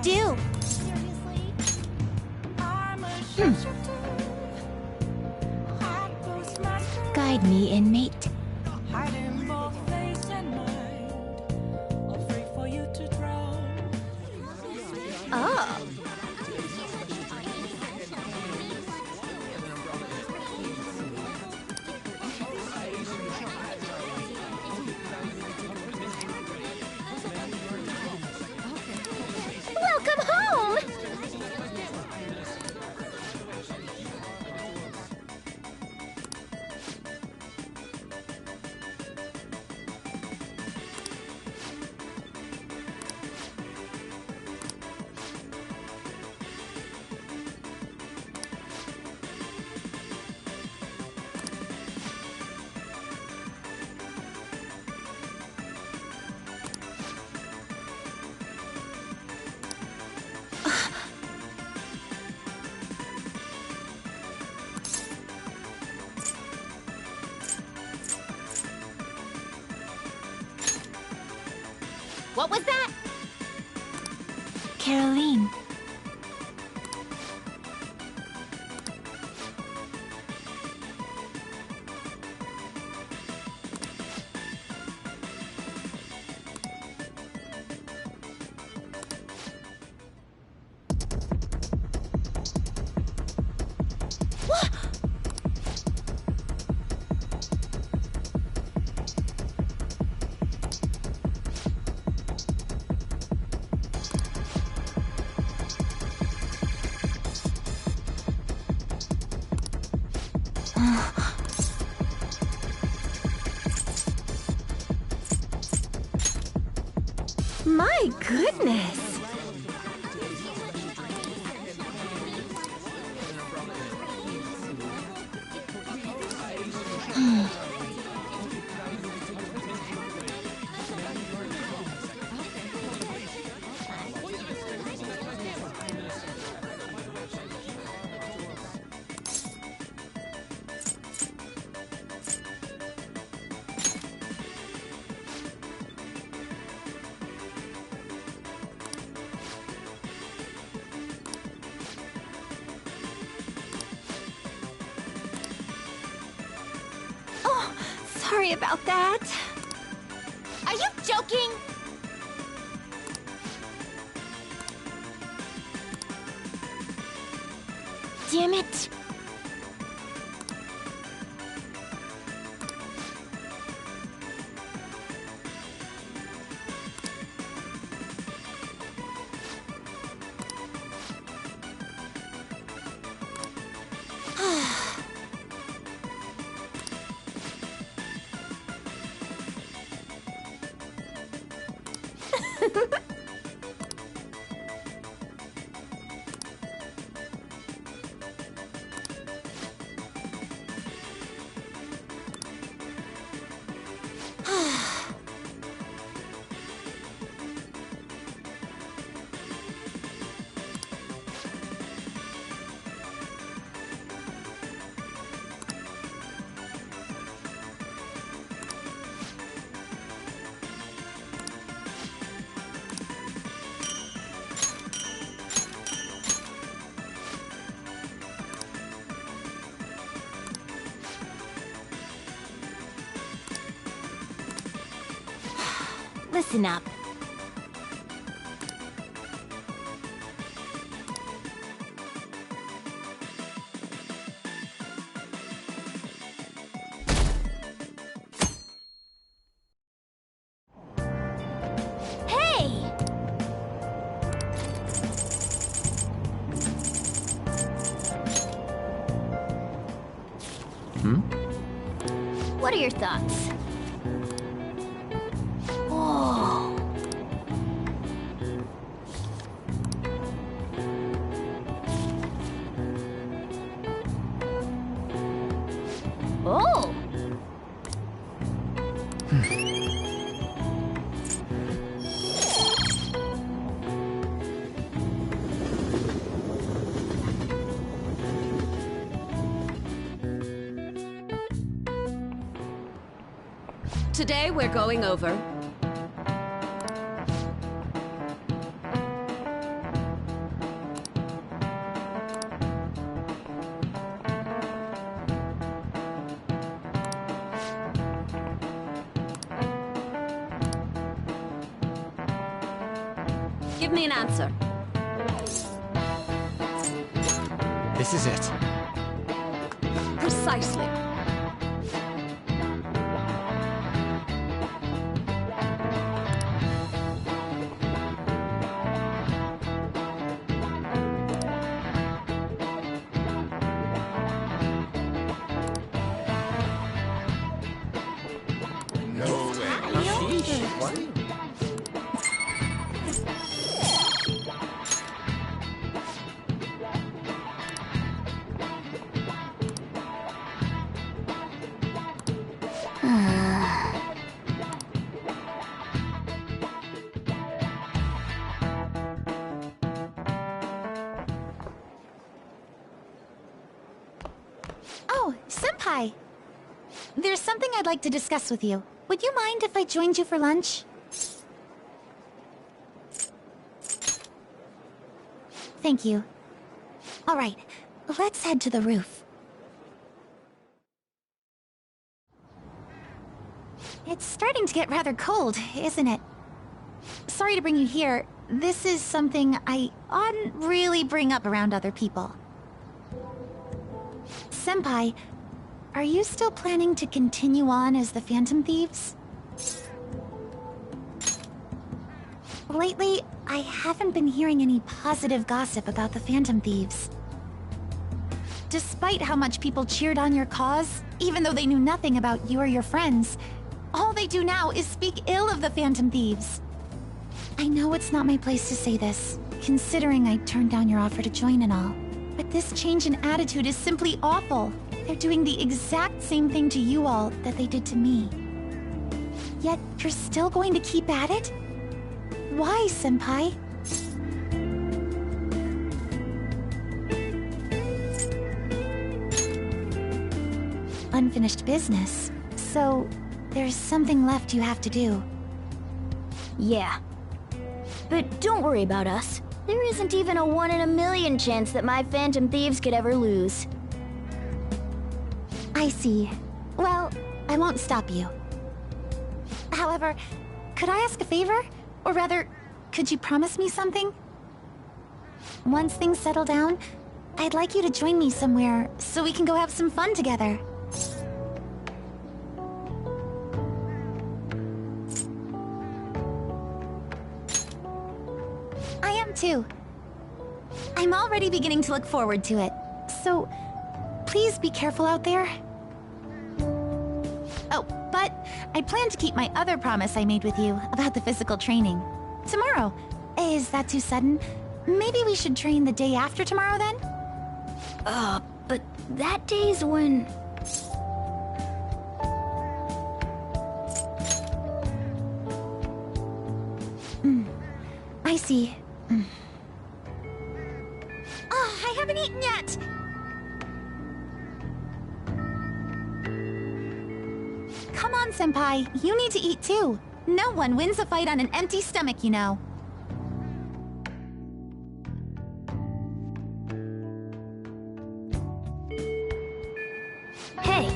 do? Guide me, inmate. Oh. Welcome home! What was that? Caroline. My goodness! Oh, sorry about that. Are you joking? Damn it. Listen up. Hey! What are your thoughts? Whoa. Oh. Today we're going over Give me an answer. This is it. Precisely. Oh, Senpai! There's something I'd like to discuss with you. Would you mind if I joined you for lunch? Thank you. All right, let's head to the roof. It's starting to get rather cold, isn't it? Sorry to bring you here. This is something I oughtn't really bring up around other people. Senpai, are you still planning to continue on as the Phantom Thieves? Lately, I haven't been hearing any positive gossip about the Phantom Thieves. Despite how much people cheered on your cause, even though they knew nothing about you or your friends, all they do now is speak ill of the Phantom Thieves. I know it's not my place to say this, considering I turned down your offer to join and all. But this change in attitude is simply awful. They're doing the exact same thing to you all that they did to me. Yet, you're still going to keep at it? Why, Senpai? Unfinished business. So, there's something left you have to do. Yeah. But don't worry about us. There isn't even a 1 in a million chance that my Phantom Thieves could ever lose. I see. Well, I won't stop you. However, could I ask a favor? Or rather, could you promise me something? Once things settle down, I'd like you to join me somewhere so we can go have some fun together. I am too. I'm already beginning to look forward to it. So, please be careful out there. Oh, but I plan to keep my other promise I made with you about the physical training. Tomorrow. Is that too sudden? Maybe we should train the day after tomorrow then? But that day's when... I see. Oh, I haven't eaten yet! Come on, Senpai. You need to eat too. No one wins a fight on an empty stomach, you know. Hey!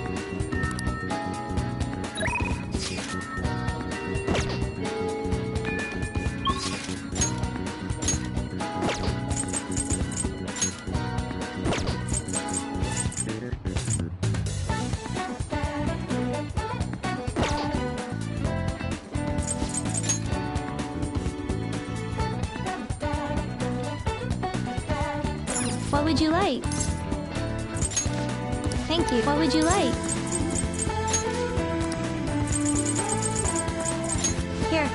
What would you like? Thank you. What would you like? Here.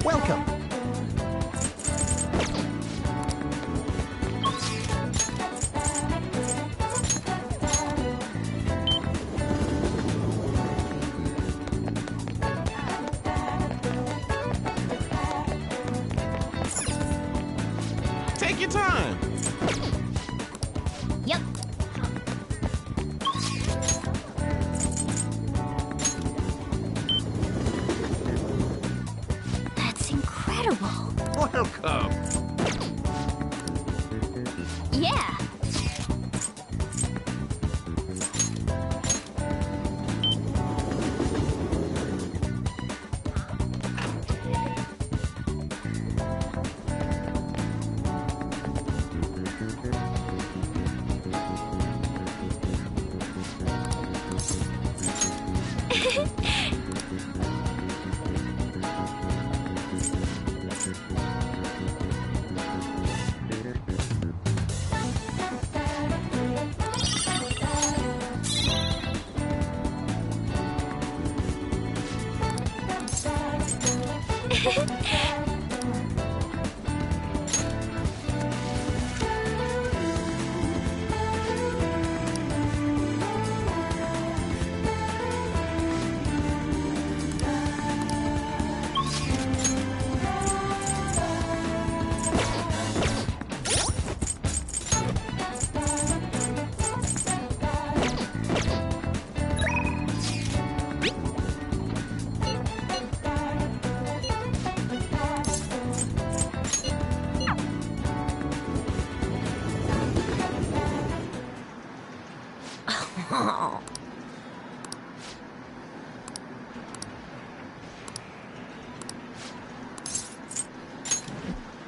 Welcome. Take your time. Yep. Welcome. Yeah.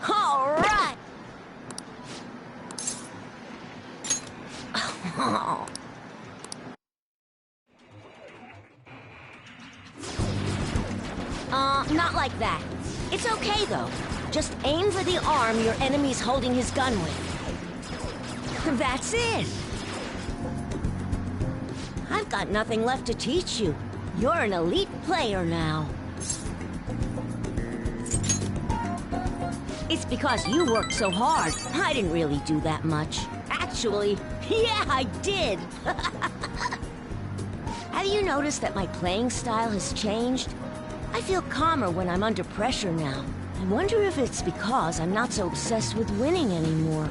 All right. Not like that. It's okay, though. Just aim for the arm your enemy's holding his gun with. That's it. I've got nothing left to teach you. You're an elite player now. It's because you worked so hard. I didn't really do that much. Actually, yeah, I did. Have you noticed that my playing style has changed? I feel calmer when I'm under pressure now. I wonder if it's because I'm not so obsessed with winning anymore.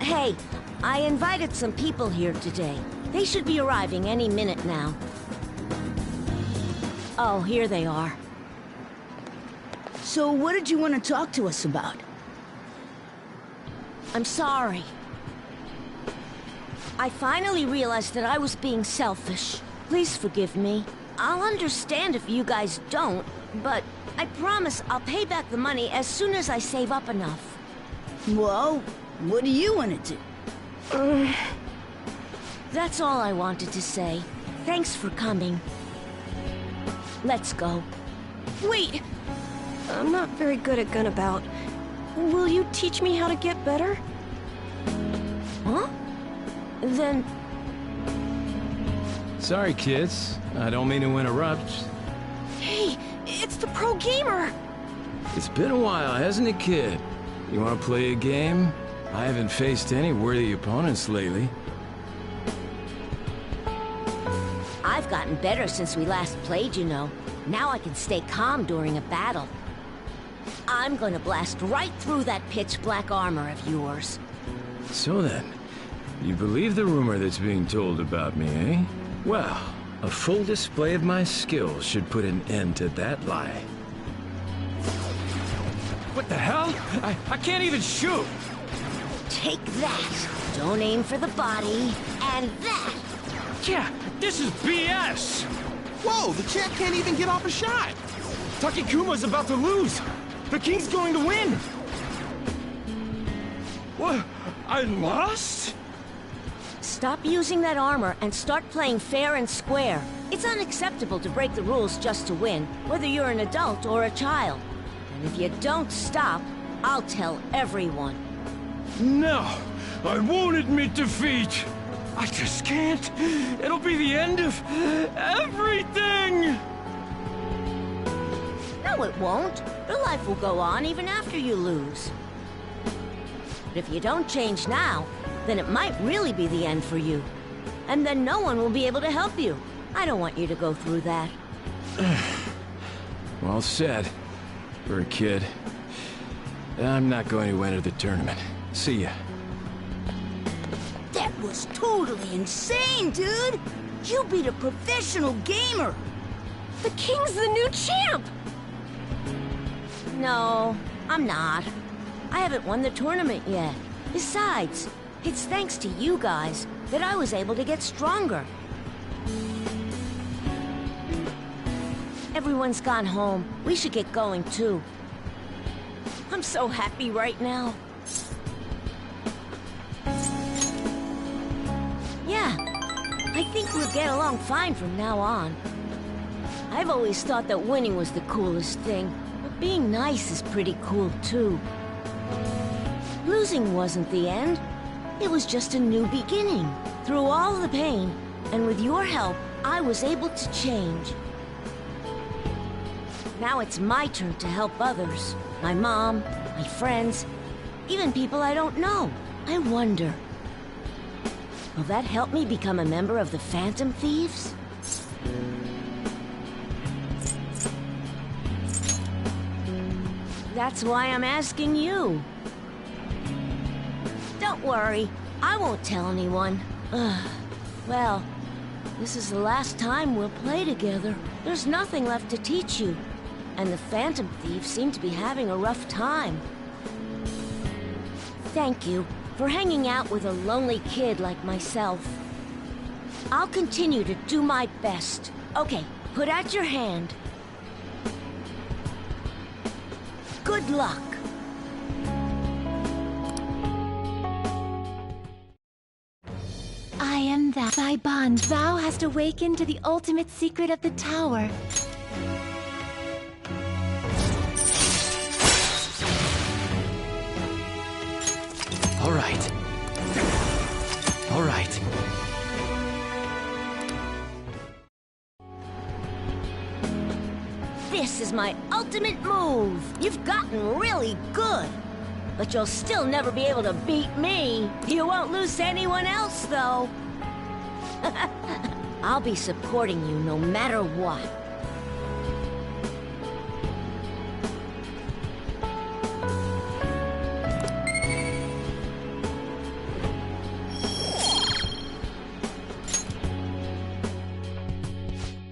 Hey, I invited some people here today. They should be arriving any minute now. Oh, here they are. So what did you want to talk to us about? I'm sorry. I finally realized that I was being selfish. Please forgive me. I'll understand if you guys don't, but I promise I'll pay back the money as soon as I save up enough. Well, what do you want to do? That's all I wanted to say. Thanks for coming. Let's go. Wait! I'm not very good at Gunabout. Will you teach me how to get better? Huh? Then... Sorry, kids. I don't mean to interrupt. Hey, it's the pro gamer! It's been a while, hasn't it, kid? You want to play a game? I haven't faced any worthy opponents lately. I've gotten better since we last played, you know. Now I can stay calm during a battle. I'm gonna blast right through that pitch-black armor of yours. So then, you believe the rumor that's being told about me, eh? Well, a full display of my skills should put an end to that lie. What the hell? I can't even shoot! Take that! Don't aim for the body, and that! Yeah, this is BS! Whoa, the champ can't even get off a shot! Takekuma's about to lose! The king's going to win! What? I lost? Stop using that armor and start playing fair and square. It's unacceptable to break the rules just to win, whether you're an adult or a child. And if you don't stop, I'll tell everyone. No, I won't admit defeat! I just can't! It'll be the end of everything! No, it won't. Your life will go on even after you lose. But if you don't change now, then it might really be the end for you. And then no one will be able to help you. I don't want you to go through that. Well said. For a kid. I'm not going to enter the tournament. See ya. That was totally insane, dude! You beat a professional gamer! The king's the new champ! No, I'm not. I haven't won the tournament yet. Besides, it's thanks to you guys that I was able to get stronger. Everyone's gone home. We should get going, too. I'm so happy right now. Yeah, I think we'll get along fine from now on. I've always thought that winning was the coolest thing, but being nice is pretty cool, too. Losing wasn't the end. It was just a new beginning. Through all the pain, and with your help, I was able to change. Now it's my turn to help others. My mom, my friends, even people I don't know. I wonder, will that help me become a member of the Phantom Thieves? That's why I'm asking you. Don't worry, I won't tell anyone. Well, this is the last time we'll play together. There's nothing left to teach you. And the Phantom Thieves seem to be having a rough time. Thank you for hanging out with a lonely kid like myself. I'll continue to do my best. Okay, put out your hand. Good luck. I am that. Thy bond, thou hast awakened to the ultimate secret of the tower. All right. All right. This is my ultimate move. You've gotten really good. But you'll still never be able to beat me. You won't lose to anyone else, though. I'll be supporting you no matter what.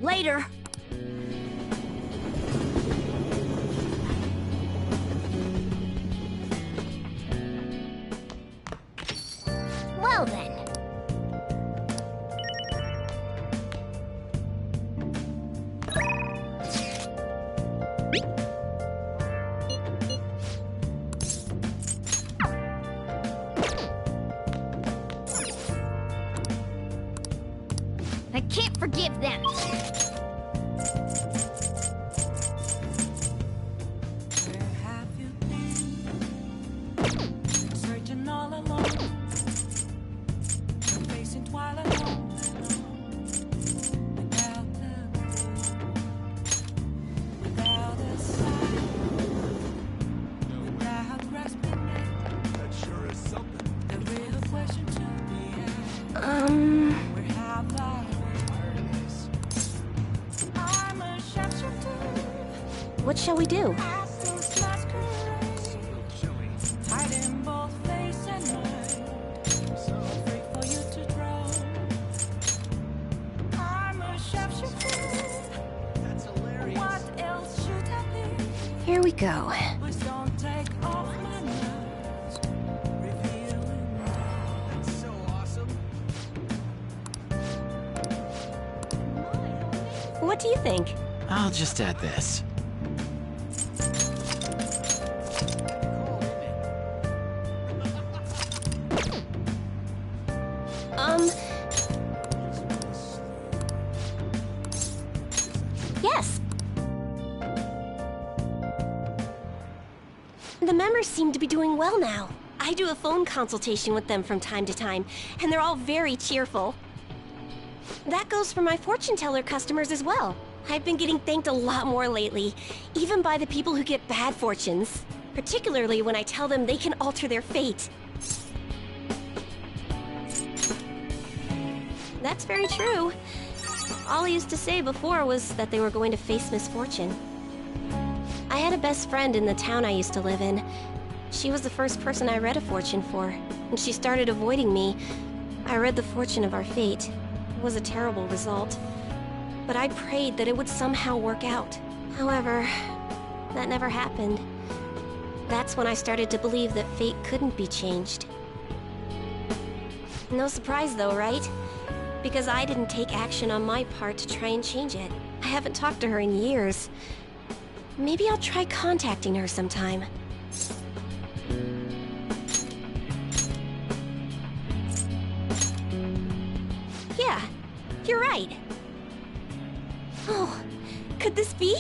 Later. Well then. I can't forgive them. What shall we do? Here we go. What do you think? I'll just add this. Yes. The members seem to be doing well now. I do a phone consultation with them from time to time, and they're all very cheerful. That goes for my fortune teller customers as well. I've been getting thanked a lot more lately, even by the people who get bad fortunes. Particularly when I tell them they can alter their fate. That's very true. All I used to say before was that they were going to face misfortune. I had a best friend in the town I used to live in. She was the first person I read a fortune for. When she started avoiding me, I read the fortune of our fate. It was a terrible result. But I prayed that it would somehow work out. However, that never happened. That's when I started to believe that fate couldn't be changed. No surprise though, right? Because I didn't take action on my part to try and change it. I haven't talked to her in years. Maybe I'll try contacting her sometime. Yeah, you're right. Oh, could this be?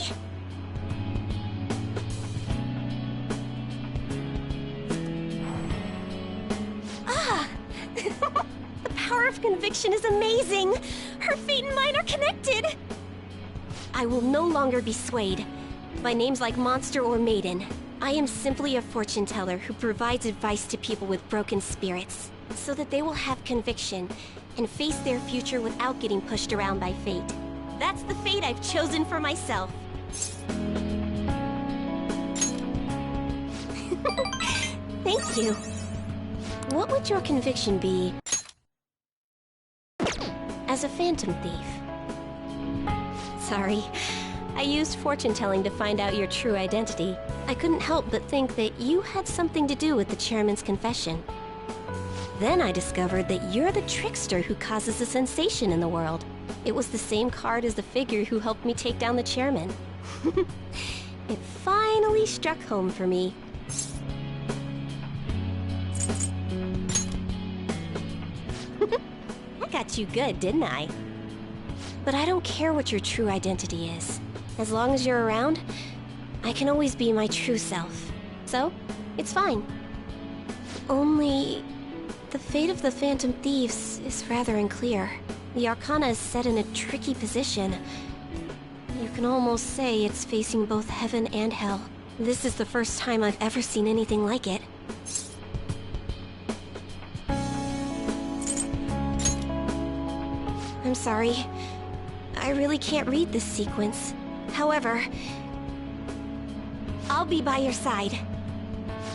Ah! The power of conviction is amazing! Her fate and mine are connected! I will no longer be swayed by names like Monster or Maiden. I am simply a fortune teller who provides advice to people with broken spirits, so that they will have conviction and face their future without getting pushed around by fate. That's the fate I've chosen for myself. Thank you. What would your conviction be as a phantom thief? Sorry, I used fortune telling to find out your true identity. I couldn't help but think that you had something to do with the chairman's confession. Then I discovered that you're the trickster who causes a sensation in the world. It was the same card as the figure who helped me take down the chairman. It finally struck home for me. I got you good, didn't I? But I don't care what your true identity is. As long as you're around, I can always be my true self. So, it's fine. Only, the fate of the Phantom Thieves is rather unclear. The Arcana is set in a tricky position. You can almost say it's facing both heaven and hell. This is the first time I've ever seen anything like it. I'm sorry. I really can't read this sequence. However, I'll be by your side.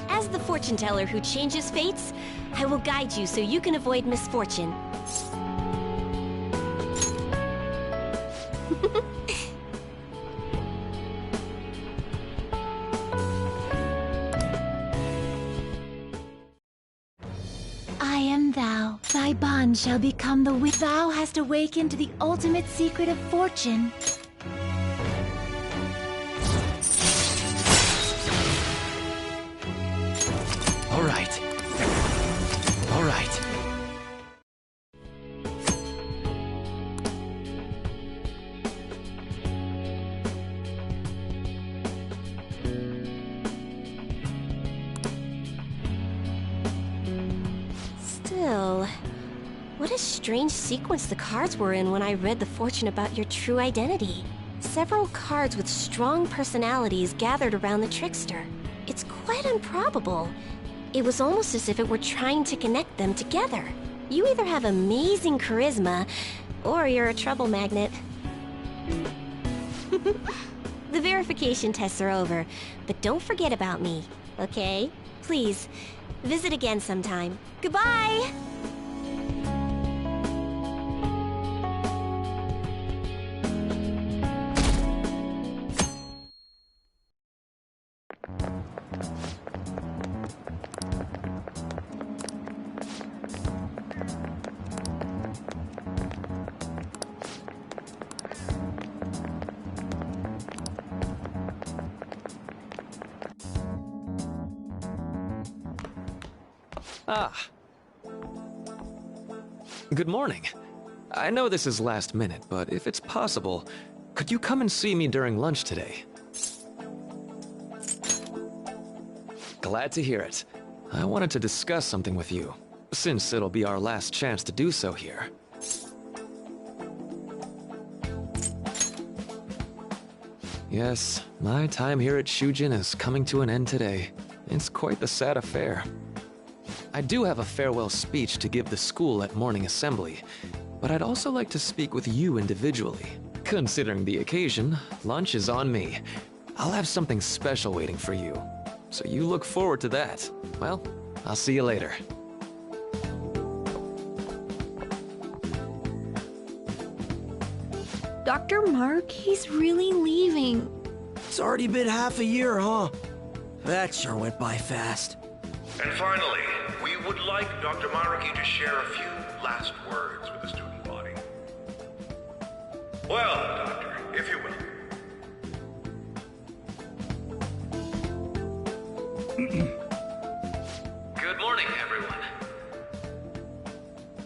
As the fortune teller who changes fates, I will guide you so you can avoid misfortune. I am thou. Thy bond shall become the wick. Thou hast awakened to the ultimate secret of fortune. All right. All right. Still, what a strange sequence the cards were in when I read the fortune about your true identity. Several cards with strong personalities gathered around the trickster. It's quite improbable. It was almost as if it were trying to connect them together. You either have amazing charisma, or you're a trouble magnet. The verification tests are over, but don't forget about me, okay? Please, visit again sometime. Goodbye! Ah. Good morning. I know this is last minute, but if it's possible, could you come and see me during lunch today? Glad to hear it. I wanted to discuss something with you, since it'll be our last chance to do so here. Yes, my time here at Shujin is coming to an end today. It's quite the sad affair. I do have a farewell speech to give the school at morning assembly, but I'd also like to speak with you individually. Considering the occasion, lunch is on me. I'll have something special waiting for you, so you look forward to that. Well, I'll see you later. Dr. Mark, he's really leaving. It's already been half a year, huh? That sure went by fast. And finally, we would like Dr. Maruki to share a few last words with the student body. Well, Doctor, if you will. Good morning, everyone.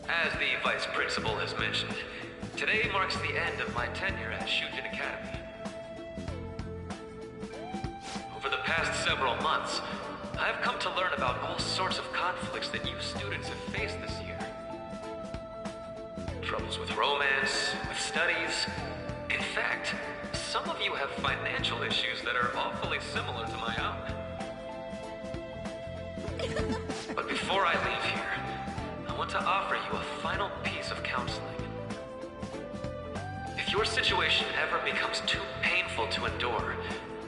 As the Vice Principal has mentioned, today marks the end of my tenure at Shujin Academy. Over the past several months, I've come to learn about all sorts of conflicts that you students have faced this year. Troubles with romance, with studies. In fact, some of you have financial issues that are awfully similar to my own. But before I leave here, I want to offer you a final piece of counseling. If your situation ever becomes too painful to endure,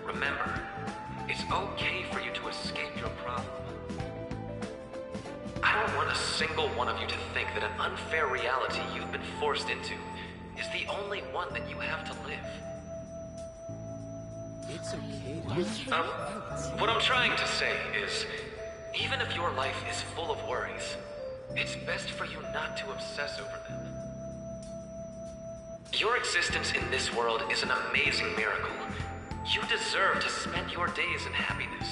remember, it's okay for you to escape your problem. I don't want a single one of you to think that an unfair reality you've been forced into is the only one that you have to live. It's okay. What I'm trying to say is, even if your life is full of worries, it's best for you not to obsess over them. Your existence in this world is an amazing miracle. You deserve to spend your days in happiness.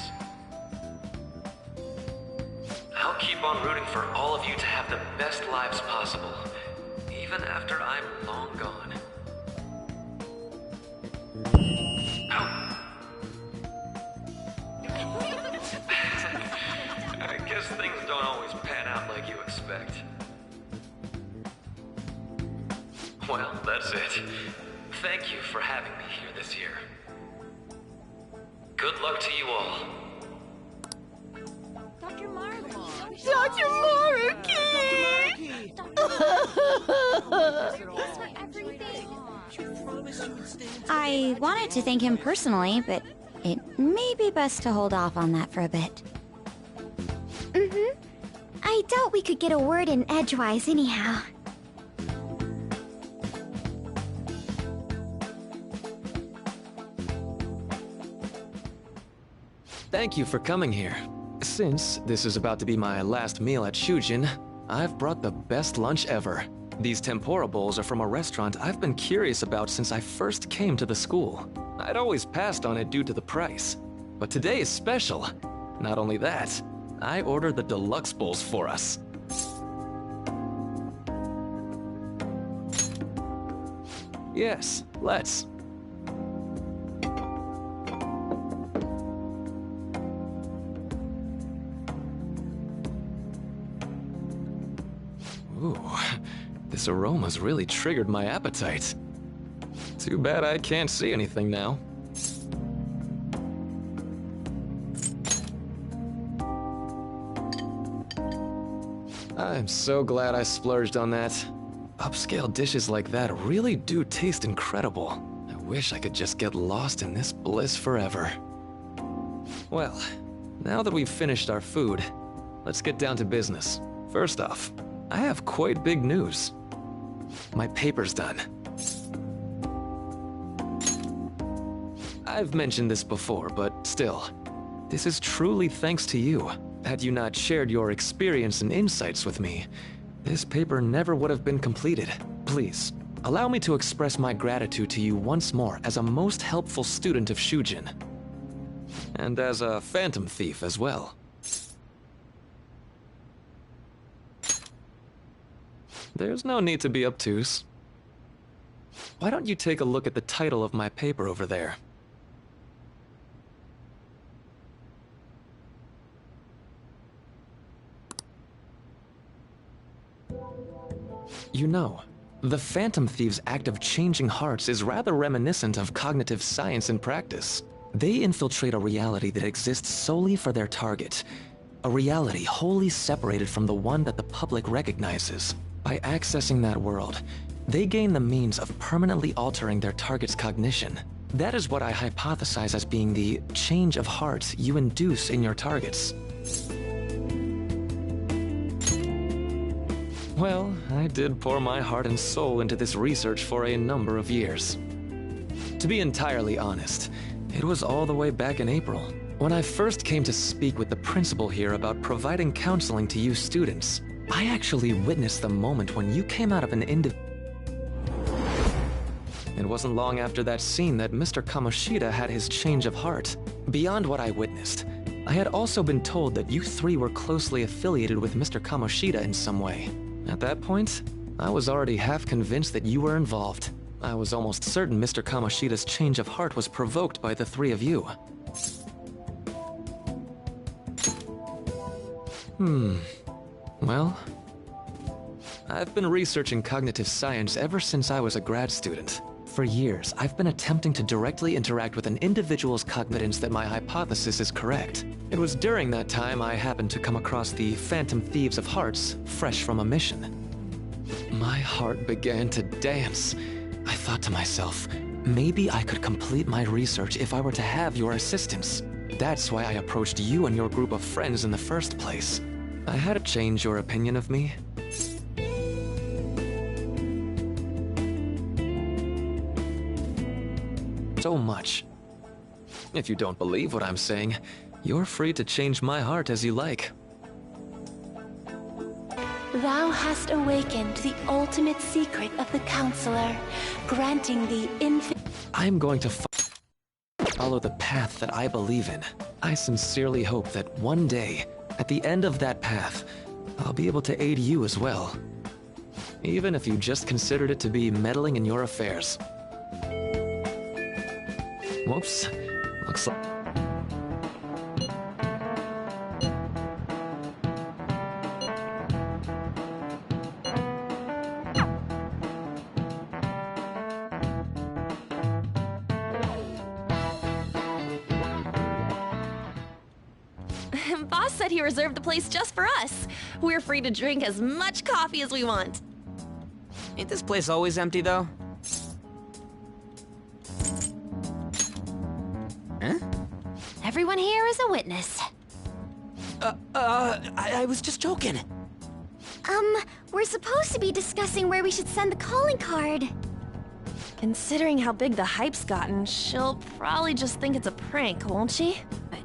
I'll keep on rooting for all of you to have the best lives possible, even after I'm long gone. Ow. I guess things don't always pan out like you expect. Well, that's it. Thank you for having me here this year. Good luck to you all. Dr. Maruki! Dr. Maruki! I wanted to thank him personally, but it may be best to hold off on that for a bit. I doubt we could get a word in edgewise anyhow. Thank you for coming here. Since this is about to be my last meal at Shujin, I've brought the best lunch ever. These tempura bowls are from a restaurant I've been curious about since I first came to the school. I'd always passed on it due to the price. But today is special. Not only that, I ordered the deluxe bowls for us. Yes, let's. Ooh, this aroma's really triggered my appetite. Too bad I can't see anything now. I'm so glad I splurged on that. Upscale dishes like that really do taste incredible. I wish I could just get lost in this bliss forever. Well, now that we've finished our food, let's get down to business. First off, I have quite big news. My paper's done. I've mentioned this before, but still, this is truly thanks to you. Had you not shared your experience and insights with me, this paper never would have been completed. Please, allow me to express my gratitude to you once more as a most helpful student of Shujin. And as a phantom thief as well. There's no need to be obtuse. Why don't you take a look at the title of my paper over there? You know, the Phantom Thieves' act of changing hearts is rather reminiscent of cognitive science in practice. They infiltrate a reality that exists solely for their target. A reality wholly separated from the one that the public recognizes. By accessing that world, they gain the means of permanently altering their target's cognition. That is what I hypothesize as being the change of heart you induce in your targets. Well, I did pour my heart and soul into this research for a number of years. To be entirely honest, it was all the way back in April. When I first came to speak with the principal here about providing counseling to you students, I actually witnessed the moment when you came out of an It wasn't long after that scene that Mr. Kamoshida had his change of heart. Beyond what I witnessed, I had also been told that you three were closely affiliated with Mr. Kamoshida in some way. At that point, I was already half convinced that you were involved. I was almost certain Mr. Kamoshida's change of heart was provoked by the three of you. Well, I've been researching cognitive science ever since I was a grad student. For years, I've been attempting to directly interact with an individual's cognizance that my hypothesis is correct. It was during that time I happened to come across the Phantom Thieves of Hearts, fresh from a mission. My heart began to dance. I thought to myself, maybe I could complete my research if I were to have your assistance. That's why I approached you and your group of friends in the first place. I had to change your opinion of me. So much. If you don't believe what I'm saying, you're free to change my heart as you like. Thou hast awakened the ultimate secret of the Counselor, granting thee I'm going to follow the path that I believe in. I sincerely hope that one day, at the end of that path, I'll be able to aid you as well. Even if you just considered it to be meddling in your affairs. Whoops. Looks like... Boss said he reserved the place just for us. We're free to drink as much coffee as we want. Ain't this place always empty, though? Huh? Everyone here is a witness. I was just joking. We're supposed to be discussing where we should send the calling card. Considering how big the hype's gotten, she'll probably just think it's a prank, won't she? But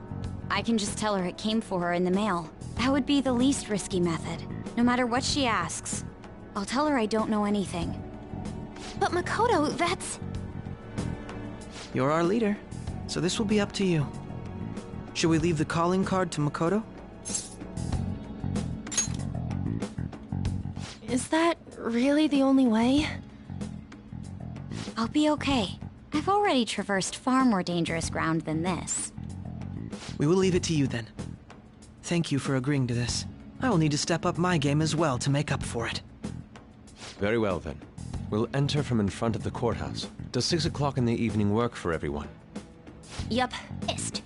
I can just tell her it came for her in the mail. That would be the least risky method. No matter what she asks, I'll tell her I don't know anything. But Makoto, that's... You're our leader, so this will be up to you. Should we leave the calling card to Makoto? Is that really the only way? I'll be okay. I've already traversed far more dangerous ground than this. We will leave it to you then. Thank you for agreeing to this. I will need to step up my game as well to make up for it. Very well then. We'll enter from in front of the courthouse. Does 6 o'clock in the evening work for everyone? Yup. Pissed.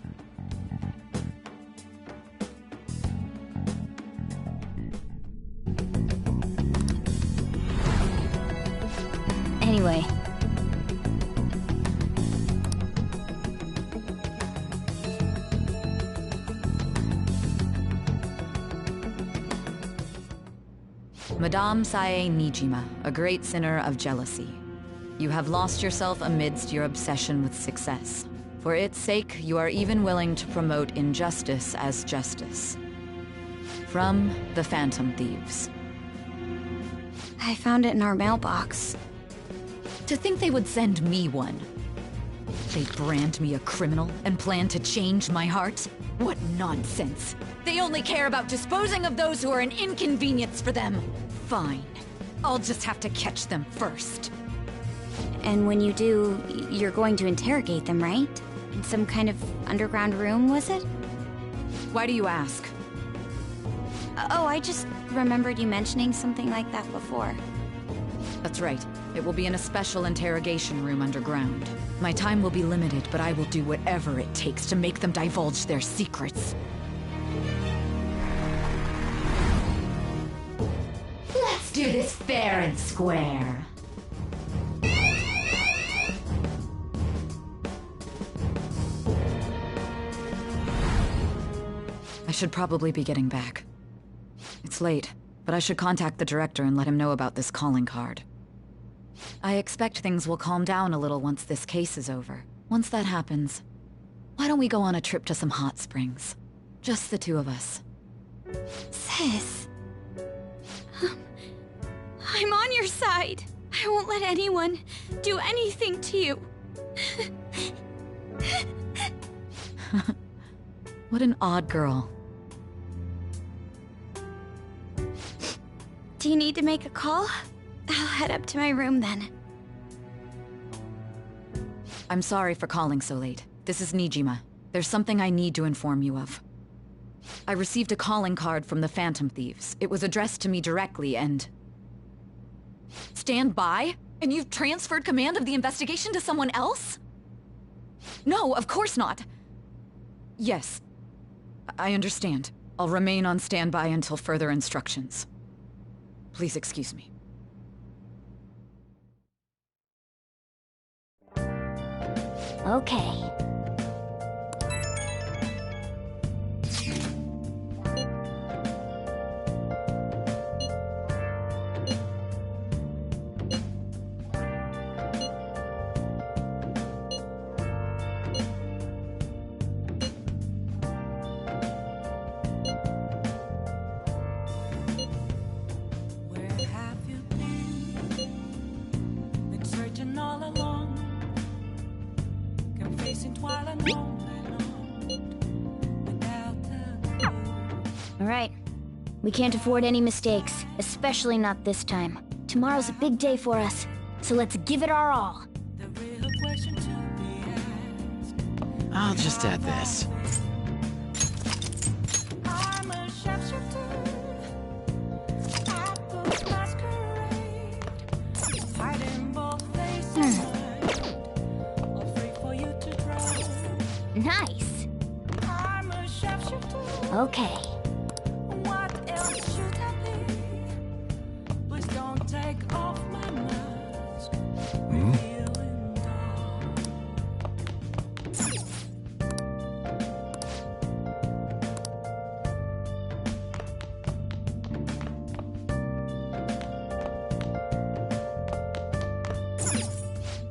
Anyway. Madame Sae Niijima, a great sinner of jealousy. You have lost yourself amidst your obsession with success. For its sake, you are even willing to promote injustice as justice. From the Phantom Thieves. I found it in our mailbox. To think they would send me one. They brand me a criminal and plan to change my heart? What nonsense! They only care about disposing of those who are an inconvenience for them. Fine. I'll just have to catch them first. And when you do, you're going to interrogate them, right? In some kind of underground room, was it? Why do you ask? Oh, I just remembered you mentioning something like that before. That's right. It will be in a special interrogation room underground. My time will be limited, but I will do whatever it takes to make them divulge their secrets. Let's do this fair and square. I should probably be getting back. It's late, but I should contact the director and let him know about this calling card. I expect things will calm down a little once this case is over. Once that happens, Why don't we go on a trip to some hot springs? Just the two of us. Sis. I'm on your side. I won't let anyone do anything to you. What an odd girl. Do you need to make a call? I'll head up to my room then. I'm sorry for calling so late. This is Niijima. There's something I need to inform you of. I received a calling card from the Phantom Thieves. It was addressed to me directly and... Stand by? And you've transferred command of the investigation to someone else? No, of course not. Yes. I understand. I'll remain on standby until further instructions. Please excuse me. Okay. Alright. We can't afford any mistakes, especially not this time. Tomorrow's a big day for us, so let's give it our all. I'll just add this. Nice. Okay. What else should I be? Please don't take off my mask. Feeling dull.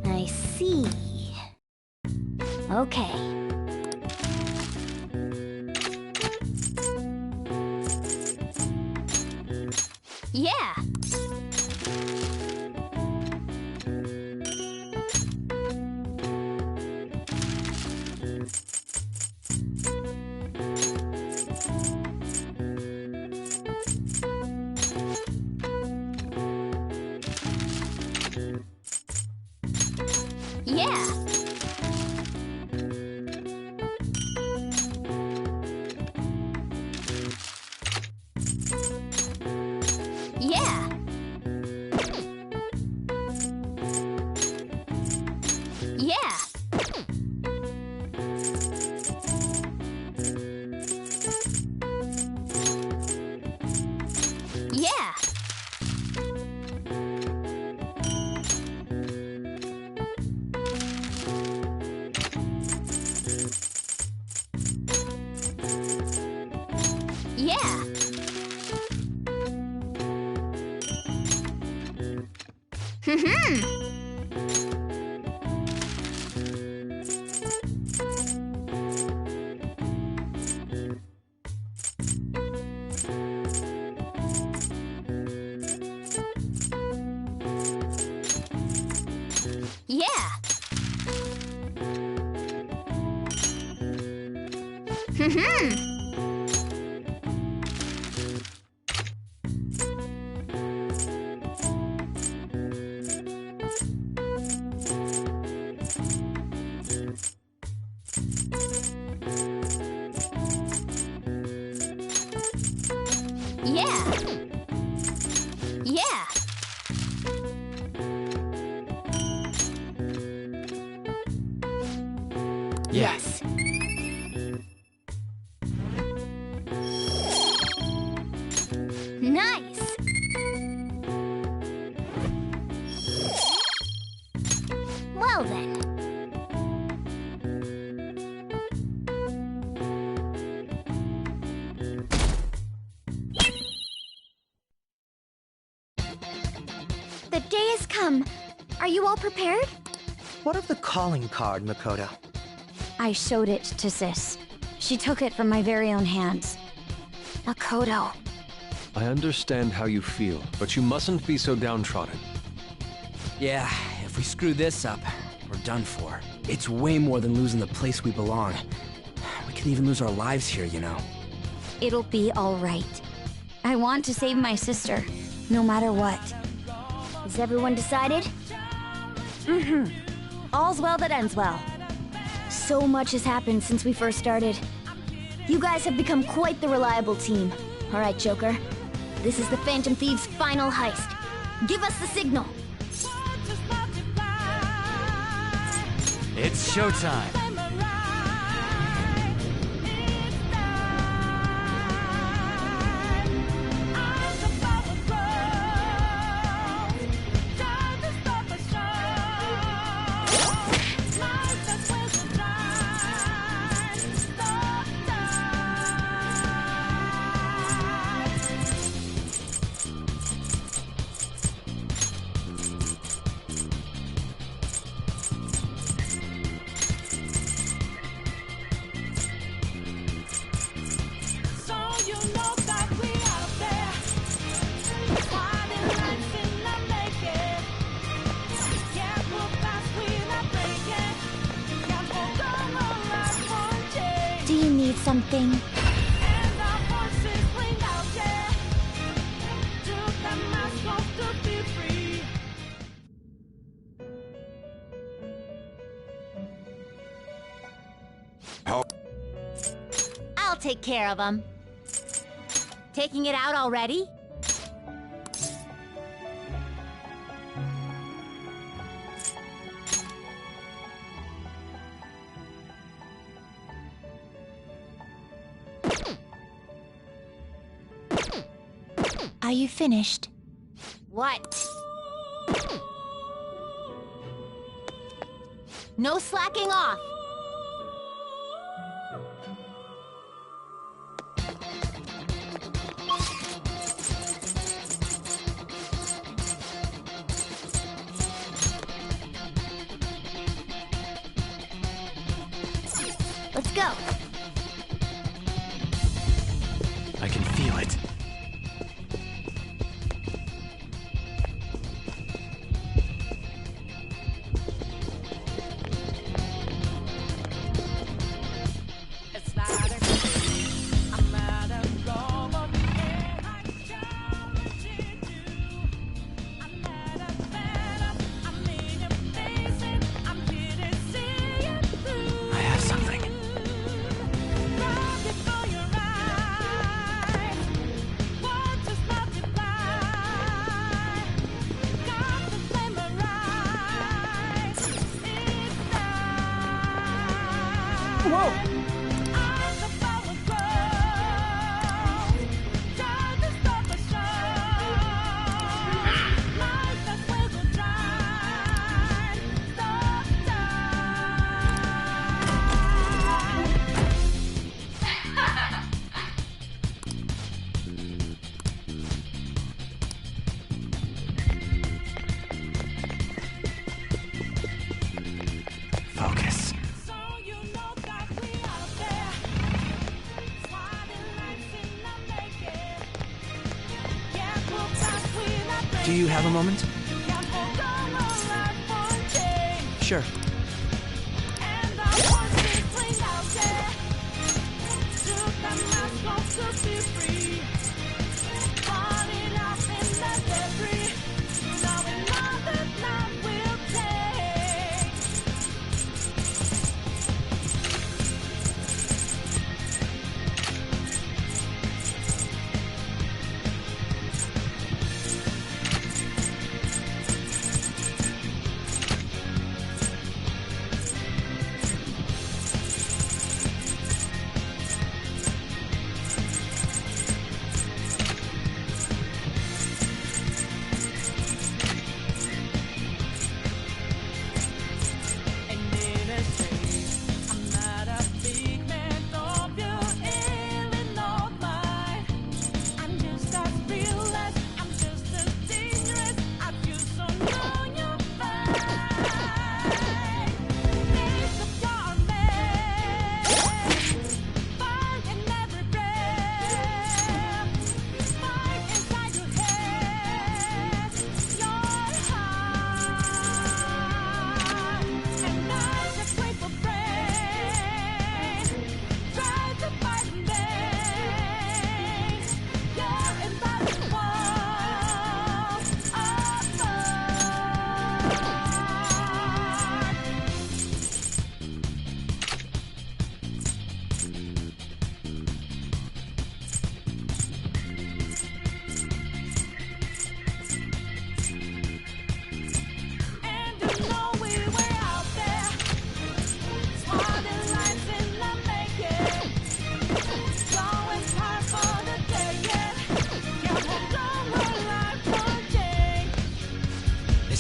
I see. Okay. Yeah! Yeah! Yeah! Yeah! Yeah! Yeah! Yeah! Yeah! Yeah! Yes. Nice. Well then. The day has come. Are you all prepared? What of the calling card, Makoto? I showed it to Sis. She took it from my very own hands. Makoto. I understand how you feel, but you mustn't be so downtrodden. Yeah, if we screw this up, we're done for. It's way more than losing the place we belong. We could even lose our lives here, you know. It'll be all right. I want to save my sister, no matter what. Is everyone decided? Mm-hmm. All's well that ends well. So much has happened since we first started. You guys have become quite the reliable team. All right, Joker. This is the Phantom Thieves' final heist. Give us the signal. It's showtime. Do you need something? I'll take care of them. Taking it out already? Are you finished? What? No slacking off. Let's go. I can feel it. Focus. Do you have a moment? Sure.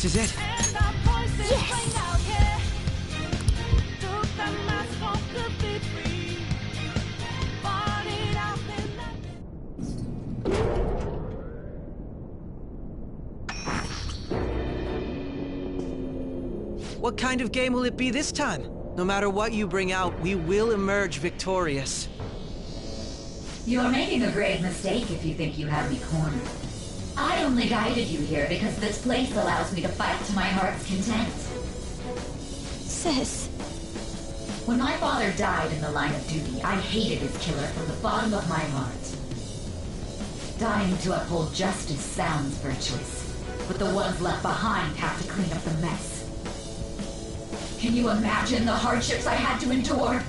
is it. What kind of game will it be this time? No matter what you bring out, we will emerge victorious. You're making a grave mistake if you think you have me cornered. I only guided you here because this place allows me to fight to my heart's content. Sis. When my father died in the line of duty, I hated his killer from the bottom of my heart. Dying to uphold justice sounds virtuous, but the ones left behind have to clean up the mess. Can you imagine the hardships I had to endure?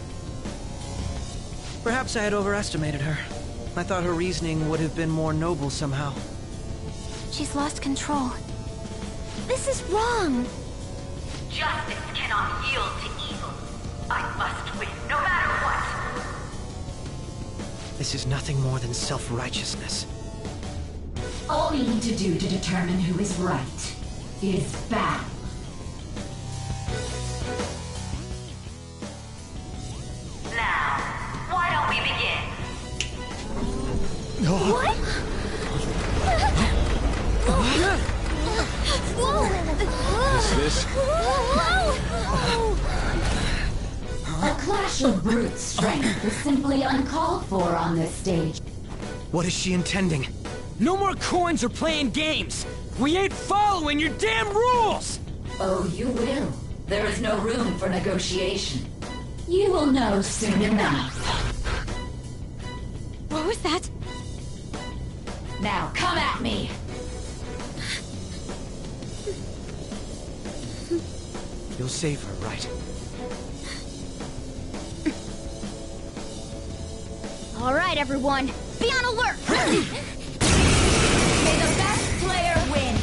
Perhaps I had overestimated her. I thought her reasoning would have been more noble somehow. She's lost control. This is wrong. Justice cannot yield to evil. I must win, no matter what. This is nothing more than self-righteousness. All we need to do to determine who is right is battle. Now, why don't we begin? What? This? A clash of brute strength is simply uncalled for on this stage. What is she intending? No more coins or playing games! We ain't following your damn rules! Oh, you will. There is no room for negotiation. You will know soon enough. What was that? Now, come at me! You'll save her, right? All right, everyone. Be on alert! May the best player win!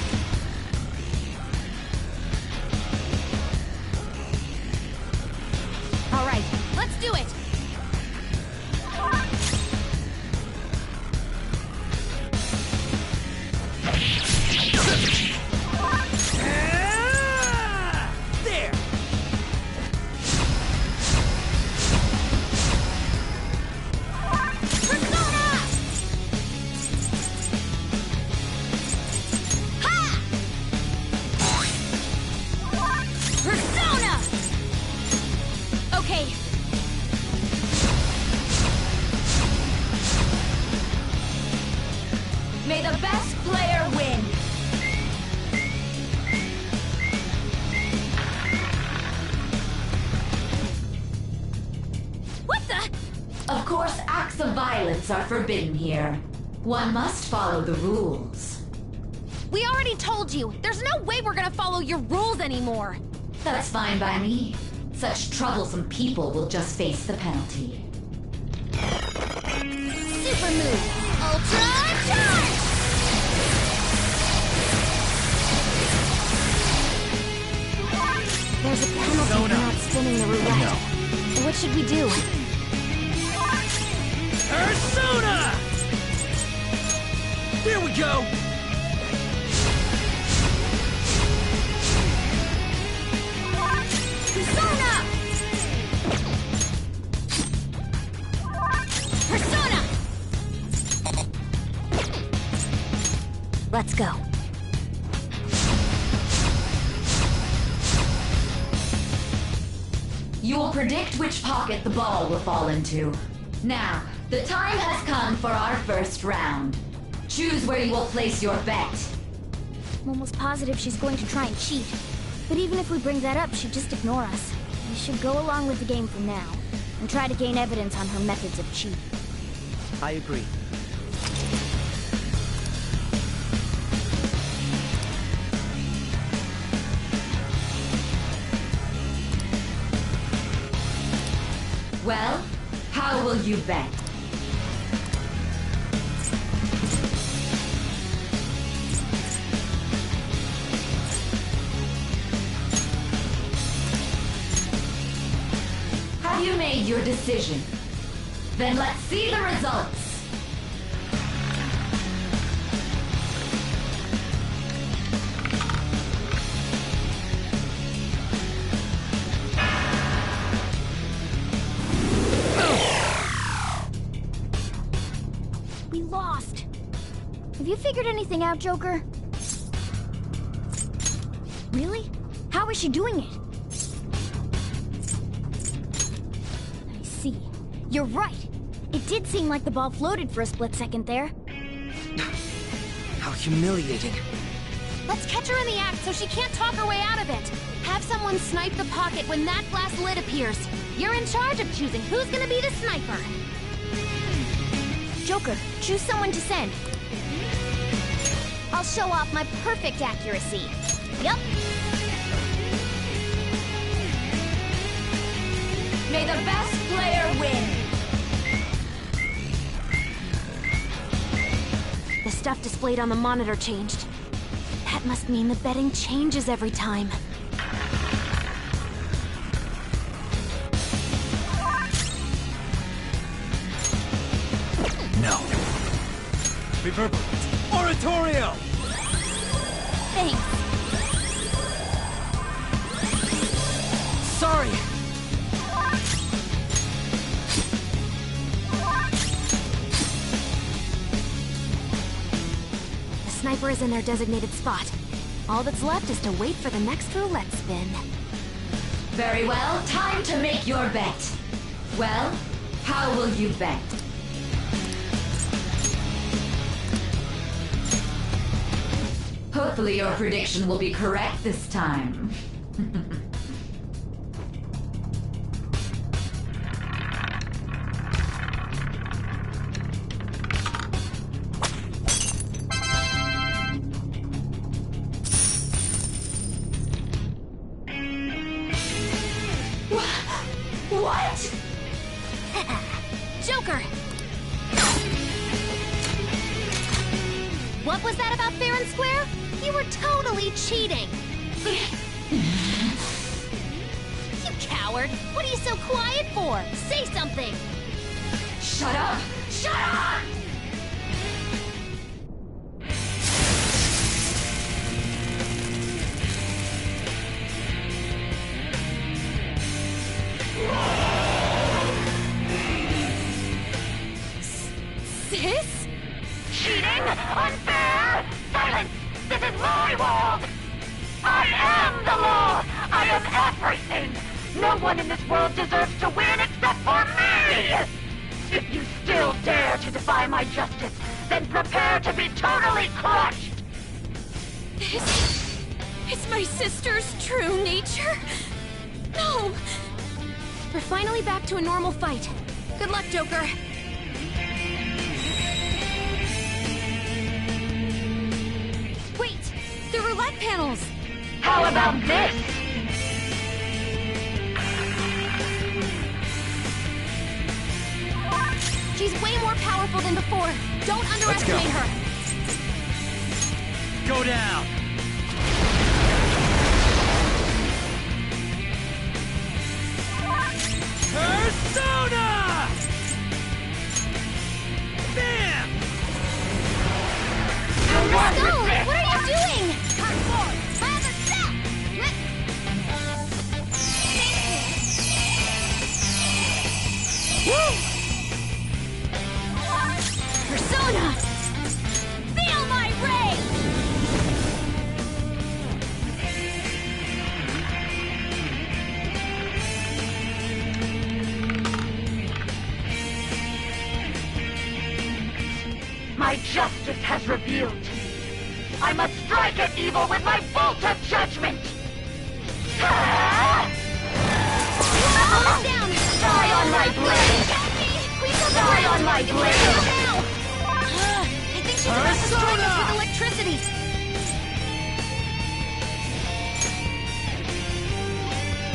All right, let's do it! There! Persona! Okay. May the best player win! What the? Of course, acts of violence are forbidden here. One must follow the rules. We already told you. There's no way we're gonna follow your rules anymore. That's fine by me. Such troublesome people will just face the penalty. Super move. Ultra charge! There's a penalty for not spinning the roulette. No. What should we do? Persona! Here we go! Persona! Persona! Let's go. You will predict which pocket the ball will fall into. Now, the time has come for our first round. Choose where you will place your bet. I'm almost positive she's going to try and cheat. But even if we bring that up, she'd just ignore us. We should go along with the game for now, and try to gain evidence on her methods of cheating. I agree. Well, how will you bet? Have you made your decision? Then let's see the results. We lost. Have you figured anything out, Joker? Really? How is she doing it? I see. You're right. It did seem like the ball floated for a split second there. How humiliating. Let's catch her in the act so she can't talk her way out of it. Have someone snipe the pocket when that glass lid appears. You're in charge of choosing who's gonna be the sniper. Joker, choose someone to send. I'll show off my perfect accuracy. Yup. May the best player win! The stuff displayed on the monitor changed. That must mean the betting changes every time. No. Reverberate. Oratorio! Thanks. Sorry! The sniper is in their designated spot. All that's left is to wait for the next roulette spin. Very well, time to make your bet. Well, how will you bet? Hopefully your prediction will be correct this time. What? Joker! What was that about fair and square? You were totally cheating! You coward! What are you so quiet for? Say something! Shut up! Shut up! Sis? Cheating? Unfair? Silence! This is my world! I am the law! I am everything! No one in this world deserves to win except for me! If you still dare to defy my justice, then prepare to be totally crushed! This is my sister's true nature? No! We're finally back to a normal fight. Good luck, Joker. Wait! The roulette panels! How about this? She's way more powerful than before. Don't underestimate her. Go down! Persona! Bam! Stone, what are you doing? Woo! Persona! Feel my ray! My justice has revealed to me. I must strike at evil with my bolt of judgment! Ah! Down! Die on my blade! Die on my blade! I think she's about to strike us with electricity!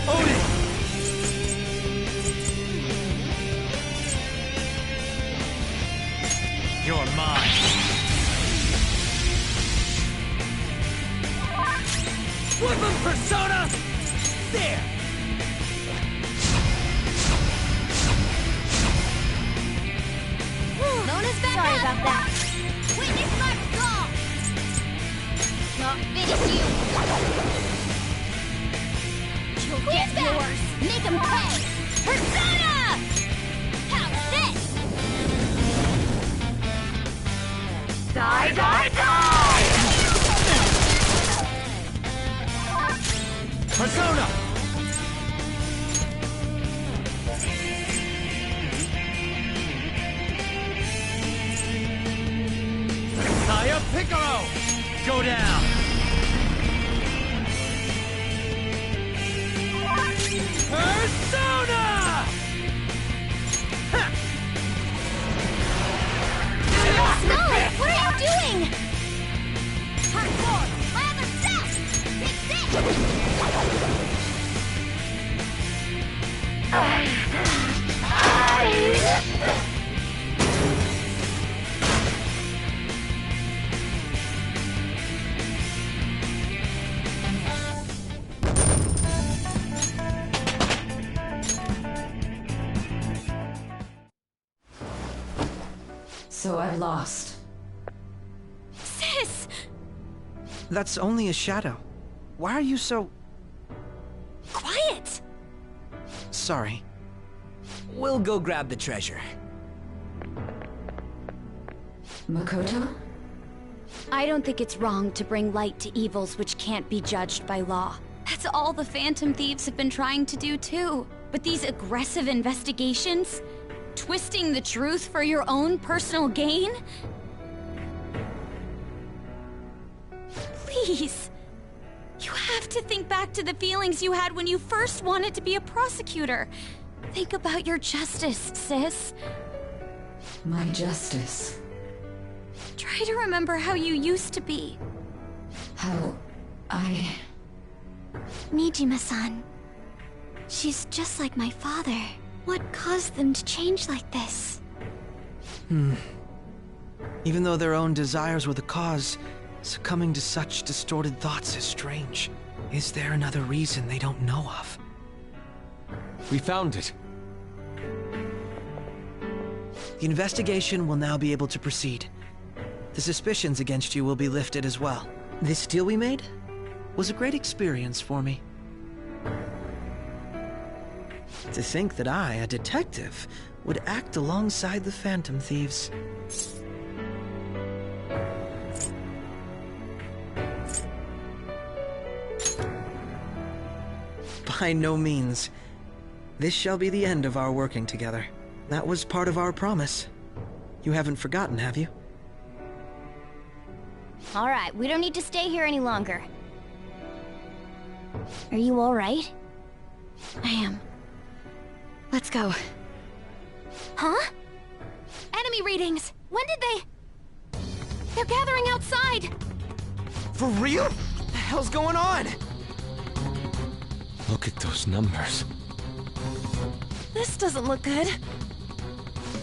Odin! You're mine. Woodland Persona! There! Mona's back Sorry up. about that. Witness my resolve! Not finish you! You'll get yours! Make him pay! Persona! How's this? Die, die, die! Persona! Saya Piccolo! Go down! Persona! Snow, what are you doing? Hardcore, lather set! Take this! So I've lost. Sis! That's only a shadow. Why are you so... Quiet! Sorry. We'll go grab the treasure. Makoto? I don't think it's wrong to bring light to evils which can't be judged by law. That's all the Phantom Thieves have been trying to do too. But these aggressive investigations? Twisting the truth for your own personal gain? Please. You have to think back to the feelings you had when you first wanted to be a prosecutor. Think about your justice, sis. My justice. Try to remember how you used to be. How I... Niijima-san. She's just like my father. What caused them to change like this? Even though their own desires were the cause, succumbing to such distorted thoughts is strange. Is there another reason they don't know of? We found it. The investigation will now be able to proceed. The suspicions against you will be lifted as well. This deal we made was a great experience for me. To think that I, a detective, would act alongside the Phantom Thieves. By no means. This shall be the end of our working together. That was part of our promise. You haven't forgotten, have you? All right, we don't need to stay here any longer. Are you all right? I am. Let's go. Huh? Enemy readings! When did they... They're gathering outside! For real? What the hell's going on? Look at those numbers. This doesn't look good.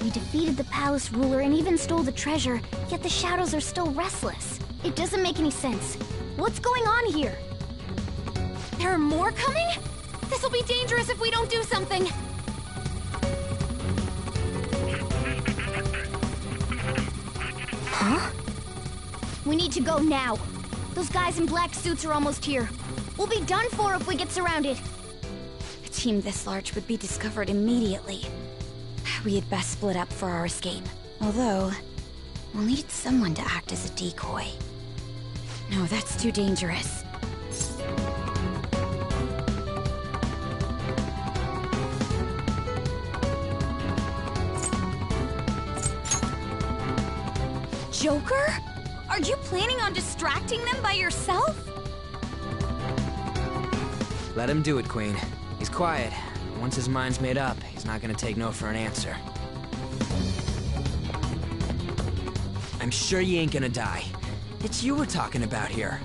We defeated the palace ruler and even stole the treasure, yet the shadows are still restless. It doesn't make any sense. What's going on here? There are more coming? This'll be dangerous if we don't do something. Huh? We need to go now. Those guys in black suits are almost here. We'll be done for if we get surrounded. A team this large would be discovered immediately. We had best split up for our escape. Although, we'll need someone to act as a decoy. No, that's too dangerous. Joker? Are you planning on distracting them by yourself? Let him do it, Queen. He's quiet. Once his mind's made up, he's not gonna take no for an answer. I'm sure you ain't gonna die. It's you we're talking about here.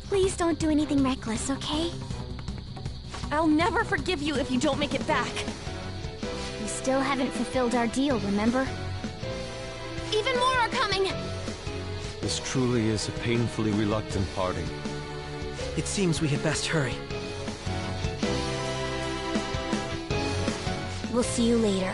Please don't do anything reckless, okay? I'll never forgive you if you don't make it back. We still haven't fulfilled our deal, remember? Even more are coming! This truly is a painfully reluctant parting. It seems we had best hurry. We'll see you later.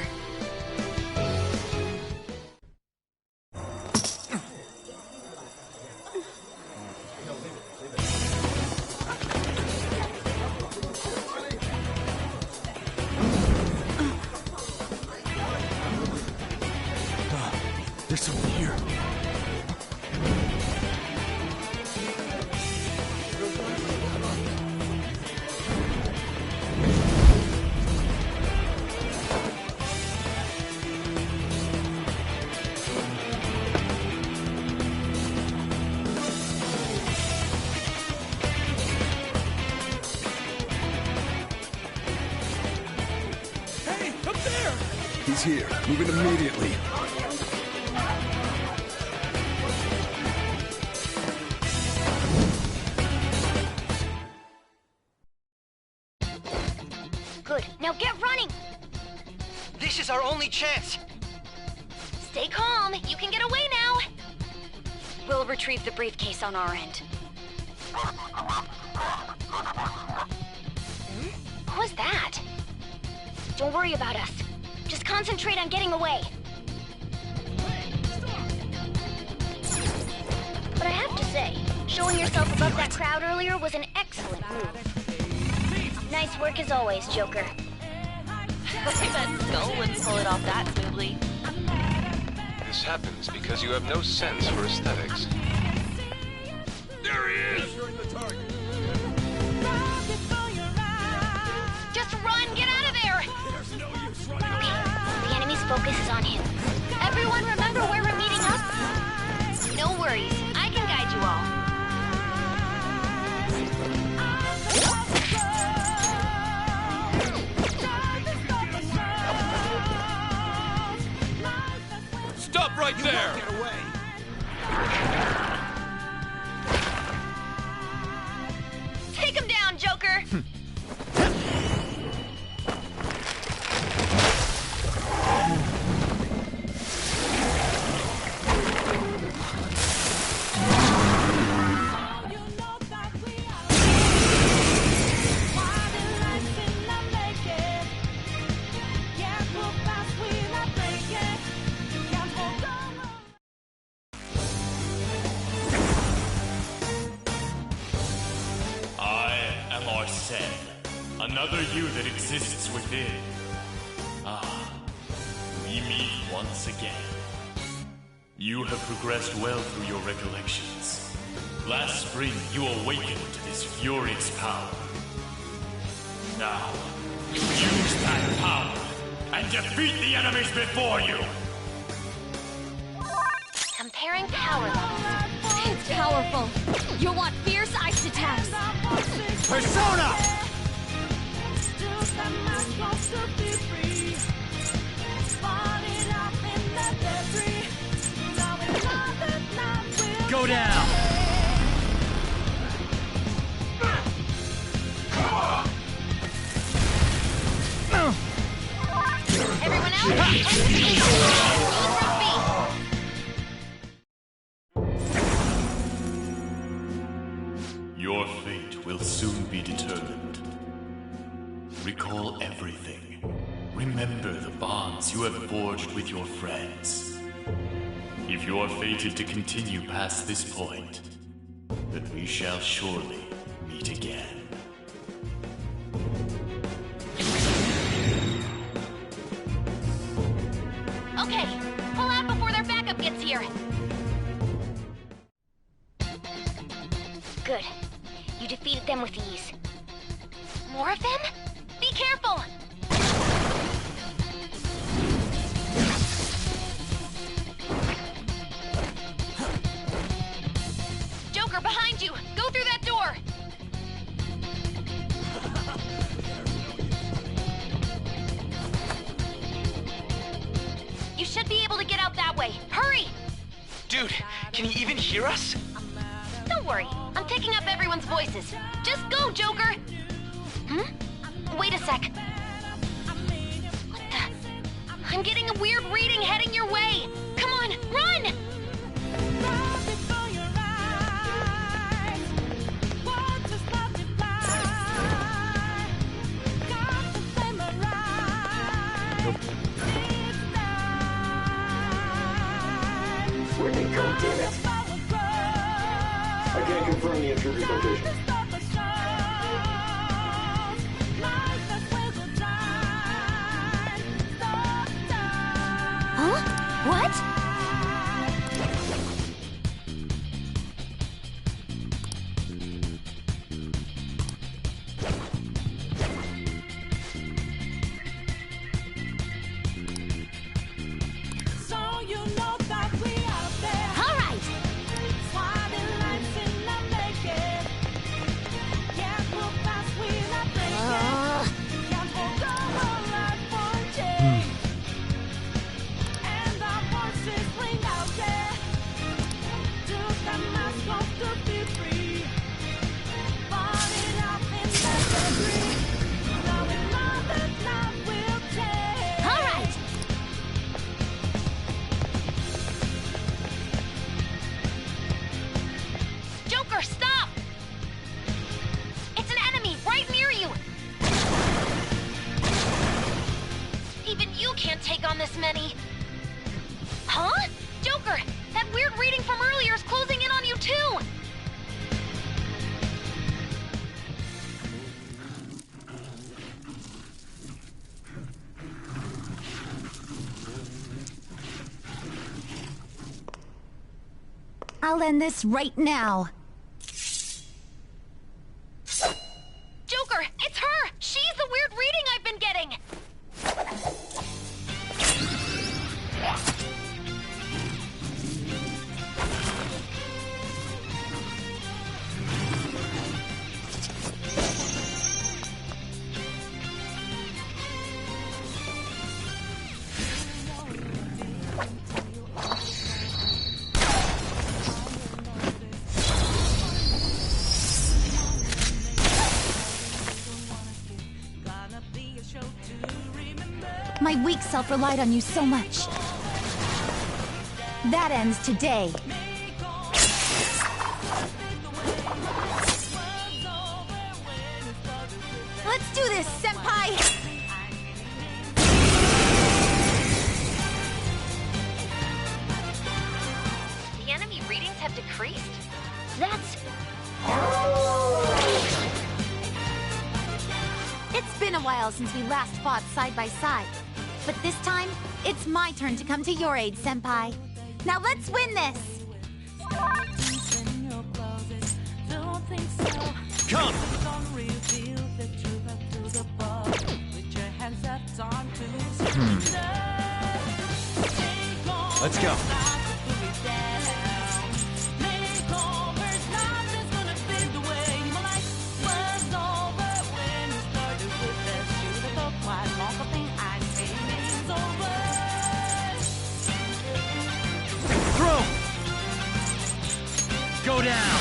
There's someone here. here. Move in immediately. Good. Now get running! This is our only chance! Stay calm. You can get away now. We'll retrieve the briefcase on our end. Who was that? Don't worry about us. Just concentrate on getting away. But I have to say, showing yourself above that crowd earlier was an excellent move. Nice work as always, Joker. I bet Skull wouldn't pull it off that smoothly. This happens because you have no sense for aesthetics. There he is! Just run! Get out of there! Okay, the enemy's focus is on him. Everyone remember where we're meeting up? No worries. I can guide you all. Stop right there! Get away! Take him down, Joker! Another you that exists within. Ah, we meet once again. You have progressed well through your recollections. Last spring, you awakened to this furious power. Now, use that power and defeat the enemies before you! Comparing power levels. It's powerful. You'll want fierce ice attacks. Persona! Go down! Everyone else, Your fate will soon be determined. Recall everything. Remember the bonds you have forged with your friends. If you are fated to continue past this point, then we shall surely meet again. Okay, pull out before their backup gets here. Good. You defeated them with ease. More of them? Be careful! Joker, behind you! Go through that door! You should be able to get out that way. Hurry! Dude, can you even hear us? Don't worry, I'm picking up everyone's voices. Just go, Joker! Wait a sec. What the? I'm getting a weird reading heading your way. Come on, run! Where did it go, damn it? I can't confirm the intruder's location. Huh? What? I'll end this right now. Joker, it's her! She's the weird reading I've been getting! My weak self relied on you so much. That ends today. Let's do this, Senpai! The enemy readings have decreased? That's... It's been a while since we last fought side by side. But this time, it's my turn to come to your aid, Senpai. Now let's win this! Come! Let's go. Throw! Go down!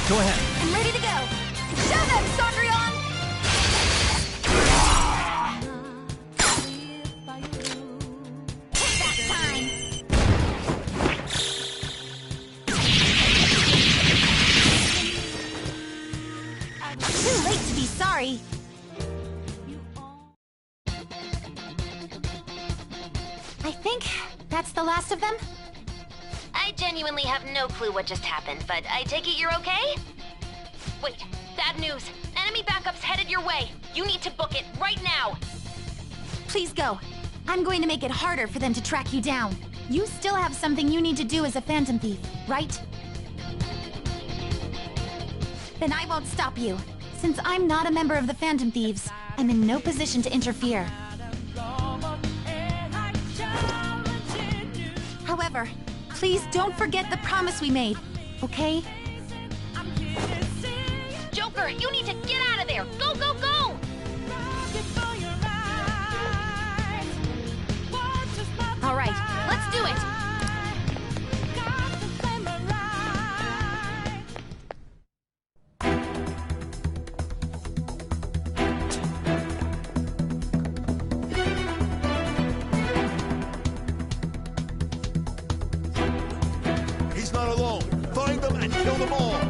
Go ahead. I'm ready to go! Show them, Cendrillon! Payback time! Too late to be sorry. I think that's the last of them. I genuinely have no clue what just happened, but I take it you're okay? Wait, bad news. Enemy backup's headed your way. You need to book it right now. Please go. I'm going to make it harder for them to track you down. You still have something you need to do as a Phantom Thief, right? Then I won't stop you. Since I'm not a member of the Phantom Thieves, I'm in no position to interfere. However, please don't forget the promise we made, okay? Joker, you need to get out of there! Go, go, go! All right, let's do it! He's not alone. Find them and kill them all.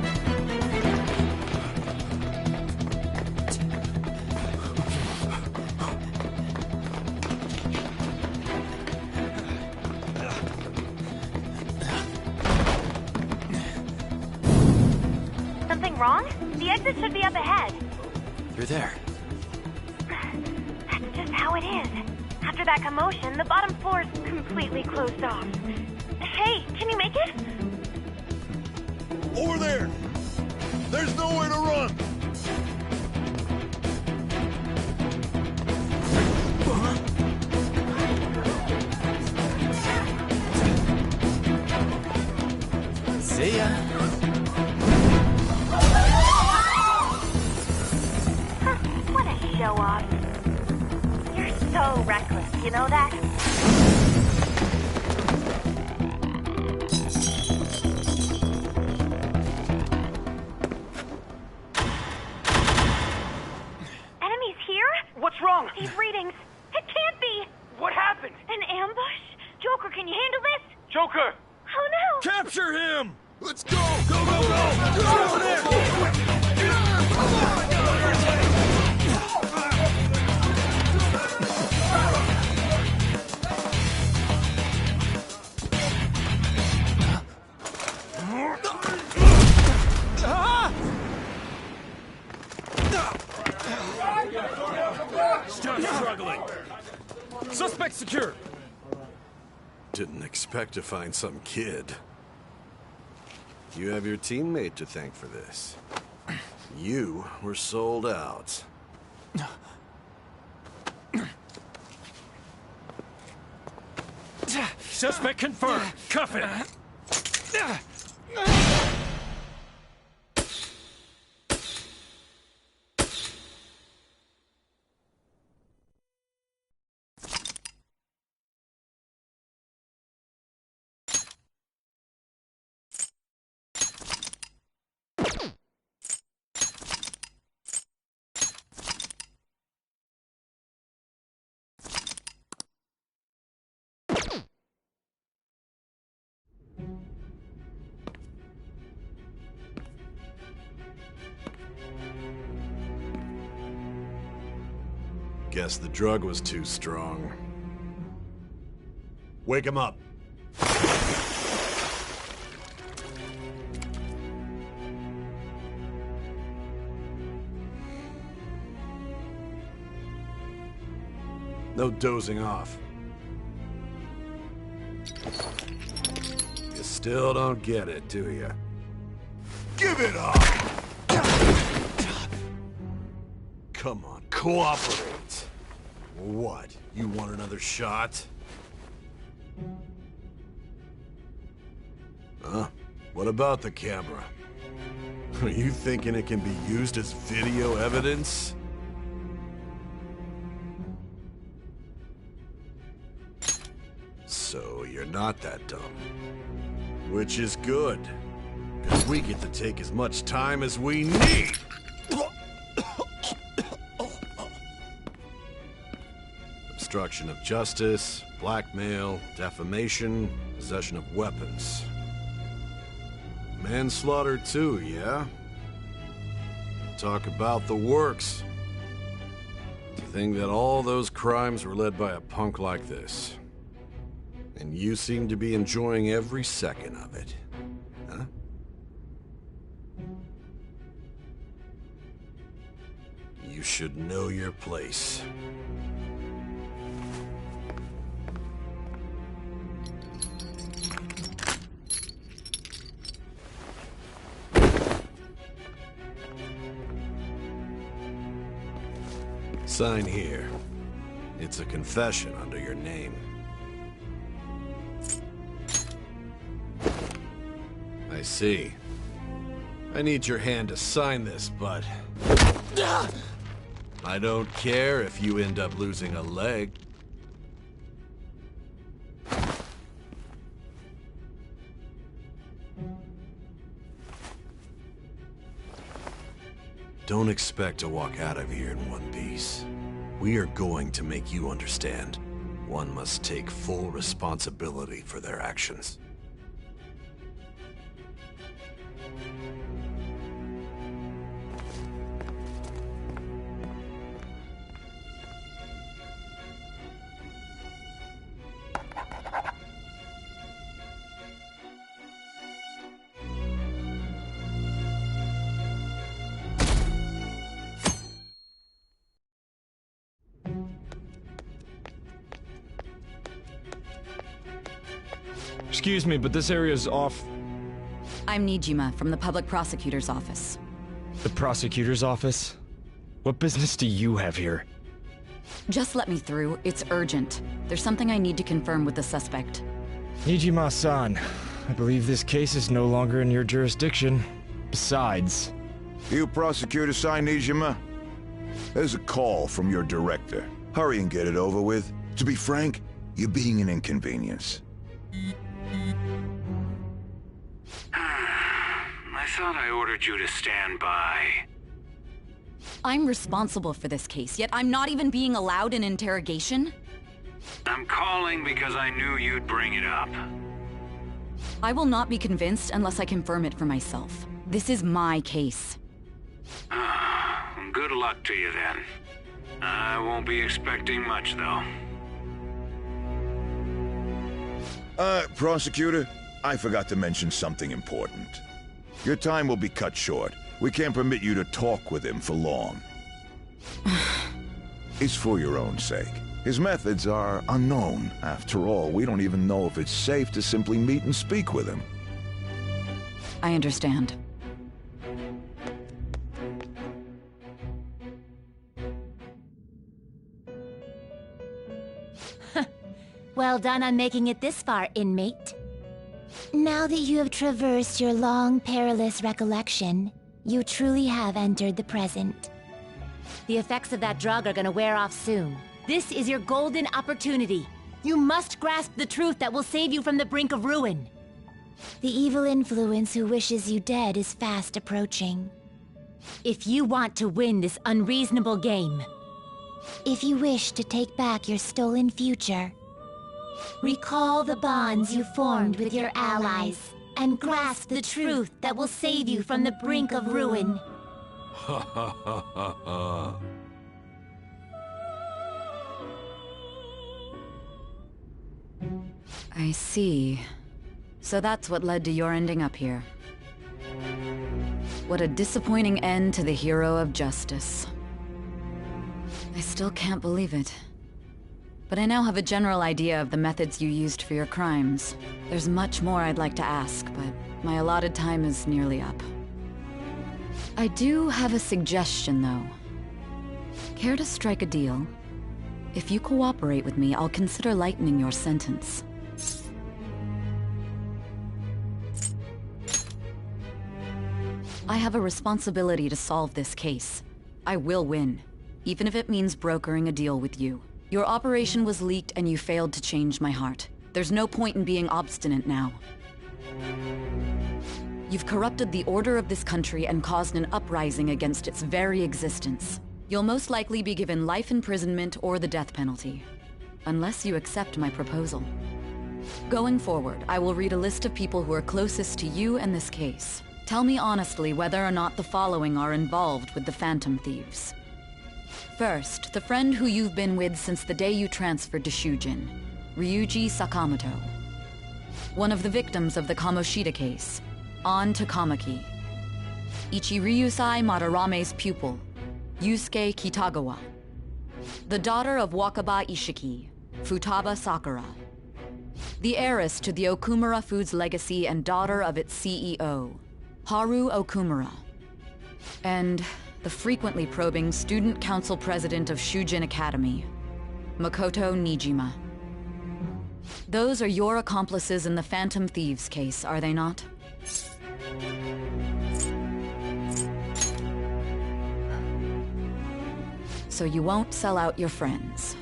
Something wrong? The exit should be up ahead. You're there. That's just how it is. After that commotion, the bottom floor's completely closed off. Hey, can you make it? Over there! There's nowhere to run! See ya. What a show off. You're so reckless, you know that? Enemies here? What's wrong? These readings. It can't be. What happened? An ambush? Joker, can you handle this? Joker! Oh no! Capture him! Let's go! Go, go, go! Get over there! Stop struggling! Suspect secure! Didn't expect to find some kid. You have your teammate to thank for this. You were sold out. Suspect confirmed. Cuff it! Guess the drug was too strong. Wake him up. No dozing off. You still don't get it, do you? Give it up! Come on, cooperate. What? You want another shot? Huh? What about the camera? Are you thinking it can be used as video evidence? So you're not that dumb. Which is good. Because we get to take as much time as we need! Obstruction of justice, blackmail, defamation, possession of weapons. Manslaughter too, yeah? Talk about the works. To think that all those crimes were led by a punk like this. And you seem to be enjoying every second of it. Huh? You should know your place. Sign here. It's a confession under your name. I see. I need your hand to sign this, but... I don't care if you end up losing a leg. Don't expect to walk out of here in one piece. We are going to make you understand. One must take full responsibility for their actions. Excuse me, but this area's off. I'm Niijima from the Public Prosecutor's Office. The Prosecutor's Office? What business do you have here? Just let me through. It's urgent. There's something I need to confirm with the suspect. Niijima-san, I believe this case is no longer in your jurisdiction. Besides... You Prosecutor Sae Niijima? There's a call from your director. Hurry and get it over with. To be frank, you're being an inconvenience. I thought I ordered you to stand by. I'm responsible for this case, yet I'm not even being allowed an interrogation? I'm calling because I knew you'd bring it up. I will not be convinced unless I confirm it for myself. This is my case. Good luck to you then. I won't be expecting much, though. Prosecutor, I forgot to mention something important. Your time will be cut short. We can't permit you to talk with him for long. It's for your own sake. His methods are unknown. After all, we don't even know if it's safe to simply meet and speak with him. I understand. Well done on making it this far, inmate. Now that you have traversed your long, perilous recollection, you truly have entered the present. The effects of that drug are gonna wear off soon. This is your golden opportunity. You must grasp the truth that will save you from the brink of ruin. The evil influence who wishes you dead is fast approaching. If you want to win this unreasonable game, if you wish to take back your stolen future, recall the bonds you formed with your allies and grasp the truth that will save you from the brink of ruin. Ha ha ha ha ha. I see. So that's what led to your ending up here. What a disappointing end to the hero of justice. I still can't believe it. But I now have a general idea of the methods you used for your crimes. There's much more I'd like to ask, but my allotted time is nearly up. I do have a suggestion, though. Care to strike a deal? If you cooperate with me, I'll consider lightening your sentence. I have a responsibility to solve this case. I will win, even if it means brokering a deal with you. Your operation was leaked and you failed to change my heart. There's no point in being obstinate now. You've corrupted the order of this country and caused an uprising against its very existence. You'll most likely be given life imprisonment or the death penalty, unless you accept my proposal. Going forward, I will read a list of people who are closest to you and this case. Tell me honestly whether or not the following are involved with the Phantom Thieves. First, the friend who you've been with since the day you transferred to Shujin, Ryuji Sakamoto. One of the victims of the Kamoshida case, An Takamaki. Ichiryusai Madarame's pupil, Yusuke Kitagawa. The daughter of Wakaba Ishiki, Futaba Sakura. The heiress to the Okumura Foods legacy and daughter of its CEO, Haru Okumura. And the frequently probing student council president of Shujin Academy, Makoto Niijima. Those are your accomplices in the Phantom Thieves case, are they not? So you won't sell out your friends.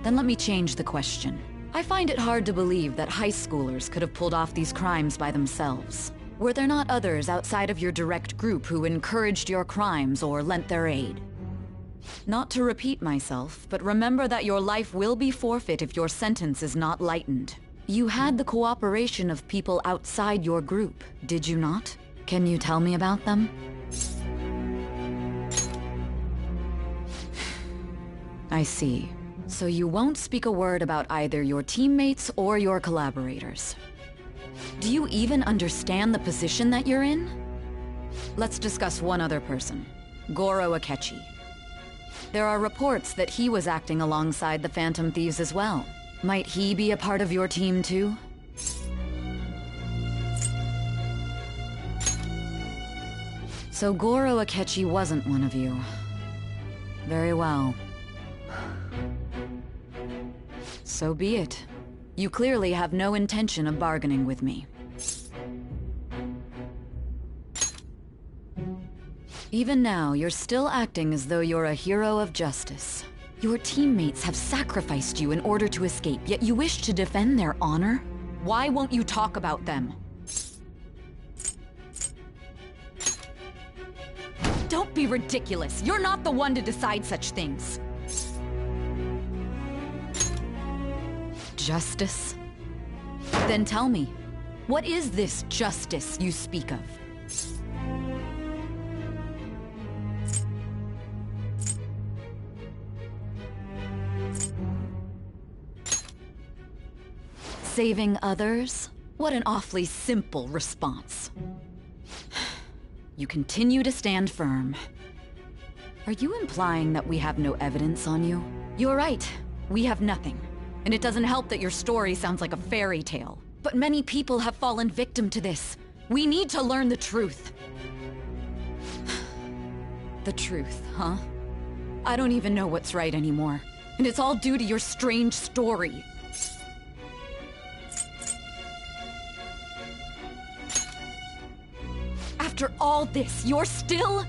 Then let me change the question. I find it hard to believe that high schoolers could have pulled off these crimes by themselves. Were there not others outside of your direct group who encouraged your crimes or lent their aid? Not to repeat myself, but remember that your life will be forfeit if your sentence is not lightened. You had the cooperation of people outside your group, did you not? Can you tell me about them? I see. So you won't speak a word about either your teammates or your collaborators. Do you even understand the position that you're in? Let's discuss one other person, Goro Akechi. There are reports that he was acting alongside the Phantom Thieves as well. Might he be a part of your team too? So Goro Akechi wasn't one of you. Very well. So be it. You clearly have no intention of bargaining with me. Even now, you're still acting as though you're a hero of justice. Your teammates have sacrificed you in order to escape, yet you wish to defend their honor? Why won't you talk about them? Don't be ridiculous. You're not the one to decide such things. Justice? Then tell me, what is this justice you speak of? Saving others? What an awfully simple response. You continue to stand firm. Are you implying that we have no evidence on you? You're right. We have nothing. And it doesn't help that your story sounds like a fairy tale. But many people have fallen victim to this. We need to learn the truth. The truth, huh? I don't even know what's right anymore. And it's all due to your strange story. After all this, you're still...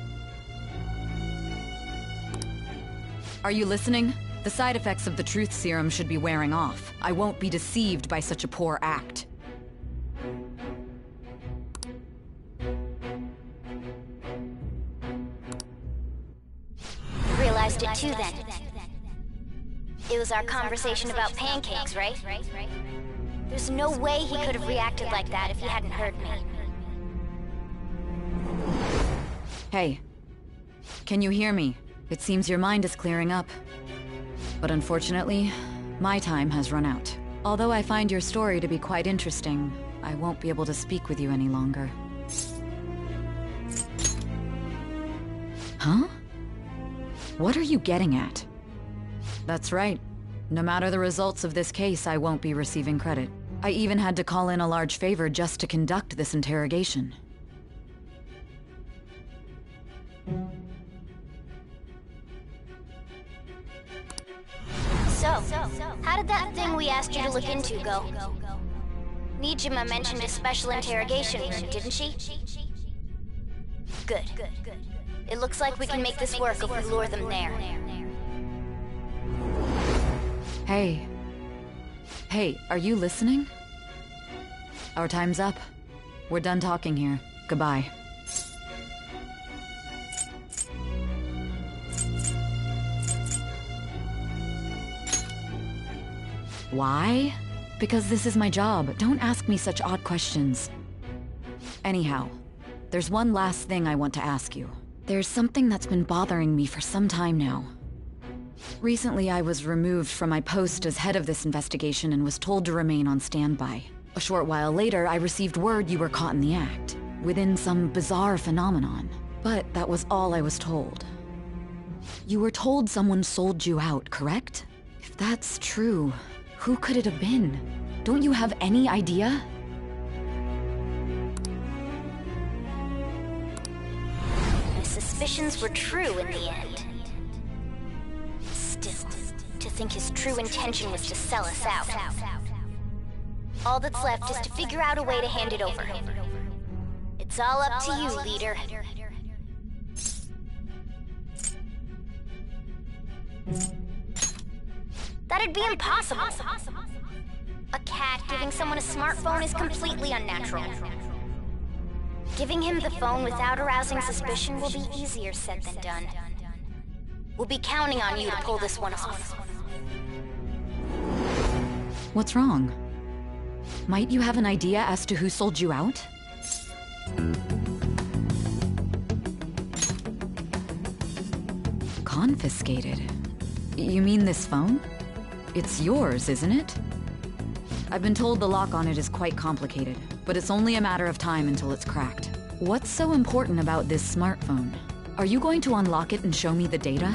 Are you listening? The side effects of the truth serum should be wearing off. I won't be deceived by such a poor act. Realized it too then. It was our conversation about pancakes, right? There's no way he could have reacted like that if he hadn't heard me. Hey. Can you hear me? It seems your mind is clearing up. But unfortunately, my time has run out. Although I find your story to be quite interesting, I won't be able to speak with you any longer. Huh? What are you getting at? That's right. No matter the results of this case, I won't be receiving credit. I even had to call in a large favor just to conduct this interrogation. So, how did that thing we asked you to look into go? Niijima mentioned a special interrogation room, didn't she? Good. It looks like we can make this work if we lure them there. Hey. Hey, are you listening? Our time's up. We're done talking here. Goodbye. Why? Because this is my job. Don't ask me such odd questions. Anyhow, there's one last thing I want to ask you. There's something that's been bothering me for some time now. Recently, I was removed from my post as head of this investigation and was told to remain on standby. A short while later, I received word you were caught in the act, within some bizarre phenomenon. But that was all I was told. You were told someone sold you out, correct? If that's true, who could it have been? Don't you have any idea? My suspicions were true in the end. Still, to think his true intention was to sell us out. All that's left is to figure out a way to hand it over. It's all up to you, leader. That'd be impossible. A cat giving someone a smartphone is completely unnatural. Giving him the phone without arousing suspicion will be easier said than done. We'll be counting on you to pull this one off. What's wrong? Might you have an idea as to who sold you out? Confiscated? You mean this phone? It's yours, isn't it? I've been told the lock on it is quite complicated, but it's only a matter of time until it's cracked. What's so important about this smartphone? Are you going to unlock it and show me the data?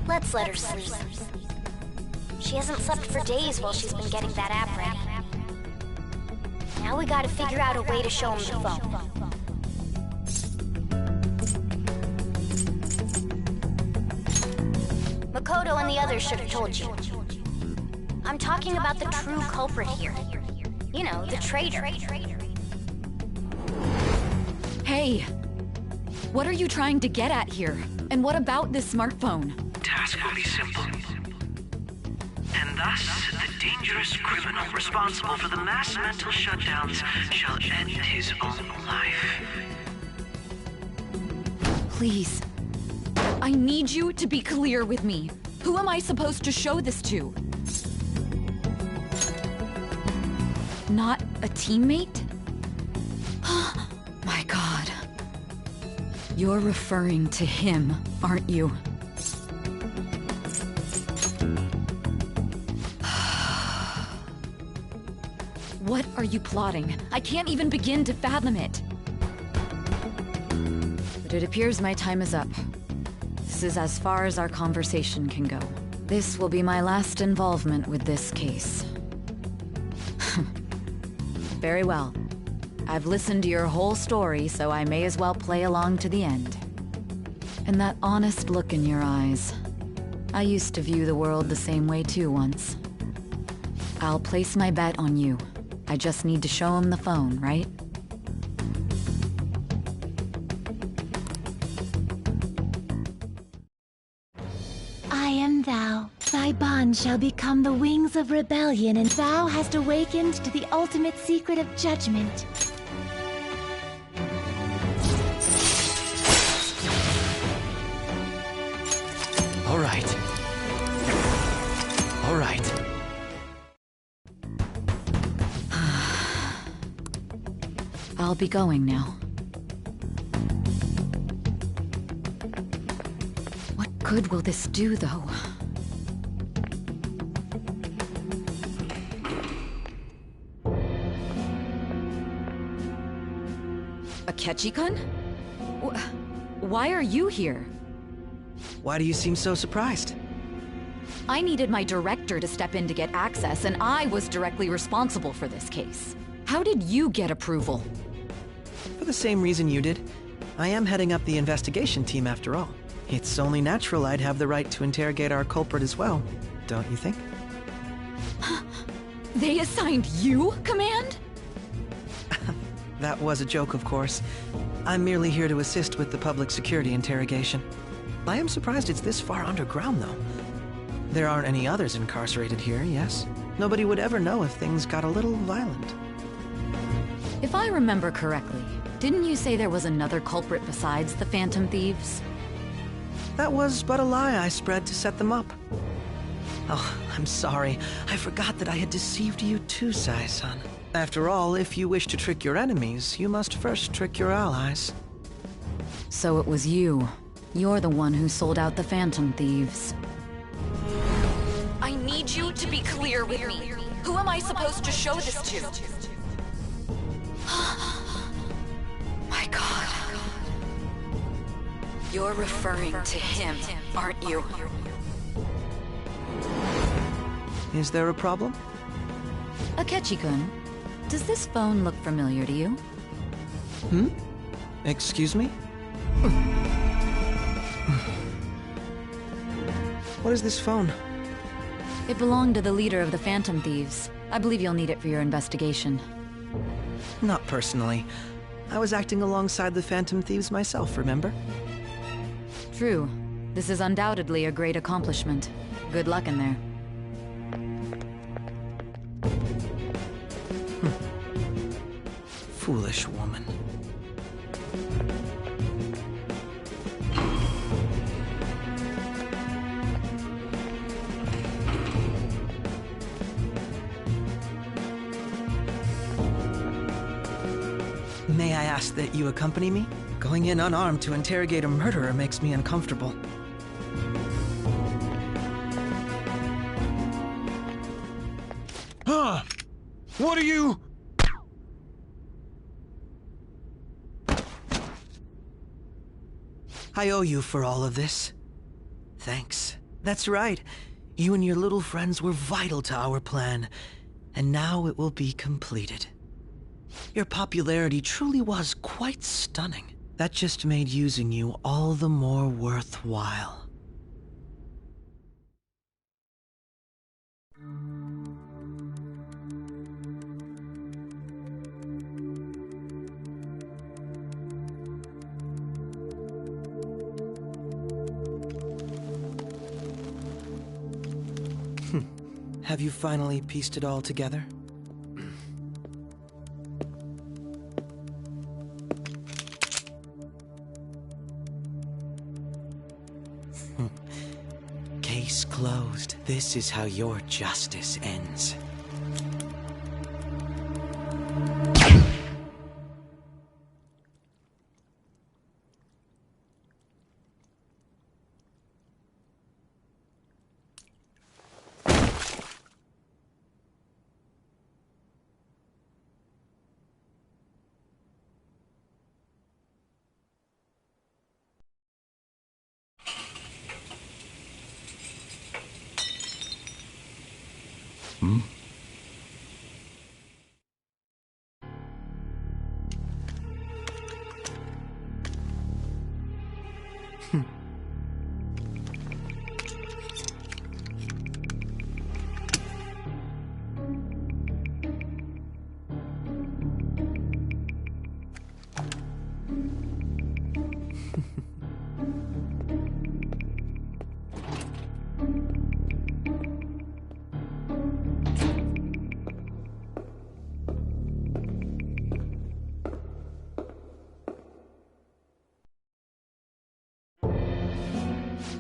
Let's let her sleep. She hasn't slept for days while she's been getting that app ready. Now we gotta figure out a way to show him the phone. Makoto and the others should have told you. I'm talking about the true culprit here. You know, the traitor. Hey! What are you trying to get at here? And what about this smartphone? Task will be simple. And thus, the dangerous criminal responsible for the mass mental shutdowns shall end his own life. Please. I need you to be clear with me. Who am I supposed to show this to? Not a teammate? My God. You're referring to him, aren't you? What are you plotting? I can't even begin to fathom it. But it appears my time is up. This is as far as our conversation can go. This will be my last involvement with this case. Very well. I've listened to your whole story, so I may as well play along to the end. And that honest look in your eyes. I used to view the world the same way too once. I'll place my bet on you. I just need to show him the phone, right? I am thou. Thy bond shall become the wings of rebellion, and thou hast awakened to the ultimate secret of judgment. All right. All right. I'll be going now. What good will this do, though? Akechi-kun? Why are you here? Why do you seem so surprised? I needed my director to step in to get access, and I was directly responsible for this case. How did you get approval? For the same reason you did. I am heading up the investigation team after all. It's only natural I'd have the right to interrogate our culprit as well, don't you think? They assigned you command? That was a joke, of course. I'm merely here to assist with the public security interrogation. I am surprised it's this far underground, though. There aren't any others incarcerated here, yes? Nobody would ever know if things got a little violent. If I remember correctly, didn't you say there was another culprit besides the Phantom Thieves? That was but a lie I spread to set them up. Oh, I'm sorry. I forgot that I had deceived you too, Sae-san. After all, if you wish to trick your enemies, you must first trick your allies. So it was you. You're the one who sold out the Phantom Thieves. I need you to be clear with me. Who am I supposed to show this to? My God. You're referring to him, aren't you? Is there a problem? Akechi-kun, does this phone look familiar to you? Hmm? Excuse me? What is this phone? It belonged to the leader of the Phantom Thieves. I believe you'll need it for your investigation. Not personally. I was acting alongside the Phantom Thieves myself, remember? True. This is undoubtedly a great accomplishment. Good luck in there. Foolish woman. May I ask that you accompany me? Going in unarmed to interrogate a murderer makes me uncomfortable. Huh? What are you... I owe you for all of this. Thanks. That's right. You and your little friends were vital to our plan, and now it will be completed. Your popularity truly was quite stunning. That just made using you all the more worthwhile. Have you finally pieced it all together? Case closed. This is how your justice ends. Hmm?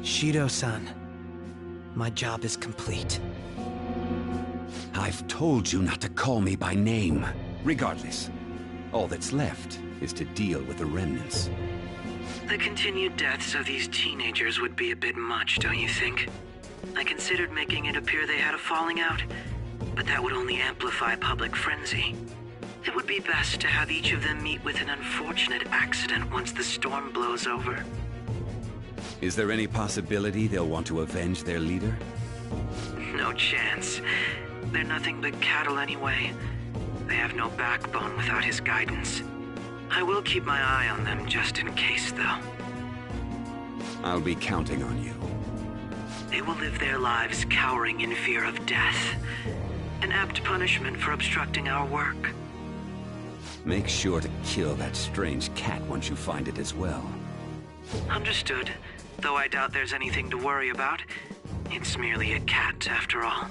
Shido-san, my job is complete. I've told you not to call me by name. Regardless, all that's left is to deal with the remnants. The continued deaths of these teenagers would be a bit much, don't you think? I considered making it appear they had a falling out, but that would only amplify public frenzy. It would be best to have each of them meet with an unfortunate accident once the storm blows over. Is there any possibility they'll want to avenge their leader? No chance. They're nothing but cattle anyway. They have no backbone without his guidance. I will keep my eye on them just in case, though. I'll be counting on you. They will live their lives cowering in fear of death. An apt punishment for obstructing our work. Make sure to kill that strange cat once you find it as well. Understood. Though I doubt there's anything to worry about. It's merely a cat, after all.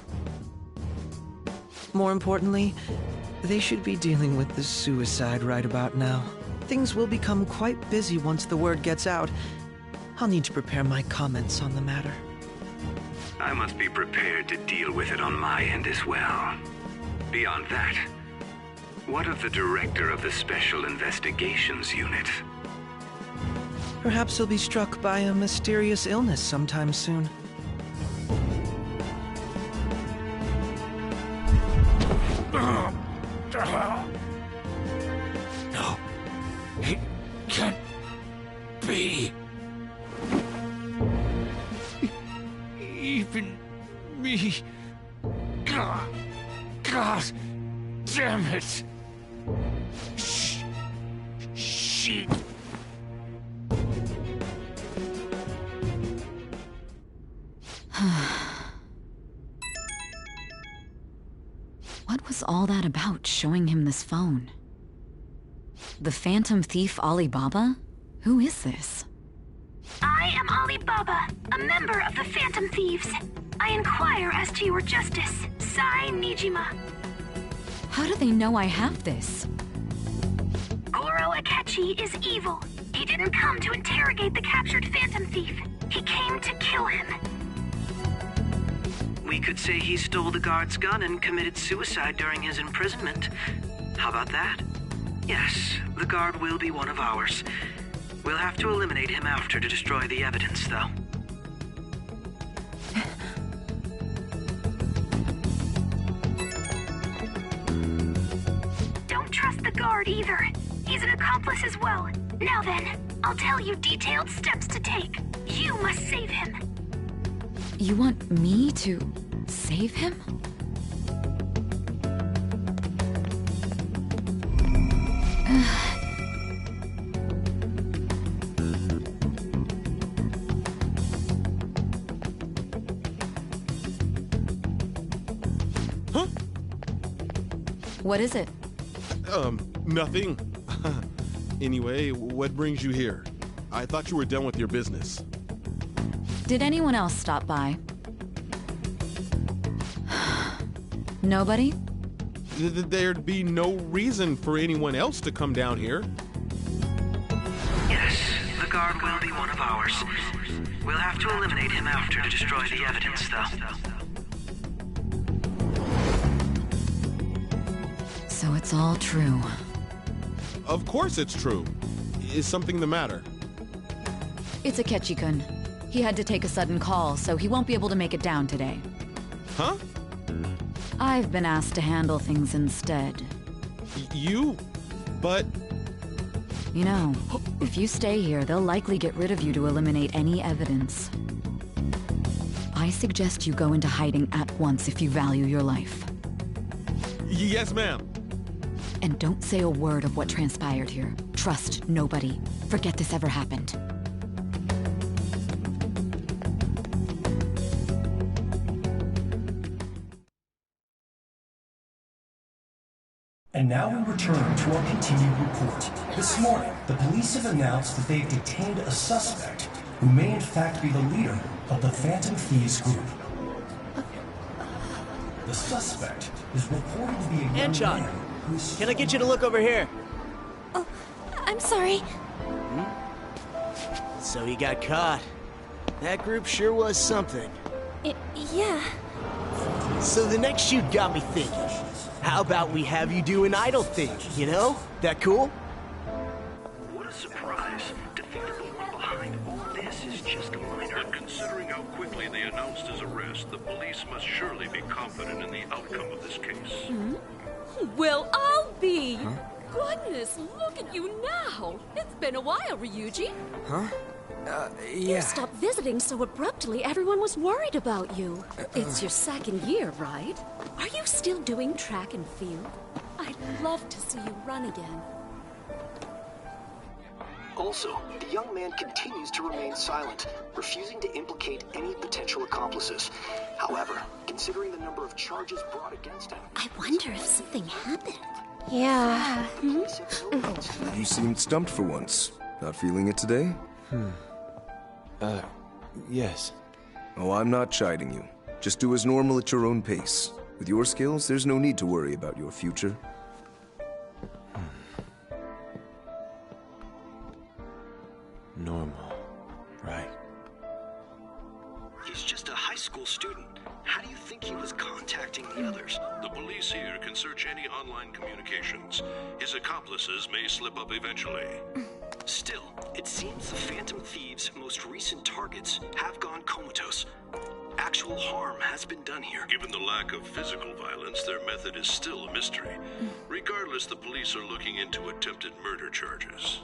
More importantly, they should be dealing with the suicide right about now. Things will become quite busy once the word gets out. I'll need to prepare my comments on the matter. I must be prepared to deal with it on my end as well. Beyond that, what of the director of the Special Investigations Unit? Perhaps he'll be struck by a mysterious illness sometime soon. No, it can't be. Even me. God damn it. She. What was all that about, showing him this phone? The Phantom Thief Alibaba? Who is this? I am Alibaba, a member of the Phantom Thieves. I inquire as to your justice, Sae Niijima. How do they know I have this? Goro Akechi is evil. He didn't come to interrogate the captured Phantom Thief. He came to kill him. We could say he stole the guard's gun and committed suicide during his imprisonment. How about that? Yes, the guard will be one of ours. We'll have to eliminate him after to destroy the evidence, though. Don't trust the guard either. He's an accomplice as well. Now then, I'll tell you detailed steps to take. You must save him. You want me to save him? Huh? What is it? Nothing. Anyway, what brings you here? I thought you were done with your business. Did anyone else stop by? Nobody? There'd be no reason for anyone else to come down here. Yes, the guard will be one of ours. We'll have to eliminate him after to destroy the evidence, though. So it's all true. Of course it's true. Is something the matter? It's Akechi-kun. He had to take a sudden call, so he won't be able to make it down today. Huh? I've been asked to handle things instead. You? But... You know, if you stay here, they'll likely get rid of you to eliminate any evidence. I suggest you go into hiding at once if you value your life. Yes, ma'am. And don't say a word of what transpired here. Trust nobody. Forget this ever happened. And now we return to our continued report. This morning, the police have announced that they've detained a suspect who may in fact be the leader of the Phantom Thieves group. The suspect is reported to be a young Anchon, man who's... can I get you to look over here? Oh, I'm sorry. So he got caught. That group sure was something. Yeah. So the next shoot got me thinking. How about we have you do an idol thing, you know? That cool? What a surprise. To think that the one behind all this is just a minor. But considering how quickly they announced his arrest, the police must surely be confident in the outcome of this case. Well, I'll be. Goodness, look at you now. It's been a while, Ryuji. Huh? You Yeah. stopped visiting so abruptly everyone was worried about you. It's your second year, right? Are you still doing track and field? I'd love to see you run again. Also, the young man continues to remain silent, refusing to implicate any potential accomplices. However, considering the number of charges brought against him... I wonder if something happened. Yeah. You seemed stumped for once. Not feeling it today? Yes. Oh, I'm not chiding you. Just do as normal at your own pace. With your skills, there's no need to worry about your future. Normal. Right. He's just a high school student. How do you think he was contacting the others? The police here can search any online communications. His accomplices may slip up eventually. Still, it seems the Phantom Thieves' most recent targets have gone comatose. Actual harm has been done here. Given the lack of physical violence, their method is still a mystery. Regardless, the police are looking into attempted murder charges.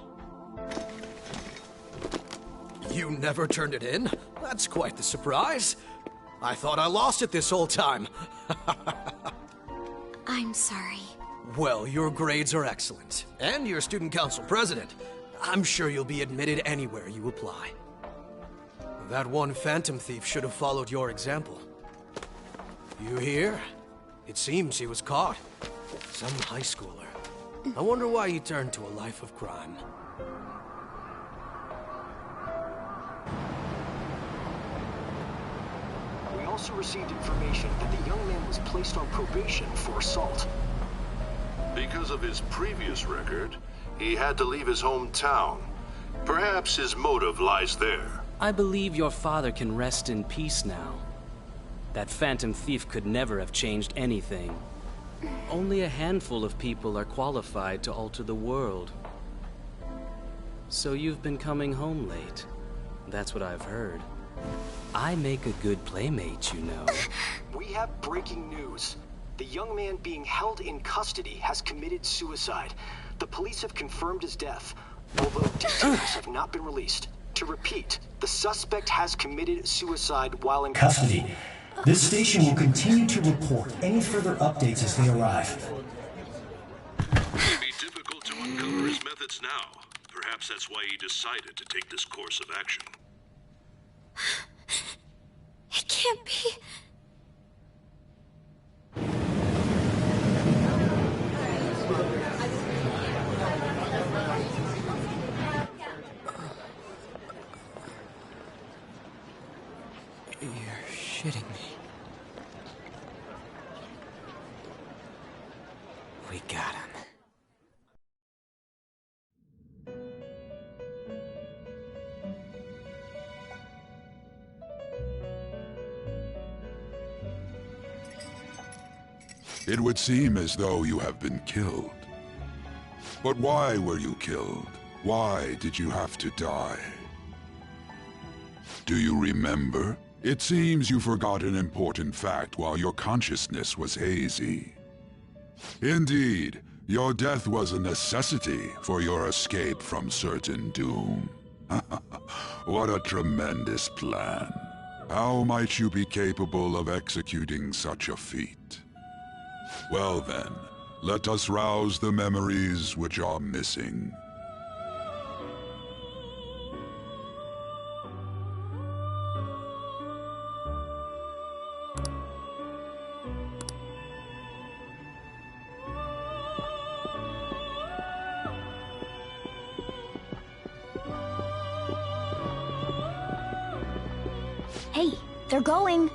You never turned it in? That's quite the surprise. I thought I lost it this whole time. I'm sorry. Well, your grades are excellent. And you're student council president. I'm sure you'll be admitted anywhere you apply. That one phantom thief should have followed your example. You hear? It seems he was caught. Some high schooler. I wonder why he turned to a life of crime. We also received information that the young man was placed on probation for assault. Because of his previous record, he had to leave his hometown. Perhaps his motive lies there. I believe your father can rest in peace now. That phantom thief could never have changed anything. Only a handful of people are qualified to alter the world. So you've been coming home late. That's what I've heard. I make a good playmate, you know. We have breaking news. The young man being held in custody has committed suicide. The police have confirmed his death, although details have not been released. To repeat, the suspect has committed suicide while in custody. This station will continue to report any further updates as they arrive. It'd be difficult to uncover his methods now. Perhaps that's why he decided to take this course of action. It can't be. You're shitting me. We got him. It would seem as though you have been killed. But why were you killed? Why did you have to die? Do you remember? It seems you forgot an important fact while your consciousness was hazy. Indeed, your death was a necessity for your escape from certain doom. What a tremendous plan. How might you be capable of executing such a feat? Well then, let us rouse the memories which are missing. Hey, they're going.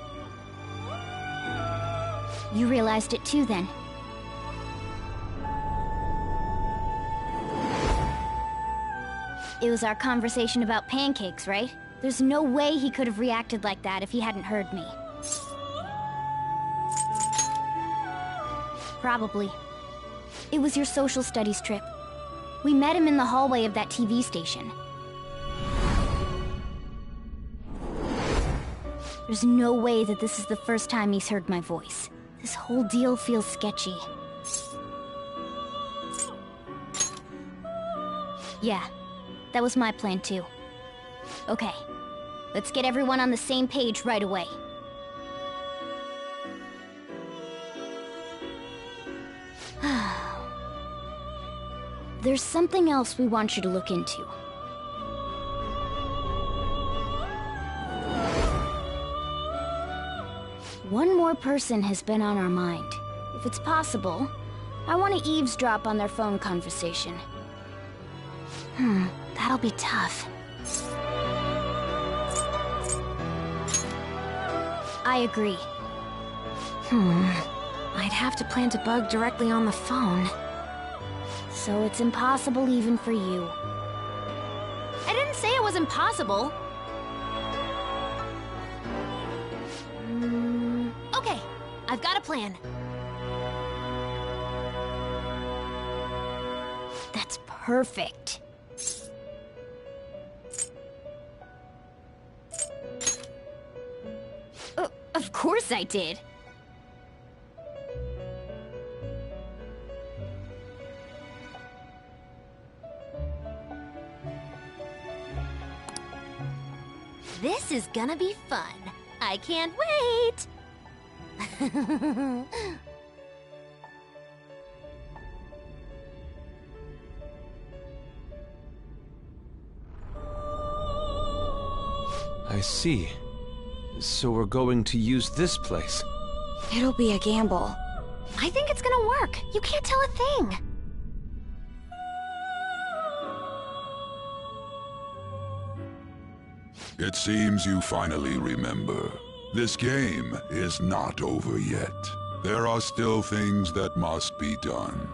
You realized it too, then. It was our conversation about pancakes, right? There's no way he could have reacted like that if he hadn't heard me. Probably. It was your social studies trip. We met him in the hallway of that TV station. There's no way that this is the first time he's heard my voice. This whole deal feels sketchy. Yeah, that was my plan too. Okay, let's get everyone on the same page right away. There's something else we want you to look into. One more person has been on our mind. If it's possible, I want to eavesdrop on their phone conversation. That'll be tough. I agree. I'd have to plant a bug directly on the phone. So it's impossible even for you. I didn't say it was impossible. Okay, I've got a plan. That's perfect. Of course I did. This is gonna be fun. I can't wait! I see. So we're going to use this place. It'll be a gamble. I think it's gonna work. You can't tell a thing. It seems you finally remember. This game is not over yet. There are still things that must be done.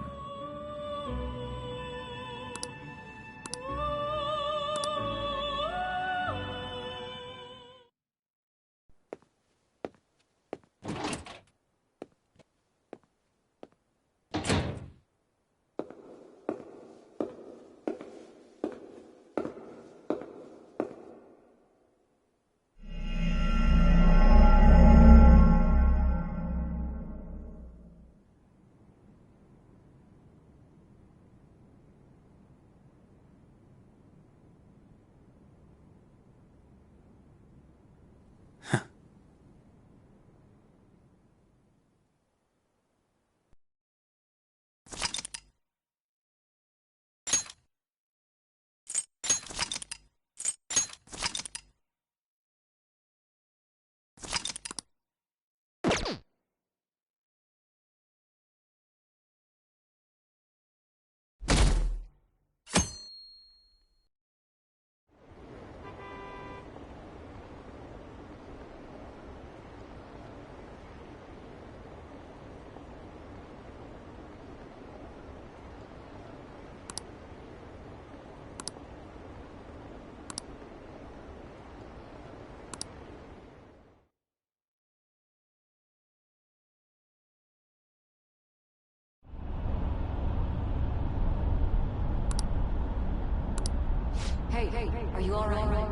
Hey, are you all right?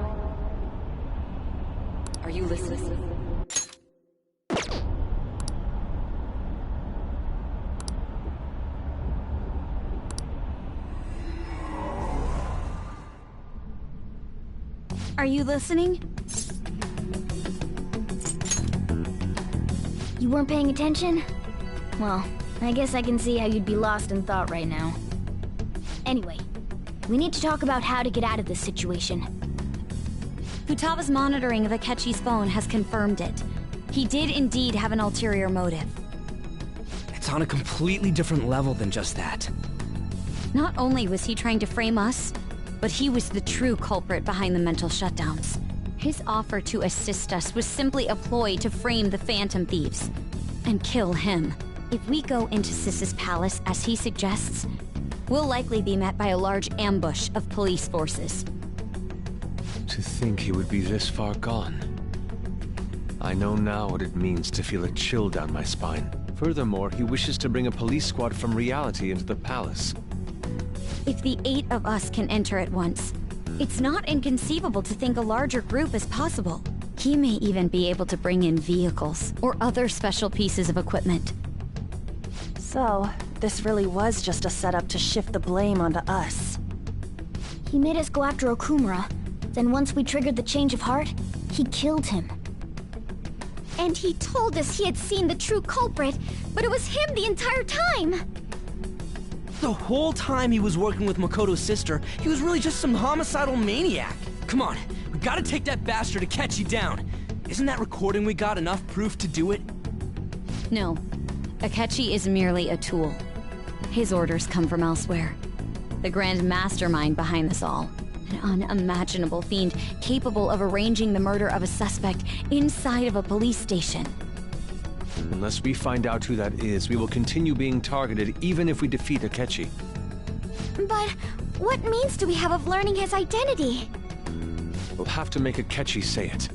Are you listening? Are you listening? You weren't paying attention? Well, I guess I can see how you'd be lost in thought right now. Anyway, we need to talk about how to get out of this situation. Futaba's monitoring of Akechi's phone has confirmed it. He did indeed have an ulterior motive. It's on a completely different level than just that. Not only was he trying to frame us, but he was the true culprit behind the mental shutdowns. His offer to assist us was simply a ploy to frame the Phantom Thieves and kill him. If we go into Sis's palace as he suggests, we'll likely be met by a large ambush of police forces. To think he would be this far gone. I know now what it means to feel a chill down my spine. Furthermore, he wishes to bring a police squad from reality into the palace. If the 8 of us can enter at once, it's not inconceivable to think a larger group is possible. He may even be able to bring in vehicles or other special pieces of equipment. So, this really was just a setup to shift the blame onto us. He made us go after Okumura. Then once we triggered the change of heart, he killed him. And he told us he had seen the true culprit, but it was him the entire time! The whole time he was working with Makoto's sister, he was really just some homicidal maniac. Come on, we gotta take that bastard Akechi down. Isn't that recording we got enough proof to do it? No. Akechi is merely a tool. His orders come from elsewhere. The grand mastermind behind this all. An unimaginable fiend capable of arranging the murder of a suspect inside of a police station. Unless we find out who that is, we will continue being targeted even if we defeat Akechi. But what means do we have of learning his identity? We'll have to make Akechi say it.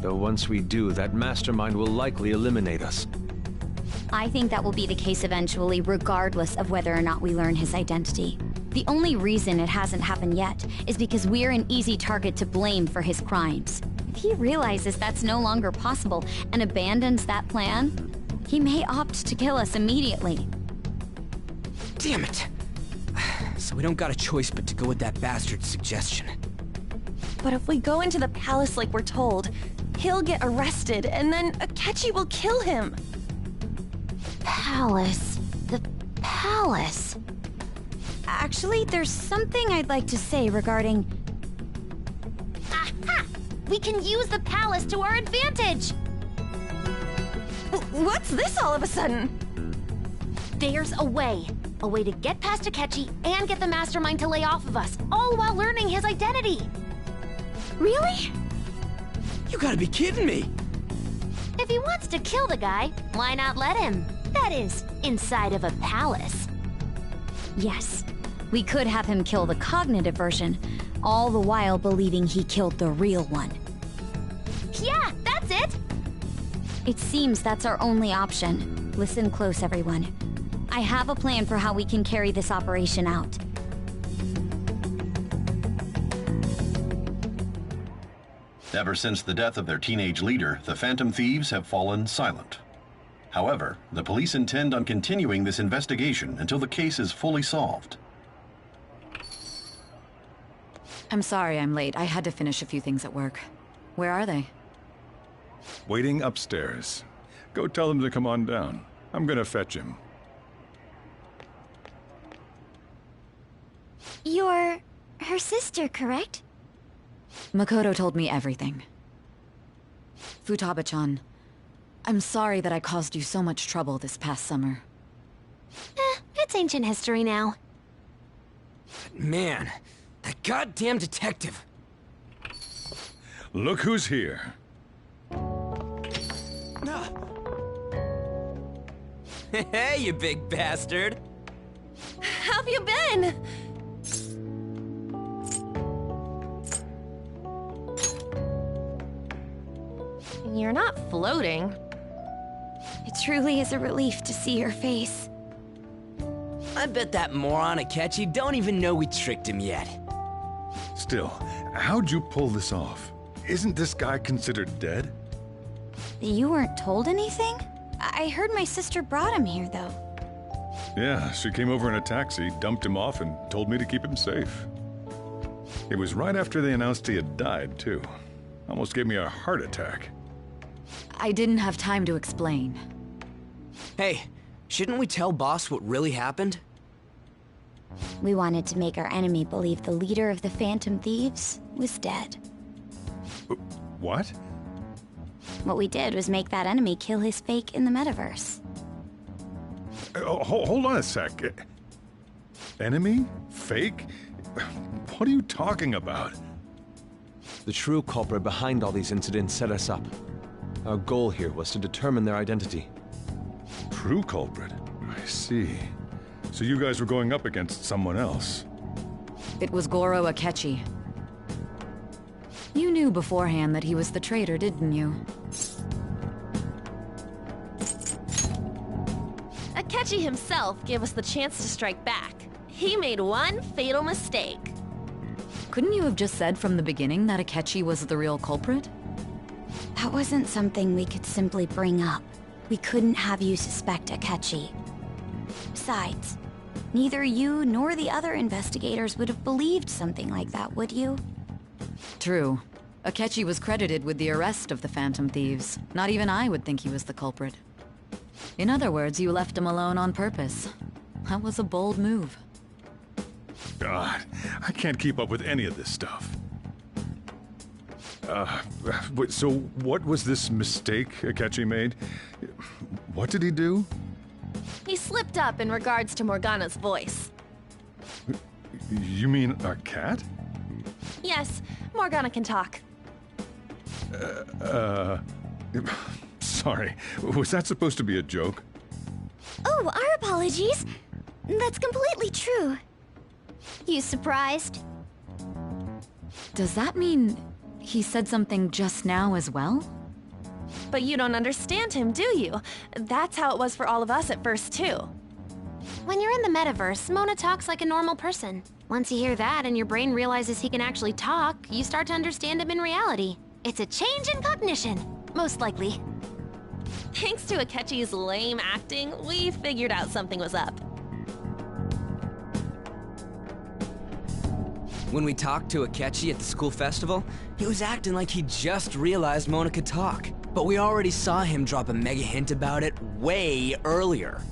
Though once we do, that mastermind will likely eliminate us. I think that will be the case eventually, regardless of whether or not we learn his identity. The only reason it hasn't happened yet is because we're an easy target to blame for his crimes. If he realizes that's no longer possible and abandons that plan, he may opt to kill us immediately. Damn it! So we don't got a choice but to go with that bastard's suggestion. But if we go into the palace like we're told, he'll get arrested and then Akechi will kill him. Palace. The palace. Actually, there's something I'd like to say regarding... Aha! We can use the palace to our advantage! What's this all of a sudden? There's a way. A way to get past Akechi and get the mastermind to lay off of us, all while learning his identity. Really? You gotta be kidding me! If he wants to kill the guy, why not let him? That is, inside of a palace. Yes, we could have him kill the cognitive version, all the while believing he killed the real one. Yeah, that's it! It seems that's our only option. Listen close, everyone. I have a plan for how we can carry this operation out. Ever since the death of their teenage leader, the Phantom Thieves have fallen silent. However, the police intend on continuing this investigation until the case is fully solved. I'm sorry I'm late. I had to finish a few things at work. Where are they? Waiting upstairs. Go tell them to come on down. I'm gonna fetch him. You're her sister, correct? Makoto told me everything. Futaba-chan, I'm sorry that I caused you so much trouble this past summer. It's ancient history now. Man, that goddamn detective. Look who's here. Hey, you big bastard. How have you been? You're not floating. It truly is a relief to see your face. I bet that moron Akechi don't even know we tricked him yet. Still, how'd you pull this off? Isn't this guy considered dead? You weren't told anything? I heard my sister brought him here, though. Yeah, she came over in a taxi, dumped him off, and told me to keep him safe. It was right after they announced he had died, too. Almost gave me a heart attack. I didn't have time to explain. Hey, shouldn't we tell Boss what really happened? We wanted to make our enemy believe the leader of the Phantom Thieves was dead. What? What we did was make that enemy kill his fake in the metaverse. Hold on a sec. Enemy? Fake? What are you talking about? The true culprit behind all these incidents set us up. Our goal here was to determine their identity. True culprit? I see. So you guys were going up against someone else? It was Goro Akechi. You knew beforehand that he was the traitor, didn't you? Akechi himself gave us the chance to strike back. He made one fatal mistake. Couldn't you have just said from the beginning that Akechi was the real culprit? That wasn't something we could simply bring up. We couldn't have you suspect Akechi. Besides, neither you nor the other investigators would have believed something like that, would you? True. Akechi was credited with the arrest of the Phantom Thieves. Not even I would think he was the culprit. In other words, you left him alone on purpose. That was a bold move. God, I can't keep up with any of this stuff. So what was this mistake Akechi made? What did he do? He slipped up in regards to Morgana's voice. You mean a cat? Yes, Morgana can talk. Sorry, was that supposed to be a joke? Oh, our apologies. That's completely true. You surprised? Does that mean he said something just now as well? But you don't understand him, do you? That's how it was for all of us at first, too. When you're in the metaverse, Mona talks like a normal person. Once you hear that and your brain realizes he can actually talk, you start to understand him in reality. It's a change in cognition, most likely. Thanks to Akechi's lame acting, we figured out something was up. When we talked to Akechi at the school festival, he was acting like he just realized Mona could talk. But we already saw him drop a mega hint about it way earlier.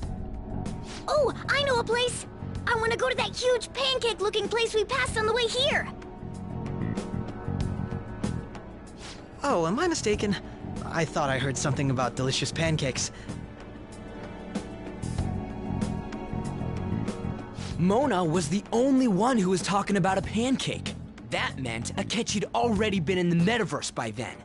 Oh, I know a place! I want to go to that huge pancake-looking place we passed on the way here! Oh, am I mistaken? I thought I heard something about delicious pancakes. Mona was the only one who was talking about a pancake. That meant Akechi'd already been in the metaverse by then.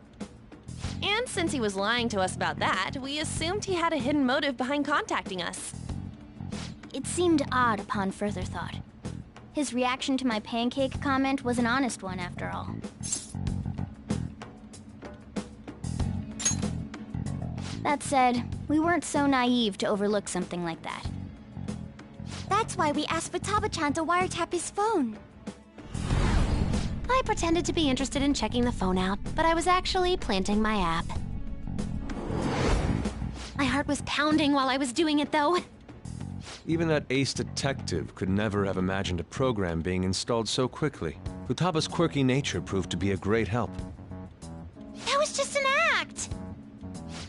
And since he was lying to us about that, we assumed he had a hidden motive behind contacting us. It seemed odd upon further thought. His reaction to my pancake comment was an honest one, after all. That said, we weren't so naive to overlook something like that. That's why we asked Futaba-chan to wiretap his phone. I pretended to be interested in checking the phone out, but I was actually planting my app. My heart was pounding while I was doing it, though. Even that ace detective could never have imagined a program being installed so quickly. Futaba's quirky nature proved to be a great help. That was just an act!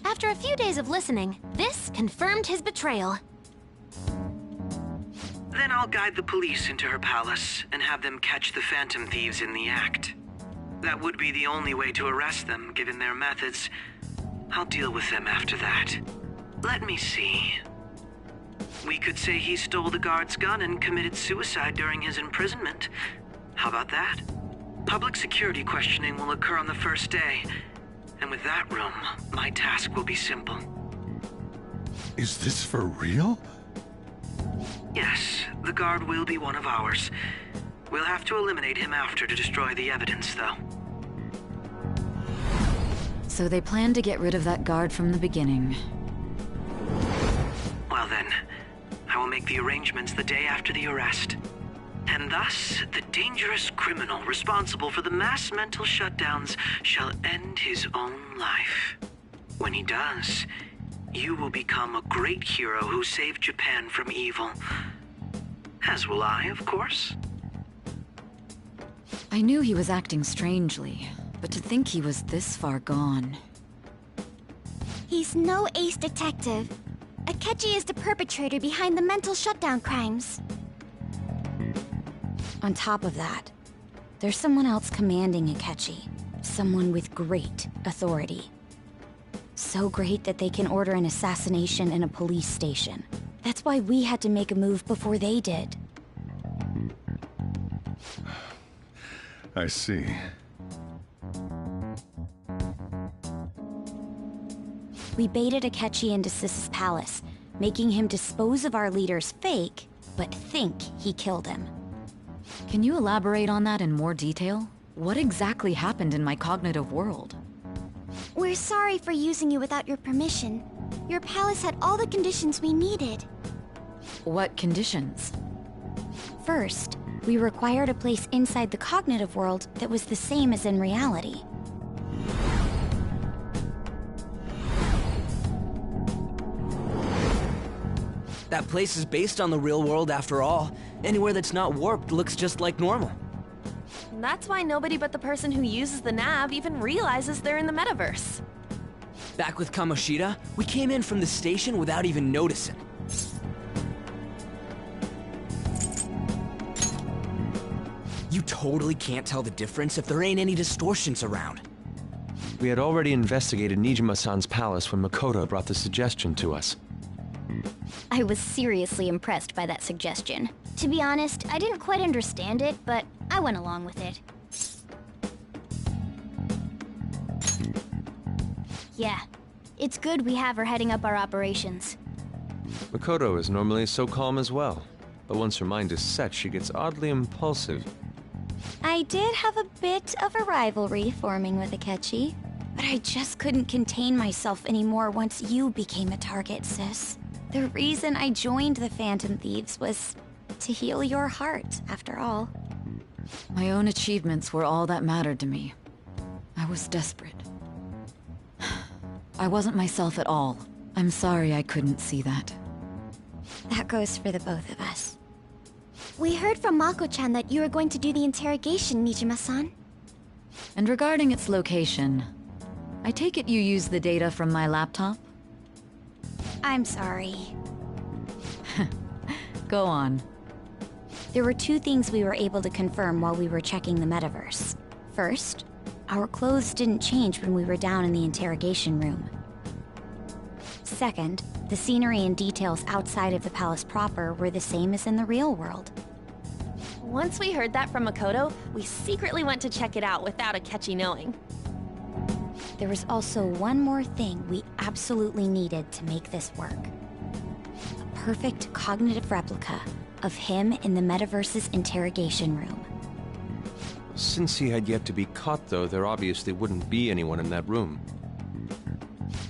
After a few days of listening, this confirmed his betrayal. Then I'll guide the police into her palace and have them catch the Phantom Thieves in the act. That would be the only way to arrest them, given their methods. I'll deal with them after that. Let me see. We could say he stole the guard's gun and committed suicide during his imprisonment. How about that? Public security questioning will occur on the first day. And with that room, my task will be simple. Is this for real? Yes, the guard will be one of ours. We'll have to eliminate him after to destroy the evidence, though. So they planned to get rid of that guard from the beginning. Well then, I will make the arrangements the day after the arrest. And thus, the dangerous criminal responsible for the mass mental shutdowns shall end his own life. When he does, you will become a great hero who saved Japan from evil. As will I, of course. I knew he was acting strangely, but to think he was this far gone. He's no ace detective. Akechi is the perpetrator behind the mental shutdown crimes. On top of that, there's someone else commanding Akechi. Someone with great authority. So great that they can order an assassination in a police station. That's why we had to make a move before they did. I see. We baited Akechi into Sis's palace, making him dispose of our leader's fake, but think he killed him. Can you elaborate on that in more detail? What exactly happened in my cognitive world? We're sorry for using you without your permission. Your palace had all the conditions we needed. What conditions? First, we required a place inside the cognitive world that was the same as in reality. That place is based on the real world after all. Anywhere that's not warped looks just like normal. That's why nobody but the person who uses the nav even realizes they're in the metaverse. Back with Kamoshida, we came in from the station without even noticing. You totally can't tell the difference if there ain't any distortions around. We had already investigated Niijima-san's palace when Makoto brought the suggestion to us. I was seriously impressed by that suggestion. To be honest, I didn't quite understand it, but I went along with it. Yeah, it's good we have her heading up our operations. Makoto is normally so calm as well, but once her mind is set, she gets oddly impulsive. I did have a bit of a rivalry forming with Akechi, but I just couldn't contain myself anymore once you became a target, sis. The reason I joined the Phantom Thieves was to heal your heart, after all. My own achievements were all that mattered to me. I was desperate. I wasn't myself at all. I'm sorry I couldn't see that. That goes for the both of us. We heard from Mako-chan that you were going to do the interrogation, Niijima-san. And regarding its location, I take it you used the data from my laptop? I'm sorry. Go on. There were two things we were able to confirm while we were checking the metaverse. First, our clothes didn't change when we were down in the interrogation room. Second, the scenery and details outside of the palace proper were the same as in the real world. Once we heard that from Makoto, we secretly went to check it out without Akechi knowing. There was also one more thing we absolutely needed to make this work. A perfect cognitive replica of him in the metaverse's interrogation room. Since he had yet to be caught, though, there obviously wouldn't be anyone in that room.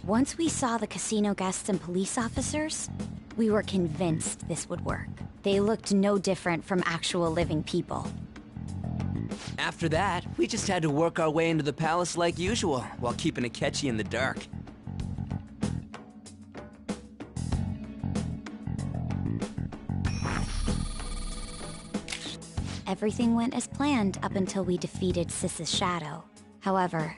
Once we saw the casino guests and police officers, we were convinced this would work. They looked no different from actual living people. After that, we just had to work our way into the palace like usual, while keeping Akechi in the dark. Everything went as planned up until we defeated Sis's shadow. However,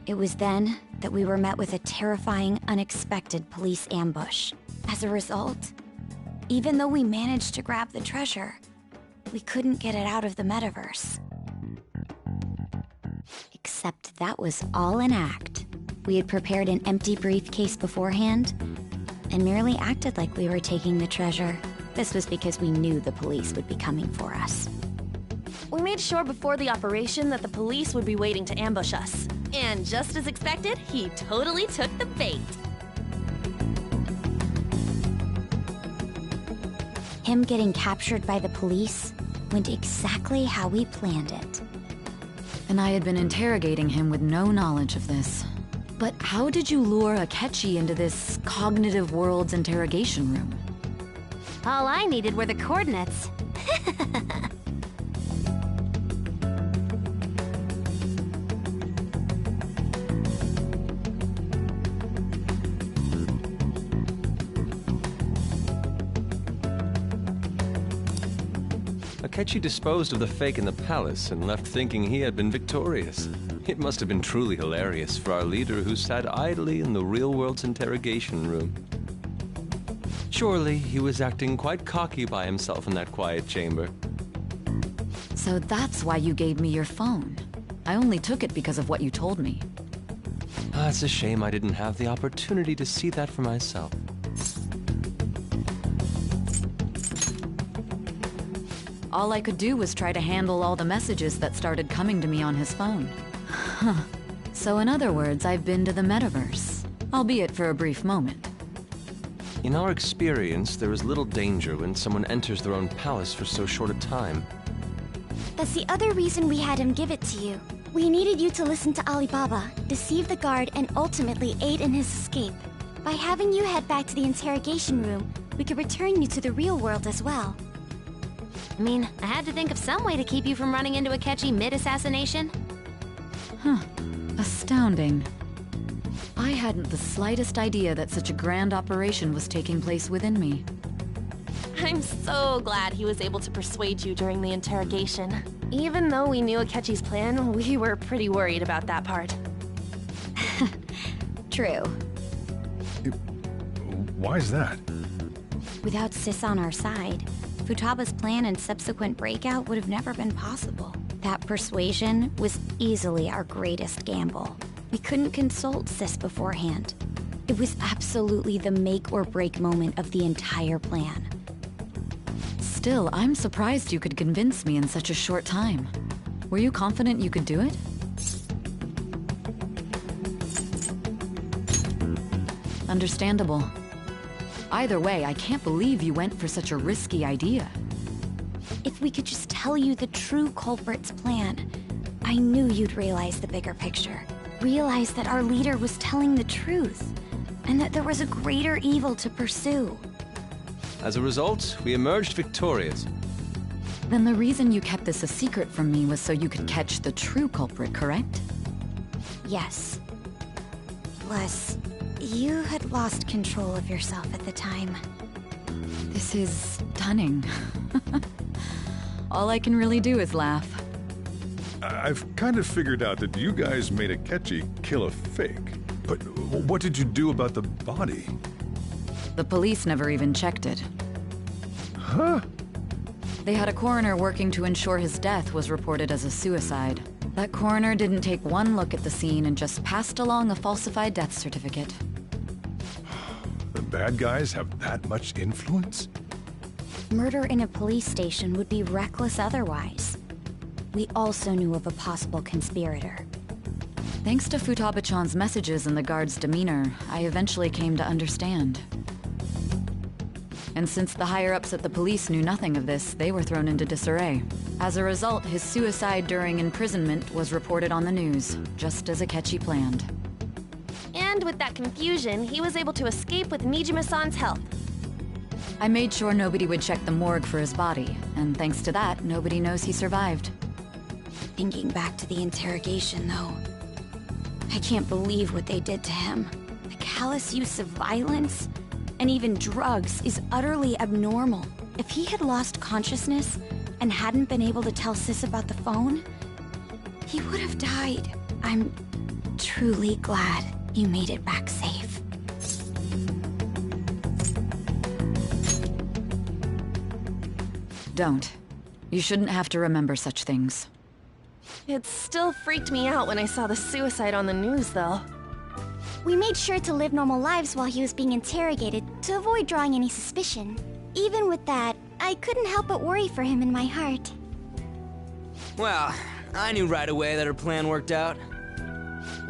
it was then that we were met with a terrifying, unexpected police ambush. As a result, even though we managed to grab the treasure, we couldn't get it out of the metaverse. Except that was all an act. We had prepared an empty briefcase beforehand, and merely acted like we were taking the treasure. This was because we knew the police would be coming for us. We made sure before the operation that the police would be waiting to ambush us. And just as expected, he totally took the bait. Him getting captured by the police went exactly how we planned it. And I had been interrogating him with no knowledge of this. But how did you lure Akechi into this cognitive world's interrogation room? All I needed were the coordinates. Akechi disposed of the fake in the palace and left thinking he had been victorious. It must have been truly hilarious for our leader who sat idly in the real world's interrogation room. Surely he was acting quite cocky by himself in that quiet chamber. So that's why you gave me your phone. I only took it because of what you told me. It's a shame I didn't have the opportunity to see that for myself. All I could do was try to handle all the messages that started coming to me on his phone. Huh. So in other words, I've been to the metaverse, albeit for a brief moment. In our experience, there is little danger when someone enters their own palace for so short a time. That's the other reason we had him give it to you. We needed you to listen to Alibaba, deceive the guard, and ultimately aid in his escape. By having you head back to the interrogation room, we could return you to the real world as well. I mean, I had to think of some way to keep you from running into Akechi mid-assassination. Huh. Astounding. I hadn't the slightest idea that such a grand operation was taking place within me. I'm so glad he was able to persuade you during the interrogation. Even though we knew Akechi's plan, we were pretty worried about that part. True. Why is that? Without Sis on our side, Futaba's plan and subsequent breakout would have never been possible. That persuasion was easily our greatest gamble. We couldn't consult Sis beforehand. It was absolutely the make or break moment of the entire plan. Still, I'm surprised you could convince me in such a short time. Were you confident you could do it? Understandable. Either way, I can't believe you went for such a risky idea. If we could just tell you the true culprit's plan, I knew you'd realize the bigger picture. Realize that our leader was telling the truth, and that there was a greater evil to pursue. As a result, we emerged victorious. Then the reason you kept this a secret from me was so you could catch the true culprit, correct? Yes. Plus, you had lost control of yourself at the time. This is stunning. All I can really do is laugh. I've kind of figured out that you guys made Akechi kill a fake. But what did you do about the body? The police never even checked it. Huh? They had a coroner working to ensure his death was reported as a suicide. That coroner didn't take one look at the scene and just passed along a falsified death certificate. The bad guys have that much influence? Murder in a police station would be reckless otherwise. We also knew of a possible conspirator. Thanks to Futaba-chan's messages and the guard's demeanor, I eventually came to understand. And since the higher-ups at the police knew nothing of this, they were thrown into disarray. As a result, his suicide during imprisonment was reported on the news, just as Akechi planned. And with that confusion, he was able to escape with Niijima-san's help. I made sure nobody would check the morgue for his body, and thanks to that, nobody knows he survived. Thinking back to the interrogation, though, I can't believe what they did to him. The callous use of violence, and even drugs, is utterly abnormal. If he had lost consciousness and hadn't been able to tell Sis about the phone, he would have died. I'm truly glad you made it back safe. Don't. You shouldn't have to remember such things. It still freaked me out when I saw the suicide on the news, though. We made sure to live normal lives while he was being interrogated to avoid drawing any suspicion. Even with that, I couldn't help but worry for him in my heart. Well, I knew right away that her plan worked out.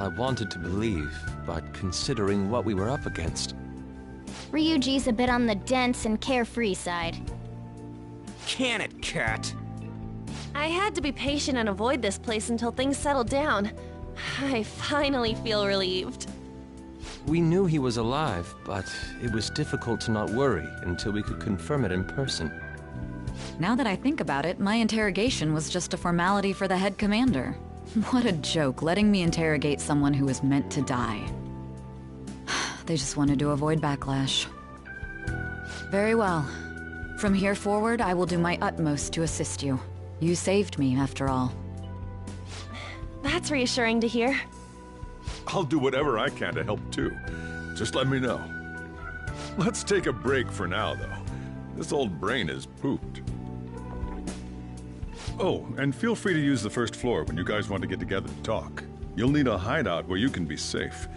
I wanted to believe, but considering what we were up against... Ryuji's a bit on the dense and carefree side. Can it, cat? I had to be patient and avoid this place until things settled down. I finally feel relieved. We knew he was alive, but it was difficult to not worry until we could confirm it in person. Now that I think about it, my interrogation was just a formality for the head commander. What a joke, letting me interrogate someone who was meant to die. They just wanted to avoid backlash. Very well. From here forward, I will do my utmost to assist you. You saved me, after all. That's reassuring to hear. I'll do whatever I can to help too. Just let me know. Let's take a break for now, though. This old brain is pooped. Oh, and feel free to use the first floor when you guys want to get together to talk. You'll need a hideout where you can be safe.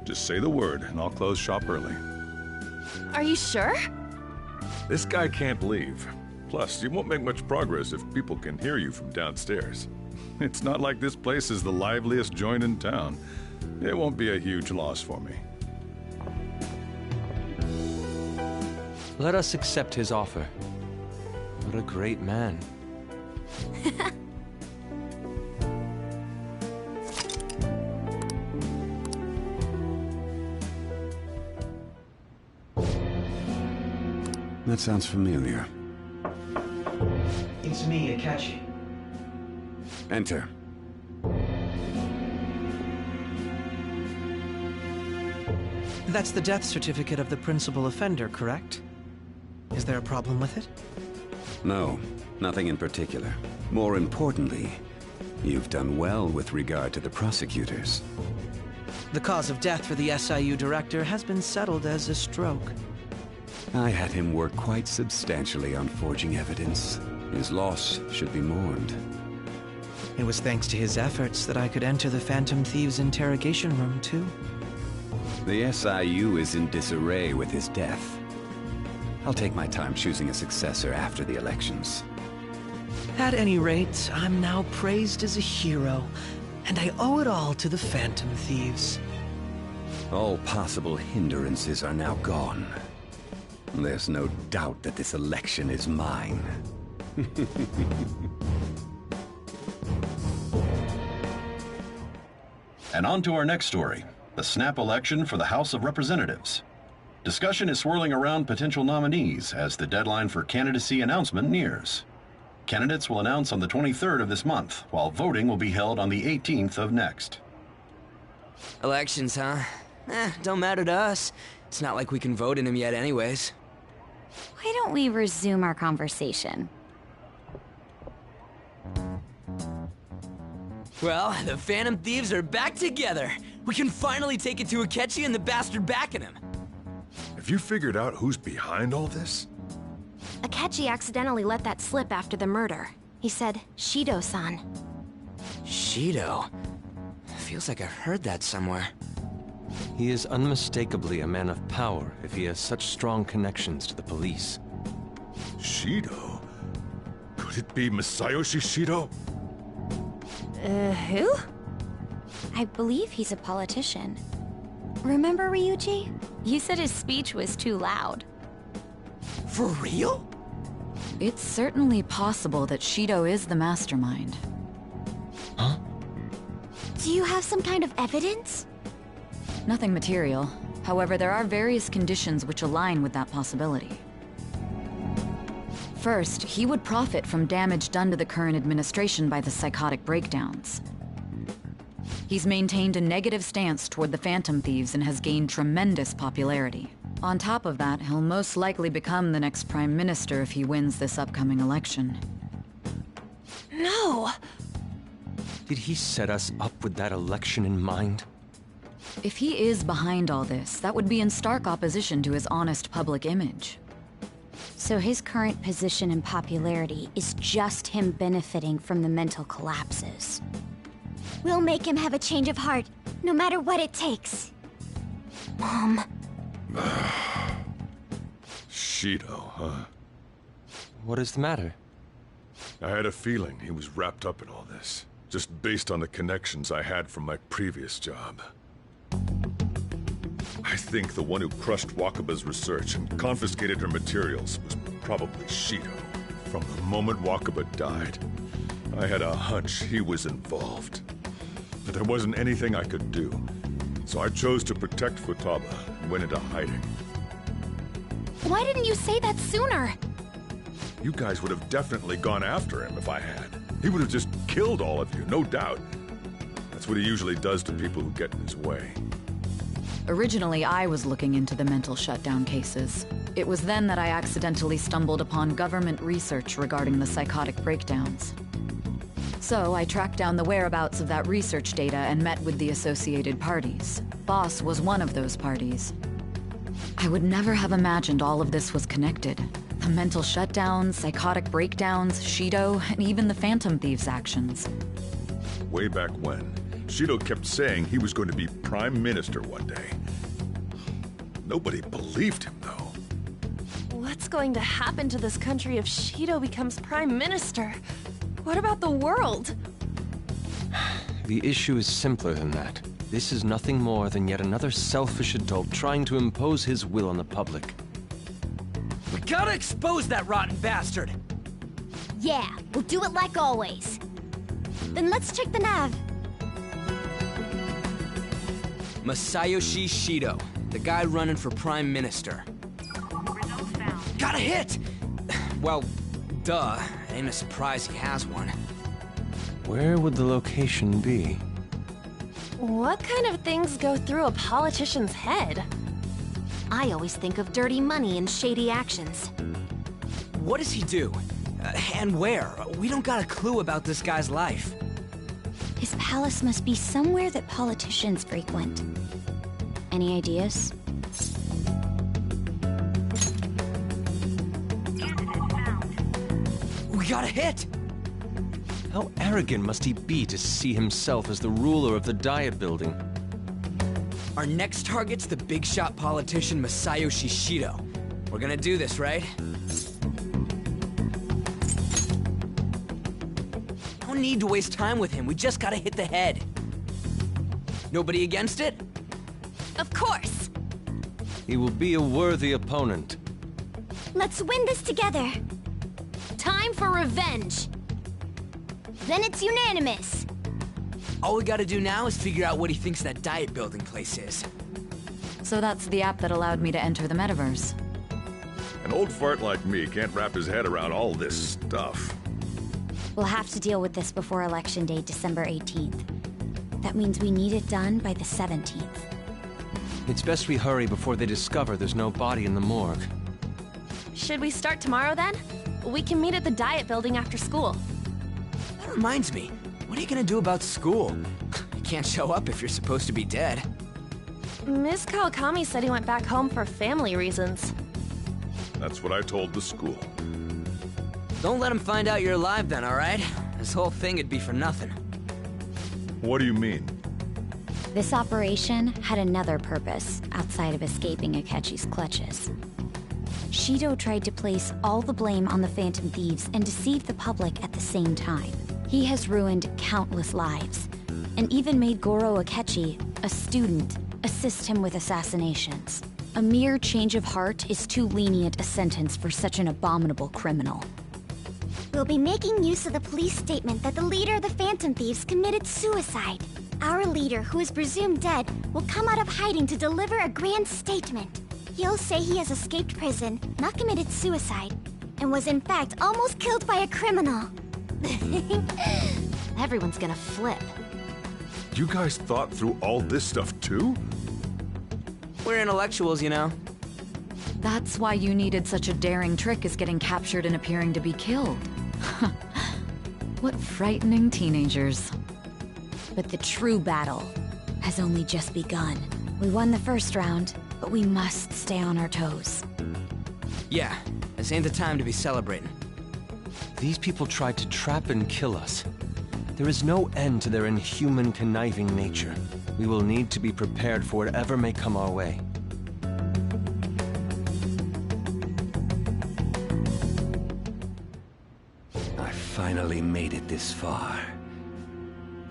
Just say the word, and I'll close shop early. Are you sure? This guy can't leave. Plus, you won't make much progress if people can hear you from downstairs. It's not like this place is the liveliest joint in town. It won't be a huge loss for me. Let us accept his offer. What a great man. That sounds familiar. It's me, Akechi. Enter. That's the death certificate of the principal offender, correct? Is there a problem with it? No, nothing in particular. More importantly, you've done well with regard to the prosecutors. The cause of death for the SIU director has been settled as a stroke. I had him work quite substantially on forging evidence. His loss should be mourned. It was thanks to his efforts that I could enter the Phantom Thieves' interrogation room, too. The SIU is in disarray with his death. I'll take my time choosing a successor after the elections. At any rate, I'm now praised as a hero, and I owe it all to the Phantom Thieves. All possible hindrances are now gone. There's no doubt that this election is mine. And on to our next story, the snap election for the House of Representatives. Discussion is swirling around potential nominees as the deadline for candidacy announcement nears. Candidates will announce on the 23rd of this month, while voting will be held on the 18th of next. Elections, huh? Don't matter to us. It's not like we can vote in them yet anyways. Why don't we resume our conversation? Well, the Phantom Thieves are back together. We can finally take it to Akechi and the bastard backing him. Have you figured out who's behind all this? Akechi accidentally let that slip after the murder. He said, Shido-san. Shido? Feels like I've heard that somewhere. He is unmistakably a man of power if he has such strong connections to the police. Shido? Could it be Masayoshi Shido? Who? I believe he's a politician. Remember, Ryuji? You said his speech was too loud. For real? It's certainly possible that Shido is the mastermind. Huh? Do you have some kind of evidence? Nothing material. However, there are various conditions which align with that possibility. First, he would profit from damage done to the current administration by the psychotic breakdowns. He's maintained a negative stance toward the Phantom Thieves and has gained tremendous popularity. On top of that, he'll most likely become the next Prime Minister if he wins this upcoming election. No! Did he set us up with that election in mind? If he is behind all this, that would be in stark opposition to his honest public image. So his current position and popularity is just him benefiting from the mental collapses. We'll make him have a change of heart, no matter what it takes. Mom. Shido, huh? What is the matter? I had a feeling he was wrapped up in all this, just based on the connections I had from my previous job. I think the one who crushed Wakaba's research and confiscated her materials was probably Shido. From the moment Wakaba died, I had a hunch he was involved. But there wasn't anything I could do, so I chose to protect Futaba and went into hiding. Why didn't you say that sooner? You guys would have definitely gone after him if I had. He would have just killed all of you, no doubt. That's what he usually does to people who get in his way. Originally, I was looking into the mental shutdown cases. It was then that I accidentally stumbled upon government research regarding the psychotic breakdowns. So I tracked down the whereabouts of that research data and met with the associated parties. Boss was one of those parties. I would never have imagined all of this was connected. The mental shutdowns, psychotic breakdowns, Shido, and even the Phantom Thieves' actions. Way back when, Shido kept saying he was going to be Prime Minister one day. Nobody believed him, though. What's going to happen to this country if Shido becomes Prime Minister? What about the world? The issue is simpler than that. This is nothing more than yet another selfish adult trying to impose his will on the public. We gotta expose that rotten bastard! Yeah, we'll do it like always. Then let's check the nav. Masayoshi Shido, the guy running for Prime Minister. Got a hit! Well, duh. Ain't a surprise he has one. Where would the location be? What kind of things go through a politician's head? I always think of dirty money and shady actions. What does he do? And where? We don't got a clue about this guy's life. His palace must be somewhere that politicians frequent. Any ideas? We got a hit! How arrogant must he be to see himself as the ruler of the Diet Building? Our next target's the big shot politician Masayoshi Shido. We're gonna do this, right? No need to waste time with him, we just gotta hit the head. Nobody against it? Of course! He will be a worthy opponent. Let's win this together. Time for revenge! Then it's unanimous. All we gotta do now is figure out what he thinks that diet building place is. So that's the app that allowed me to enter the metaverse. An old fart like me can't wrap his head around all this stuff. We'll have to deal with this before Election Day, December 18th. That means we need it done by the 17th. It's best we hurry before they discover there's no body in the morgue. Should we start tomorrow then? We can meet at the Diet Building after school. That reminds me, what are you gonna do about school? You can't show up if you're supposed to be dead. Miss Kawakami said he went back home for family reasons. That's what I told the school. Don't let him find out you're alive then, alright? This whole thing would be for nothing. What do you mean? This operation had another purpose outside of escaping Akechi's clutches. Shido tried to place all the blame on the Phantom Thieves and deceive the public at the same time. He has ruined countless lives, and even made Goro Akechi, a student, assist him with assassinations. A mere change of heart is too lenient a sentence for such an abominable criminal. We'll be making use of the police statement that the leader of the Phantom Thieves committed suicide. Our leader, who is presumed dead, will come out of hiding to deliver a grand statement. He'll say he has escaped prison, not committed suicide, and was in fact almost killed by a criminal. Everyone's gonna flip. You guys thought through all this stuff too? We're intellectuals, you know. That's why you needed such a daring trick as getting captured and appearing to be killed. What frightening teenagers. But the true battle has only just begun. We won the first round, but we must stay on our toes. Yeah, this ain't the time to be celebrating. These people tried to trap and kill us. There is no end to their inhuman, conniving nature. We will need to be prepared for whatever may come our way. I finally made it this far.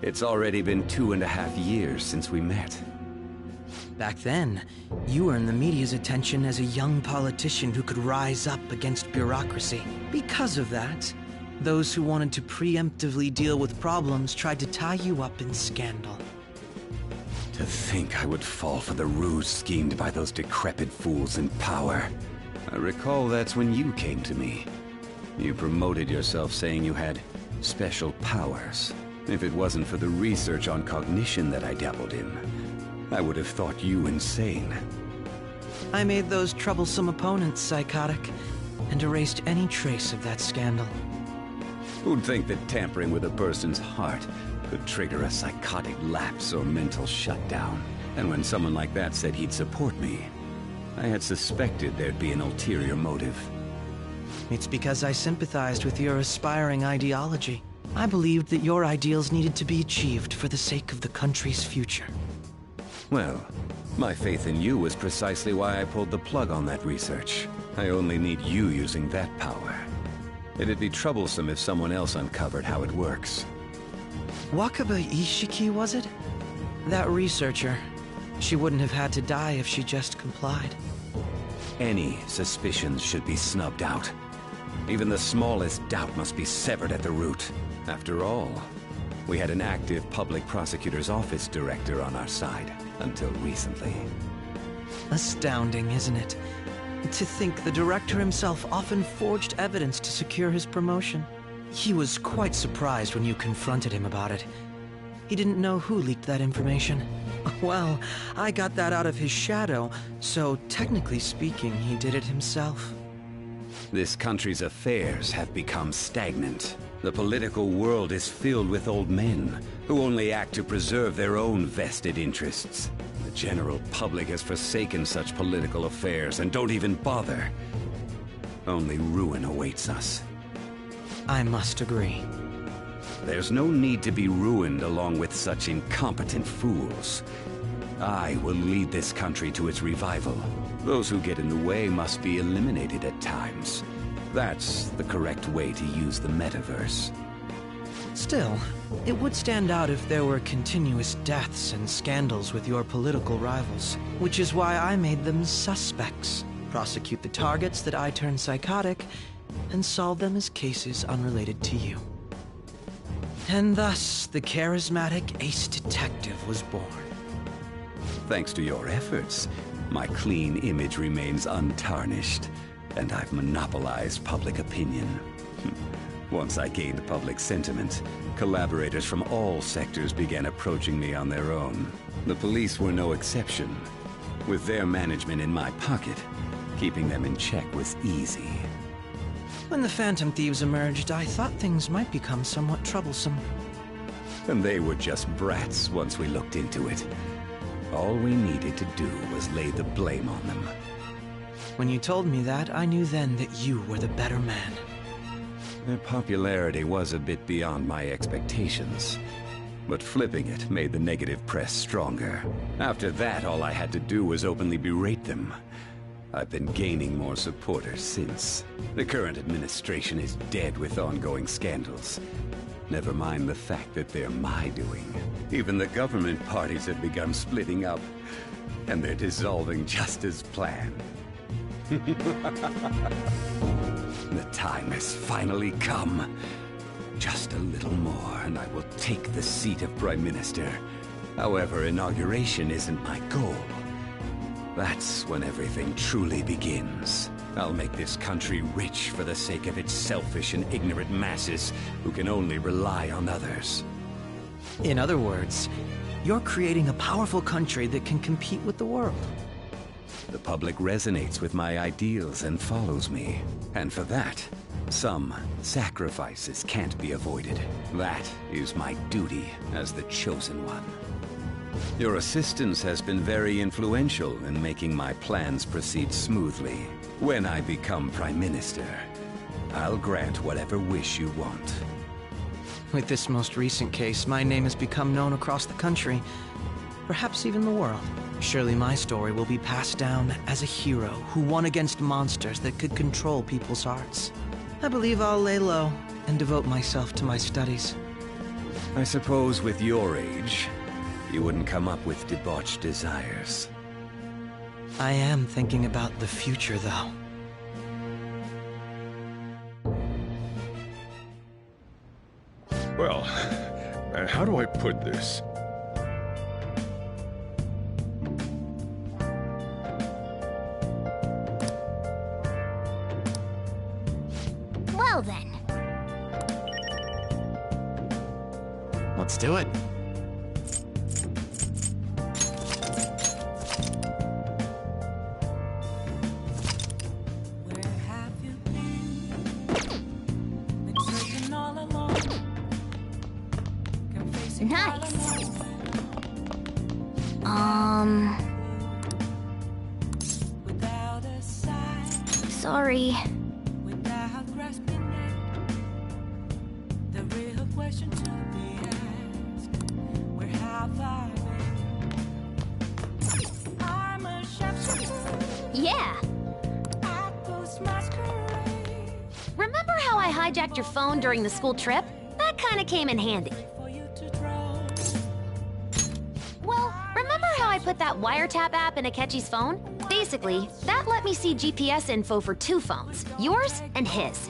It's already been 2.5 years since we met. Back then, you earned the media's attention as a young politician who could rise up against bureaucracy. Because of that, those who wanted to preemptively deal with problems tried to tie you up in scandal. To think I would fall for the ruse schemed by those decrepit fools in power. I recall that's when you came to me. You promoted yourself saying you had special powers. If it wasn't for the research on cognition that I dabbled in, I would have thought you insane. I made those troublesome opponents psychotic, and erased any trace of that scandal. Who'd think that tampering with a person's heart could trigger a psychotic lapse or mental shutdown? And when someone like that said he'd support me, I had suspected there'd be an ulterior motive. It's because I sympathized with your aspiring ideology. I believed that your ideals needed to be achieved for the sake of the country's future. Well, my faith in you was precisely why I pulled the plug on that research. I only need you using that power. It'd be troublesome if someone else uncovered how it works. Wakaba Ishiki, was it? That researcher. She wouldn't have had to die if she just complied. Any suspicions should be snubbed out. Even the smallest doubt must be severed at the root. After all, we had an active public prosecutor's office director on our side, until recently. Astounding, isn't it? To think the director himself often forged evidence to secure his promotion. He was quite surprised when you confronted him about it. He didn't know who leaked that information. Well, I got that out of his shadow, so technically speaking, he did it himself. This country's affairs have become stagnant. The political world is filled with old men who only act to preserve their own vested interests. The general public has forsaken such political affairs and don't even bother. Only ruin awaits us. I must agree. There's no need to be ruined along with such incompetent fools. I will lead this country to its revival. Those who get in the way must be eliminated at times. That's the correct way to use the metaverse. Still, it would stand out if there were continuous deaths and scandals with your political rivals, which is why I made them suspects. Prosecute the targets that I turn psychotic, and solve them as cases unrelated to you. And thus, the charismatic ace detective was born. Thanks to your efforts, my clean image remains untarnished, and I've monopolized public opinion. Once I gained public sentiment, collaborators from all sectors began approaching me on their own. The police were no exception. With their management in my pocket, keeping them in check was easy. When the Phantom Thieves emerged, I thought things might become somewhat troublesome. And they were just brats once we looked into it. All we needed to do was lay the blame on them. When you told me that, I knew then that you were the better man. Their popularity was a bit beyond my expectations. But flipping it made the negative press stronger. After that, all I had to do was openly berate them. I've been gaining more supporters since. The current administration is dead with ongoing scandals. Never mind the fact that they're my doing. Even the government parties have begun splitting up, and they're dissolving just as planned. The time has finally come. Just a little more, and I will take the seat of Prime Minister. However, inauguration isn't my goal. That's when everything truly begins. I'll make this country rich for the sake of its selfish and ignorant masses who can only rely on others. In other words, you're creating a powerful country that can compete with the world. The public resonates with my ideals and follows me. And for that, some sacrifices can't be avoided. That is my duty as the chosen one. Your assistance has been very influential in making my plans proceed smoothly. When I become Prime Minister, I'll grant whatever wish you want. With this most recent case, my name has become known across the country, perhaps even the world. Surely my story will be passed down as a hero who won against monsters that could control people's hearts. I believe I'll lay low and devote myself to my studies. I suppose with your age, you wouldn't come up with debauched desires. I am thinking about the future, though. Well, how do I put this? Well then. Let's do it. Where have you been? Been searching all along. nice. Sorry. Yeah. Remember how I hijacked your phone during the school trip? That kinda came in handy. Well, remember how I put that wiretap app in Akechi's phone? Basically, that let me see GPS info for 2 phones, yours and his.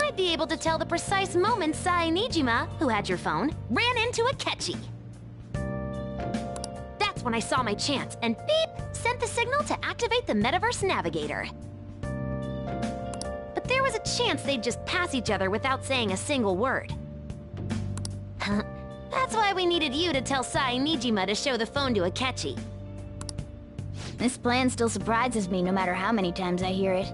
I'd be able to tell the precise moment Sae Niijima, who had your phone, ran into Akechi. That's when I saw my chance, and beep, sent the signal to activate the Metaverse Navigator. But there was a chance they'd just pass each other without saying a single word. That's why we needed you to tell Sae Niijima to show the phone to Akechi. This plan still surprises me no matter how many times I hear it.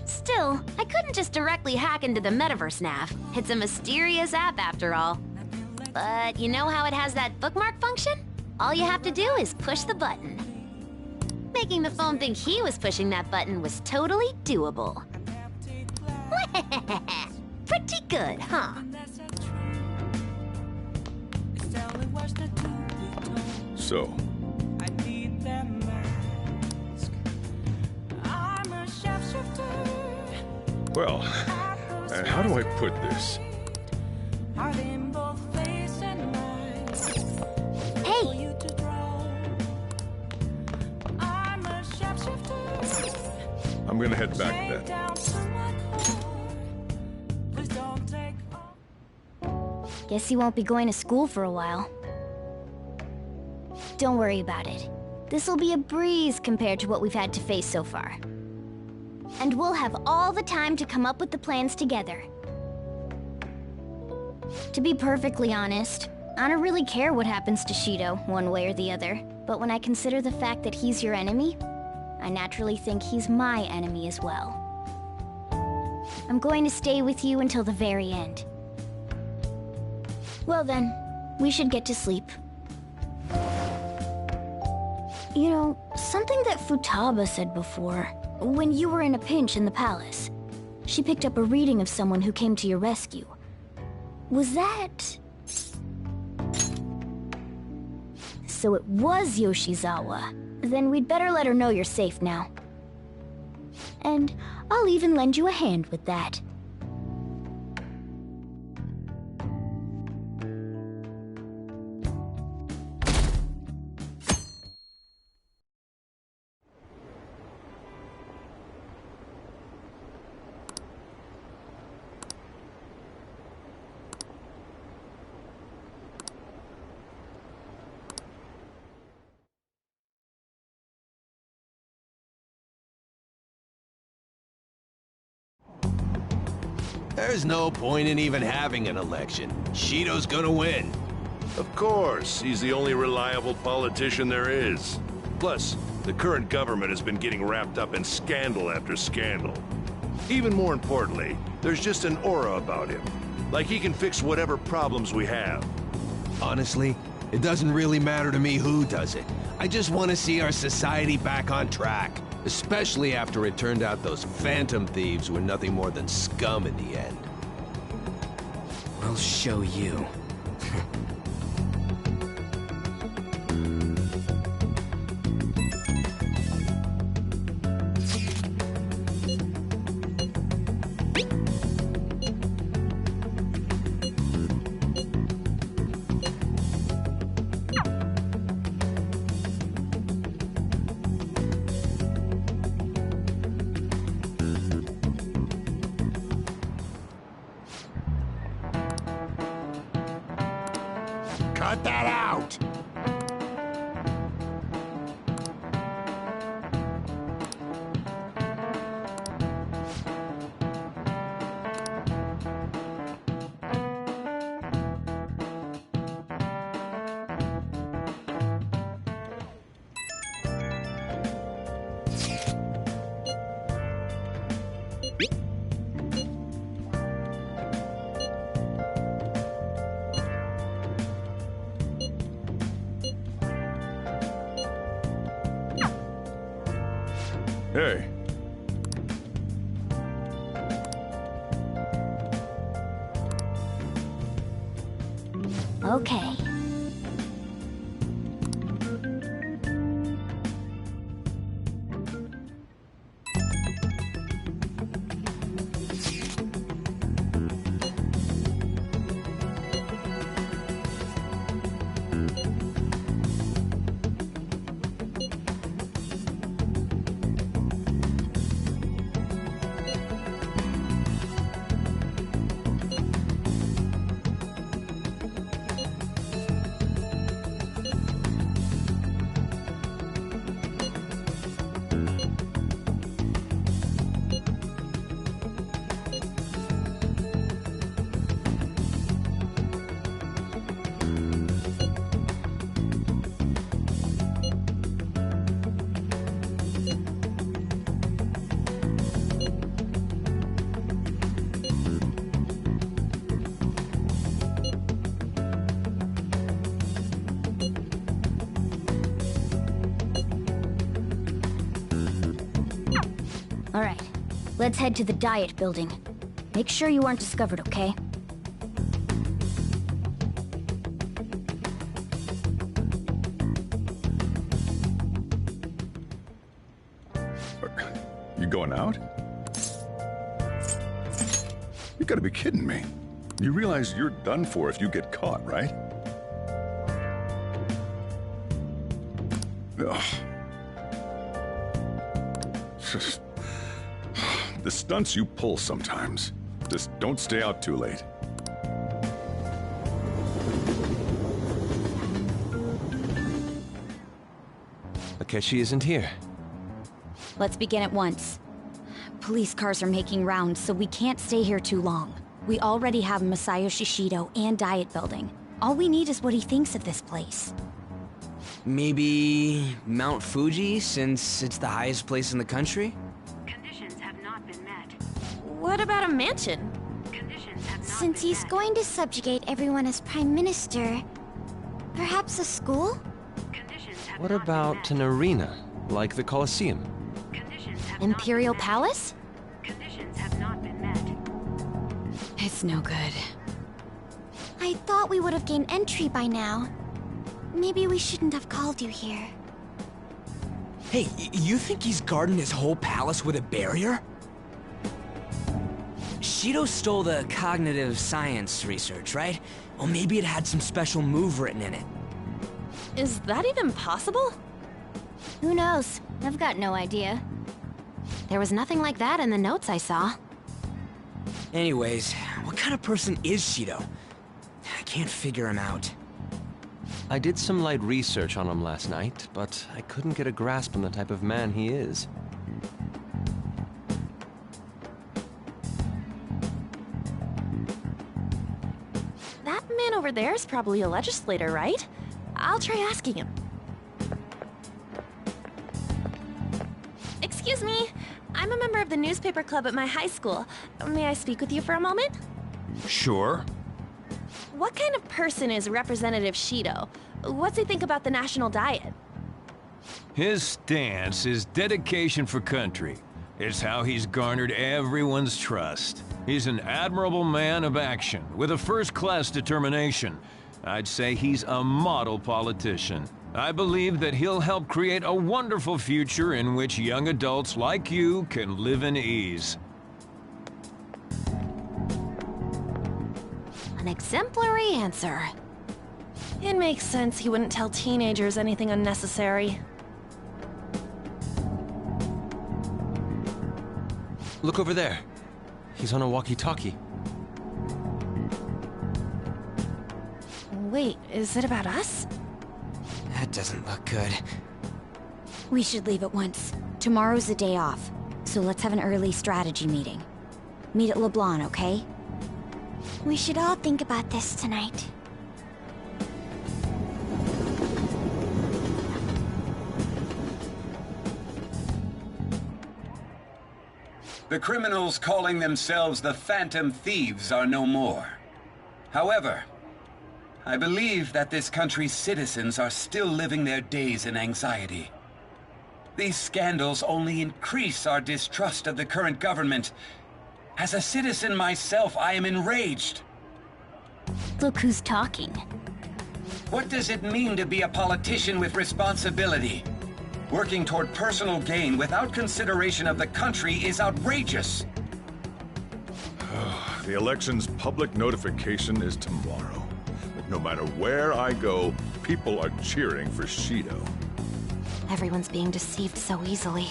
Still, I couldn't just directly hack into the Metaverse Nav. It's a mysterious app after all. But you know how it has that bookmark function? All you have to do is push the button. Making the phone think he was pushing that button was totally doable. Pretty good, huh? So, well, and how do I put this? Hey! I'm gonna head back then. Guess you won't be going to school for a while. Don't worry about it. This'll be a breeze compared to what we've had to face so far. And we'll have all the time to come up with the plans together. To be perfectly honest, I don't really care what happens to Shido, one way or the other. But when I consider the fact that he's your enemy, I naturally think he's my enemy as well. I'm going to stay with you until the very end. Well then, we should get to sleep. You know, something that Futaba said before, when you were in a pinch in the palace, she picked up a reading of someone who came to your rescue. Was that... So it was Yoshizawa. Then we'd better let her know you're safe now. And I'll even lend you a hand with that. There's no point in even having an election. Shido's gonna win. Of course, he's the only reliable politician there is. Plus, the current government has been getting wrapped up in scandal after scandal. Even more importantly, there's just an aura about him. Like he can fix whatever problems we have. Honestly, it doesn't really matter to me who does it. I just want to see our society back on track. Especially after it turned out those phantom thieves were nothing more than scum in the end. We'll show you. Cut that out! Hey. Okay. Alright, let's head to the diet building. Make sure you aren't discovered, okay? You going out? You gotta be kidding me. You realize you're done for if you get caught, right? Ugh. Just... the stunts you pull sometimes. Just don't stay out too late. Akechi isn't here. Let's begin at once. Police cars are making rounds, so we can't stay here too long. We already have Masayoshi Shido and Diet Building. All we need is what he thinks of this place. Maybe Mount Fuji, since it's the highest place in the country? Conditions have not been met. What about a mansion? Conditions have not Since been he's met. going to subjugate everyone as Prime Minister, perhaps a school? Conditions have What not been about met. an arena, like the Colosseum? Conditions have Imperial not been met. Palace? Conditions have not been met. It's no good. I thought we would have gained entry by now. Maybe we shouldn't have called you here. Hey, you think he's guarding his whole palace with a barrier? Shido stole the cognitive science research, right? Well, maybe it had some special move written in it. Is that even possible? Who knows? I've got no idea. There was nothing like that in the notes I saw. Anyways, what kind of person is Shido? I can't figure him out. I did some light research on him last night, but I couldn't get a grasp on the type of man he is. That man over there is probably a legislator, right? I'll try asking him. Excuse me, I'm a member of the newspaper club at my high school. May I speak with you for a moment? Sure. What kind of person is Representative Shido? What's he think about the national diet? His stance is dedication for country. It's how he's garnered everyone's trust. He's an admirable man of action, with a first-class determination. I'd say he's a model politician. I believe that he'll help create a wonderful future in which young adults like you can live in ease. An exemplary answer. It makes sense he wouldn't tell teenagers anything unnecessary. Look over there. He's on a walkie-talkie. Wait, is it about us? That doesn't look good. We should leave at once. Tomorrow's the day off, so let's have an early strategy meeting. Meet at LeBlanc, okay? We should all think about this tonight. The criminals calling themselves the Phantom Thieves are no more. However, I believe that this country's citizens are still living their days in anxiety. These scandals only increase our distrust of the current government. As a citizen myself, I am enraged. Look who's talking. What does it mean to be a politician with responsibility? Working toward personal gain without consideration of the country is outrageous. The election's public notification is tomorrow. But no matter where I go, people are cheering for Shido. Everyone's being deceived so easily.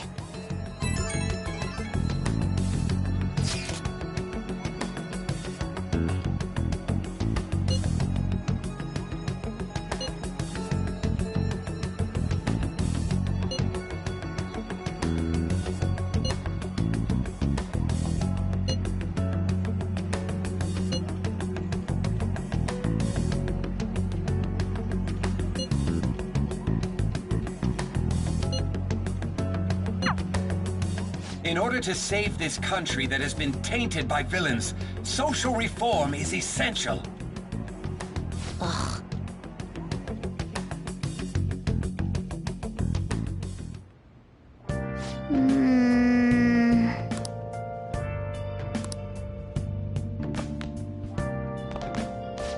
In order to save this country that has been tainted by villains, social reform is essential. Ugh.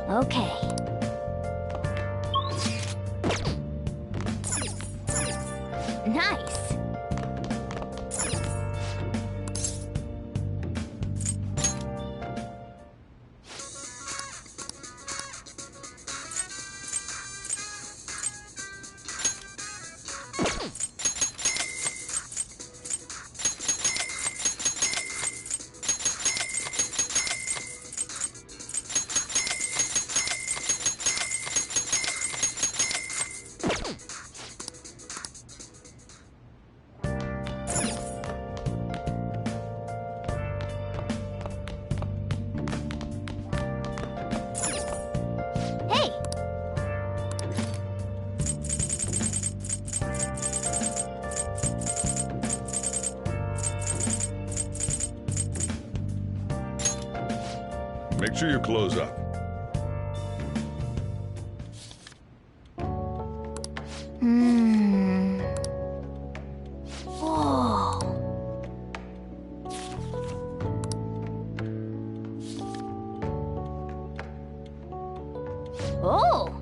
Okay. Nice. Make sure you close up. Whoa. Oh.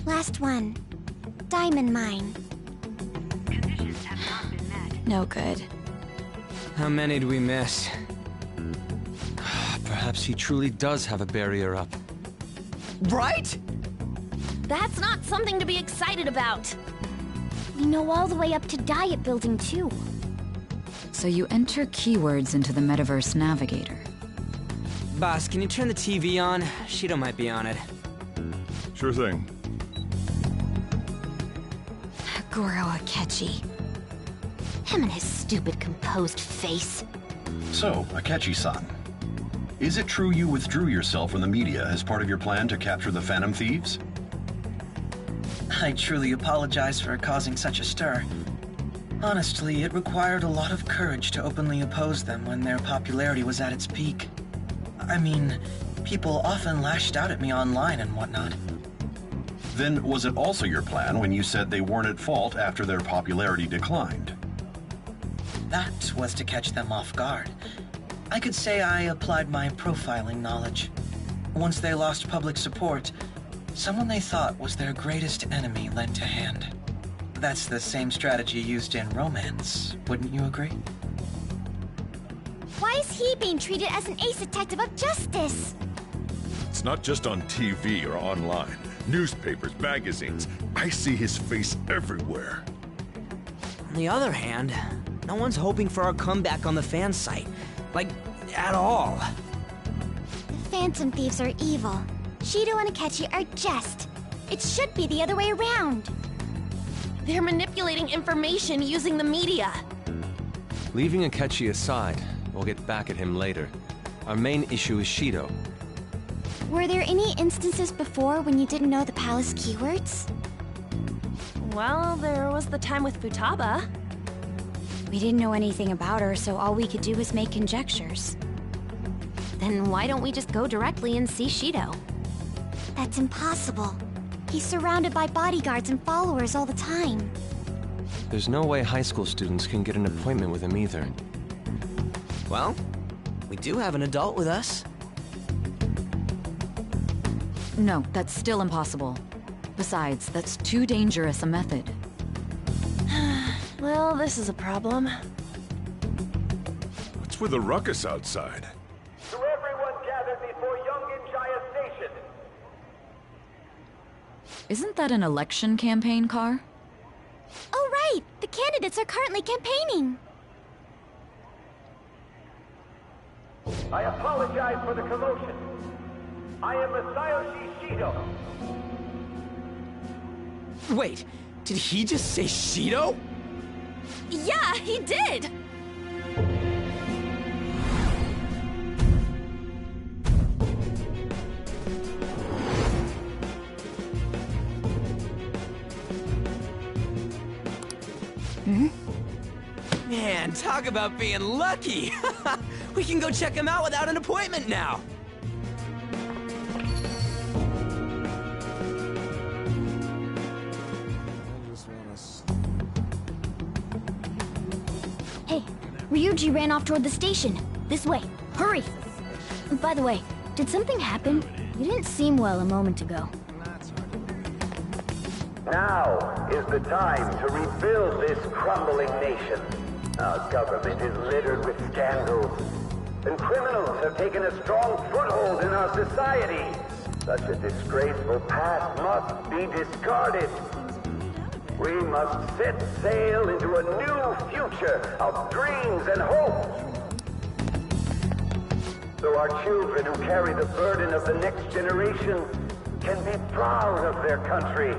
Last one. Diamond mine. Conditions have not been met. No good. How many do we miss? Perhaps he truly does have a barrier up. Right? That's not something to be excited about. We know all the way up to Diet Building, too. So you enter keywords into the Metaverse Navigator. Boss, can you turn the TV on? Shido might be on it. Sure thing. Goro Akechi. Him and his stupid composed face. So, Akechi-san, is it true you withdrew yourself from the media as part of your plan to capture the Phantom Thieves? I truly apologize for causing such a stir. Honestly, it required a lot of courage to openly oppose them when their popularity was at its peak. I mean, people often lashed out at me online and whatnot. Then was it also your plan when you said they weren't at fault after their popularity declined? That was to catch them off guard. I could say I applied my profiling knowledge. Once they lost public support, someone they thought was their greatest enemy lent a hand. That's the same strategy used in romance, wouldn't you agree? Why is he being treated as an ace detective of justice? It's not just on TV or online. Newspapers, magazines. I see his face everywhere. On the other hand, no one's hoping for our comeback on the fan site. Like, at all. The Phantom Thieves are evil. Shido and Akechi are just. It should be the other way around. They're manipulating information using the media. Leaving Akechi aside, we'll get back at him later. Our main issue is Shido. Were there any instances before when you didn't know the palace keywords? Well, there was the time with Futaba. We didn't know anything about her, so all we could do was make conjectures. Then why don't we just go directly and see Shido? That's impossible. He's surrounded by bodyguards and followers all the time. There's no way high school students can get an appointment with him either. Well, we do have an adult with us. No, that's still impossible. Besides, that's too dangerous a method. Well, this is a problem. What's with the ruckus outside? To everyone gathered before Yongen-Jaya Station. Isn't that an election campaign car? Oh, right! The candidates are currently campaigning! I apologize for the commotion. I am Masayoshi Shido. Wait, did he just say Shido? Yeah, he did! Man, talk about being lucky! We can go check him out without an appointment now! Hey, Ryuji ran off toward the station. This way. Hurry! By the way, did something happen? You didn't seem well a moment ago. Now is the time to rebuild this crumbling nation. Our government is littered with scandals, and criminals have taken a strong foothold in our society. Such a disgraceful past must be discarded. We must set sail into a new future of dreams and hopes. So our children who carry the burden of the next generation can be proud of their country.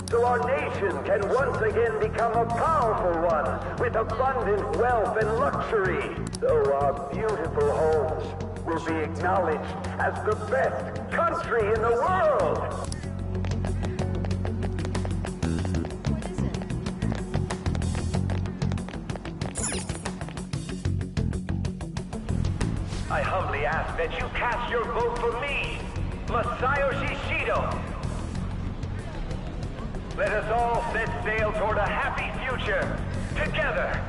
So our nation can once again become a powerful one with abundant wealth and luxury. So our beautiful homes will be acknowledged as the best country in the world. I humbly ask that you cast your vote for me, Masayoshi Shido. Let us all set sail toward a happy future, together.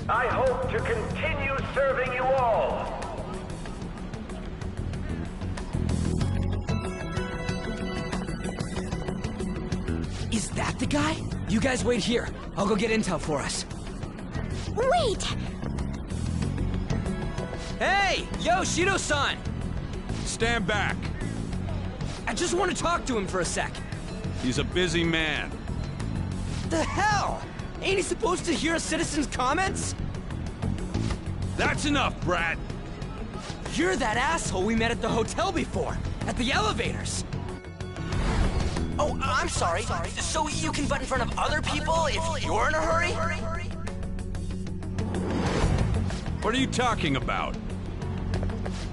I hope to continue serving you all. Is that the guy? You guys wait here. I'll go get intel for us. Wait! Hey! Yo, Shido-san! Stand back. I just want to talk to him for a sec. He's a busy man. The hell? Ain't he supposed to hear a citizen's comments? That's enough, Brad. You're that asshole we met at the hotel before, at the elevators. Oh, I'm sorry. So you can butt in front of other people if you're in a hurry? What are you talking about?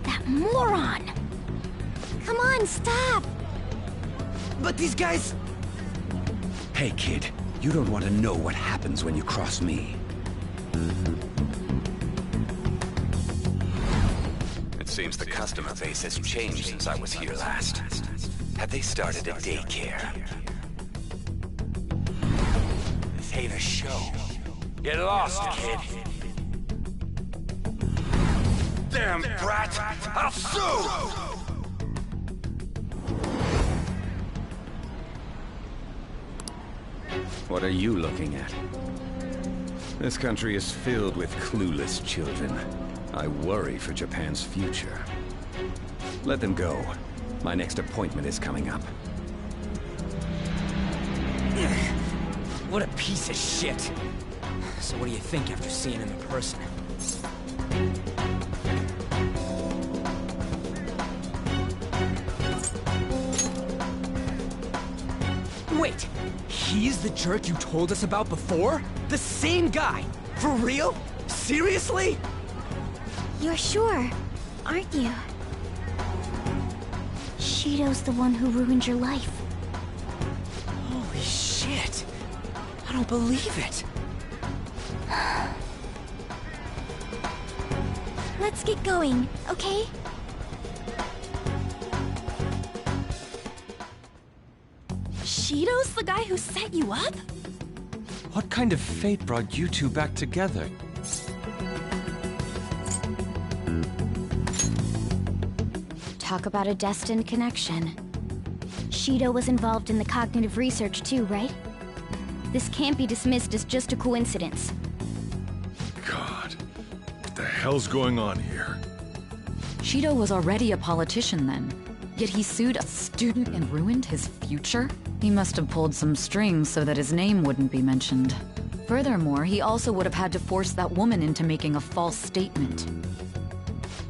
That moron! Come on, stop! But these guys... Hey, kid. You don't want to know what happens when you cross me. It seems the customer base has changed since I was here last. Have they started a daycare? This ain't a show. Get lost, kid. Damn brat! I'll sue! What are you looking at? This country is filled with clueless children. I worry for Japan's future. Let them go. My next appointment is coming up. What a piece of shit. So what do you think after seeing him in person? Wait, he's the jerk you told us about before? The same guy? For real? Seriously? You're sure, aren't you? Shido's the one who ruined your life. Holy shit. I don't believe it. Let's get going, okay? Shido's the guy who set you up? What kind of fate brought you two back together? Talk about a destined connection. Shido was involved in the cognitive research too, right? This can't be dismissed as just a coincidence. God, what the hell's going on here? Shido was already a politician then, yet he sued a student and ruined his future? He must have pulled some strings so that his name wouldn't be mentioned. Furthermore, he also would have had to force that woman into making a false statement.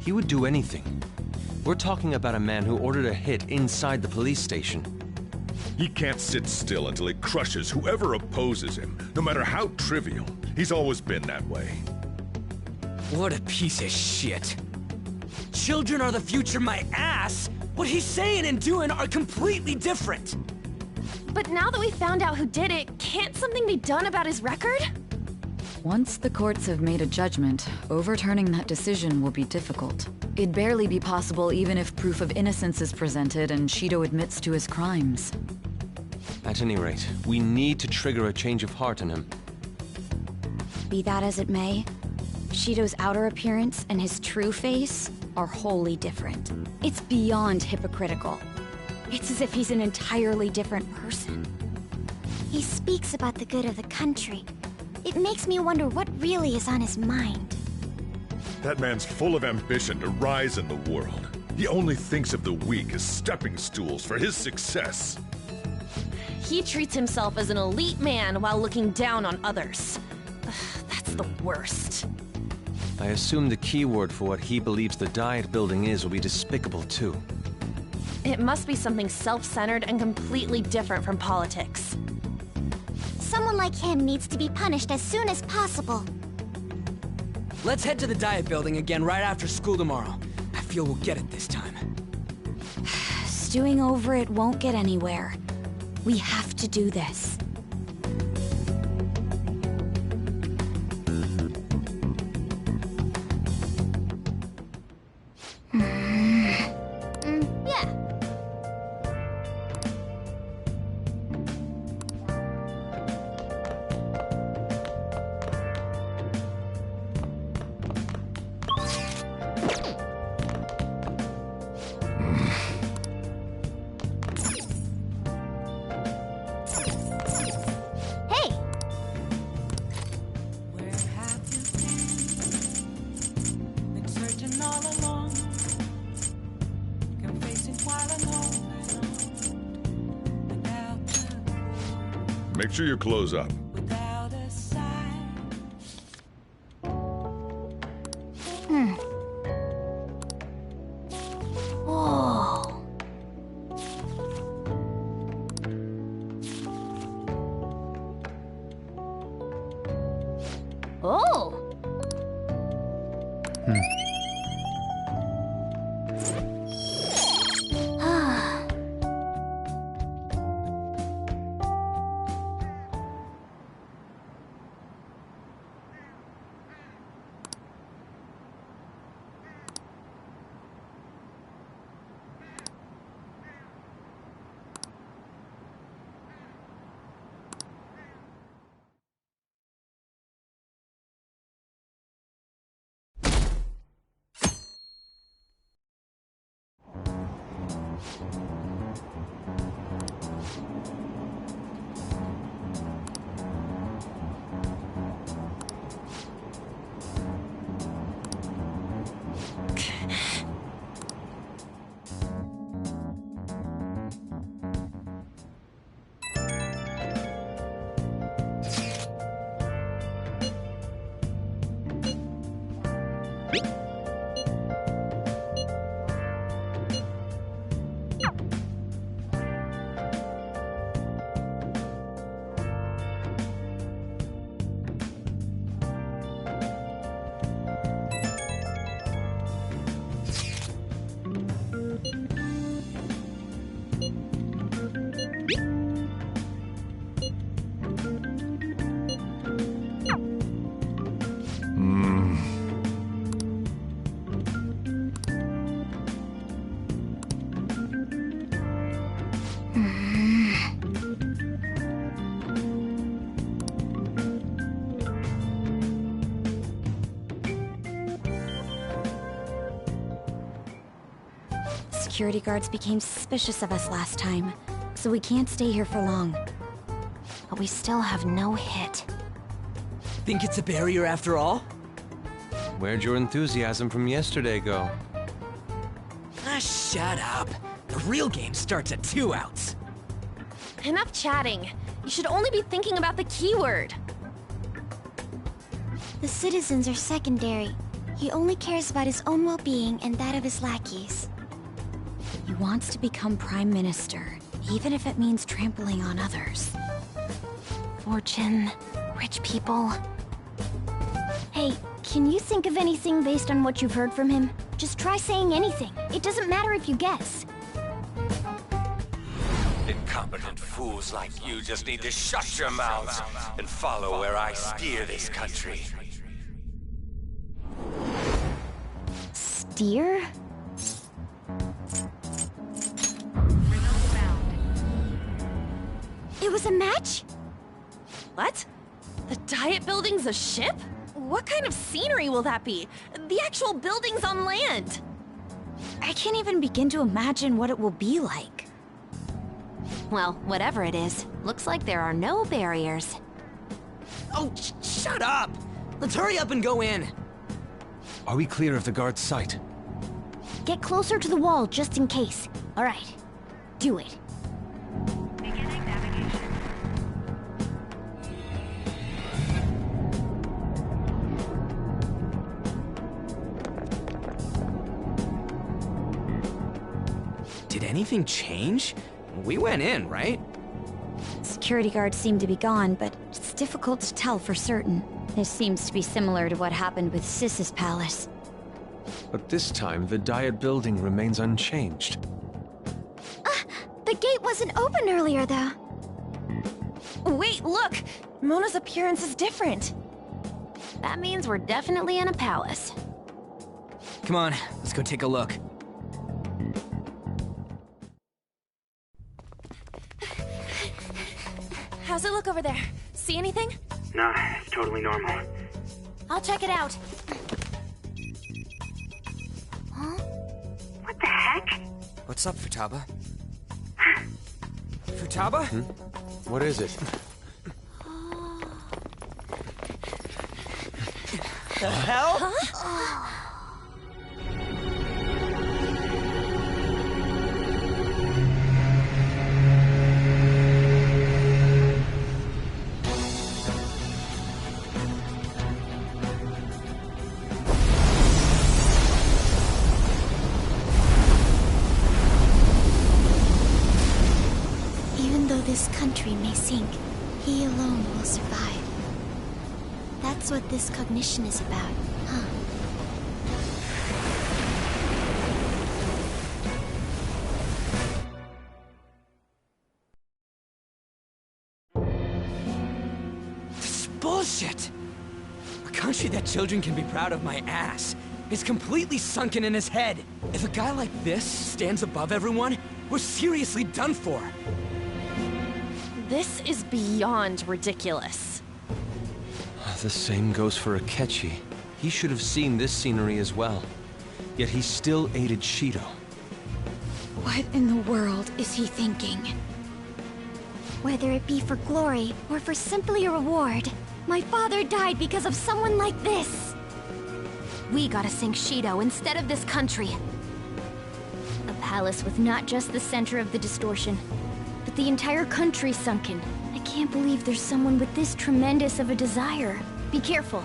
He would do anything. We're talking about a man who ordered a hit inside the police station. He can't sit still until he crushes whoever opposes him, no matter how trivial. He's always been that way. What a piece of shit. Children are the future, my ass! What he's saying and doing are completely different! But now that we found out who did it, can't something be done about his record? Once the courts have made a judgment, overturning that decision will be difficult. It'd barely be possible even if proof of innocence is presented and Shido admits to his crimes. At any rate, we need to trigger a change of heart in him. Be that as it may, Shido's outer appearance and his true face are wholly different. It's beyond hypocritical. It's as if he's an entirely different person. He speaks about the good of the country. It makes me wonder what really is on his mind. That man's full of ambition to rise in the world. He only thinks of the weak as stepping stools for his success. He treats himself as an elite man while looking down on others. Ugh, that's the worst. I assume the key word for what he believes the Diet building is will be despicable too. It must be something self-centered and completely different from politics. Someone like him needs to be punished as soon as possible. Let's head to the Diet building again right after school tomorrow. I feel we'll get it this time. Stewing over it won't get anywhere. We have to do this. Yeah. Make sure you close up. Whoa. Oh! Security guards became suspicious of us last time, so we can't stay here for long. But we still have no hit. Think it's a barrier after all? Where'd your enthusiasm from yesterday go? Ah, shut up. The real game starts at 2 outs. Enough chatting. You should only be thinking about the keyword. The citizens are secondary. He only cares about his own well-being and that of his lackeys. He wants to become Prime Minister, even if it means trampling on others. Fortune, rich people. Hey, can you think of anything based on what you've heard from him? Just try saying anything. It doesn't matter if you guess. Incompetent fools like you just need to shut your mouths and follow where I steer this country. Steer? It was a match? What? The Diet Building's a ship? What kind of scenery will that be? The actual building's on land. I can't even begin to imagine what it will be like. Well, whatever it is, looks like there are no barriers. Oh, shut up! Let's hurry up and go in. Are we clear of the guard's sight? Get closer to the wall just in case. All right, do it. Beginning navigation. Did anything change? We went in, right? Security guards seem to be gone, but it's difficult to tell for certain. This seems to be similar to what happened with Sis's palace. But this time, the Diet Building remains unchanged. The gate wasn't open earlier, though. Wait, look! Mona's appearance is different. That means we're definitely in a palace. Come on, let's go take a look. How's it look over there? See anything? Nah, it's totally normal. I'll check it out. Huh? What the heck? What's up, Futaba? Futaba? What is it? The hell? Huh? Even though this country may sink, he alone will survive. That's what this cognition is about, huh? This is bullshit! A country that children can be proud of my ass is completely sunken in his head. If a guy like this stands above everyone, we're seriously done for. This is beyond ridiculous. The same goes for Akechi. He should have seen this scenery as well. Yet he still aided Shido. What in the world is he thinking? Whether it be for glory or for simply a reward, my father died because of someone like this. We gotta sink Shido instead of this country. A palace with not just the center of the distortion, but the entire country sunken. I can't believe there's someone with this tremendous of a desire. Be careful.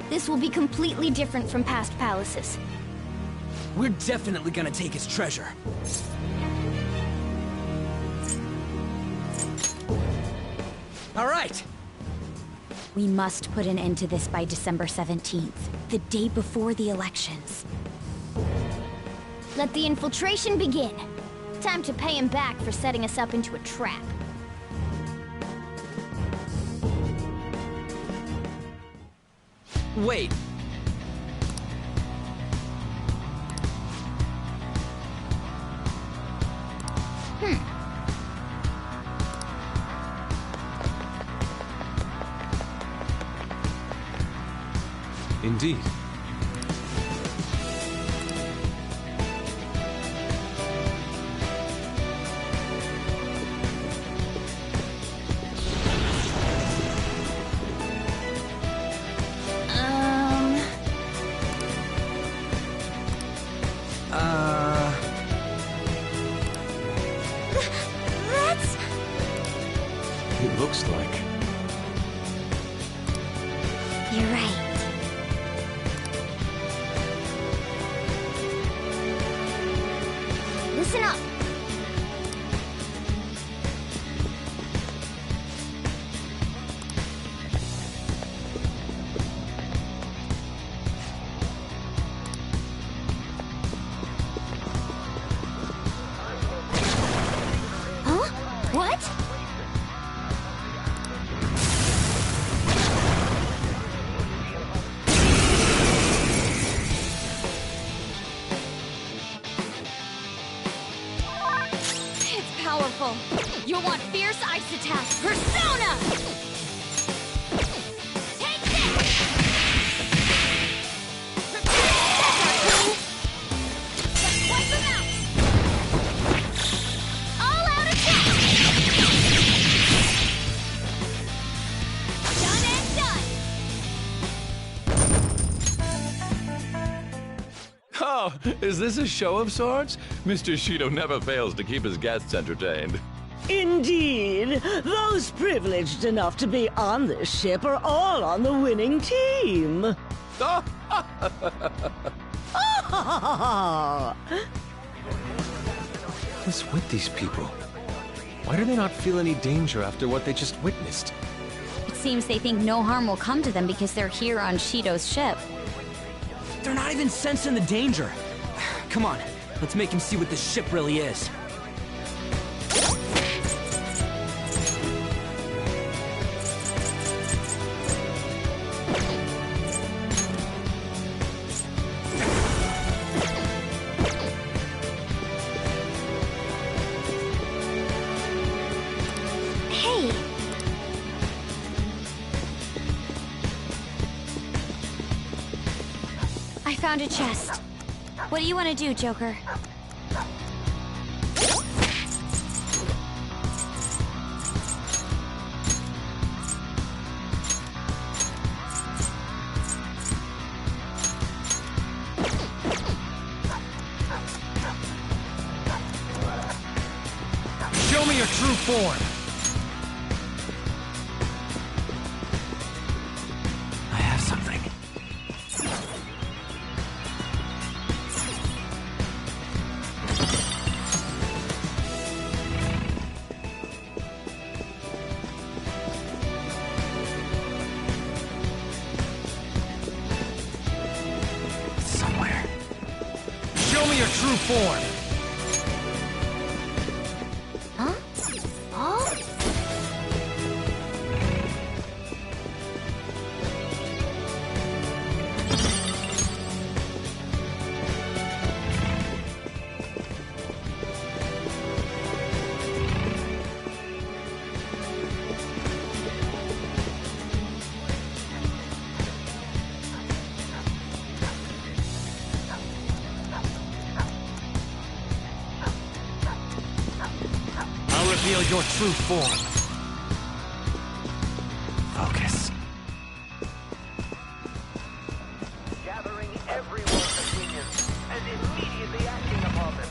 This will be completely different from past palaces. We're definitely gonna take his treasure. All right! We must put an end to this by December 17th, the day before the elections. Let the infiltration begin. Time to pay him back for setting us up into a trap. Wait. Indeed. That's... It looks like. You're right. Listen up. Huh? What? Powerful. You'll want fierce ice attack. Persona! Take this! Let's wipe them out! All out attack! Done and done! Oh, is this a show of sorts? Mr. Shido never fails to keep his guests entertained. Indeed. Those privileged enough to be on this ship are all on the winning team. What's with these people? Why do they not feel any danger after what they just witnessed? It seems they think no harm will come to them because they're here on Shido's ship. They're not even sensing the danger. Come on, let's make him see what this ship really is. Hey! I found a chest. What do you want to do, Joker? Show me your true form. I have something. Somewhere. Show me your true form. Huh? Oh? reveal your true form. Focus. Gathering everyone's opinions and immediately acting upon them.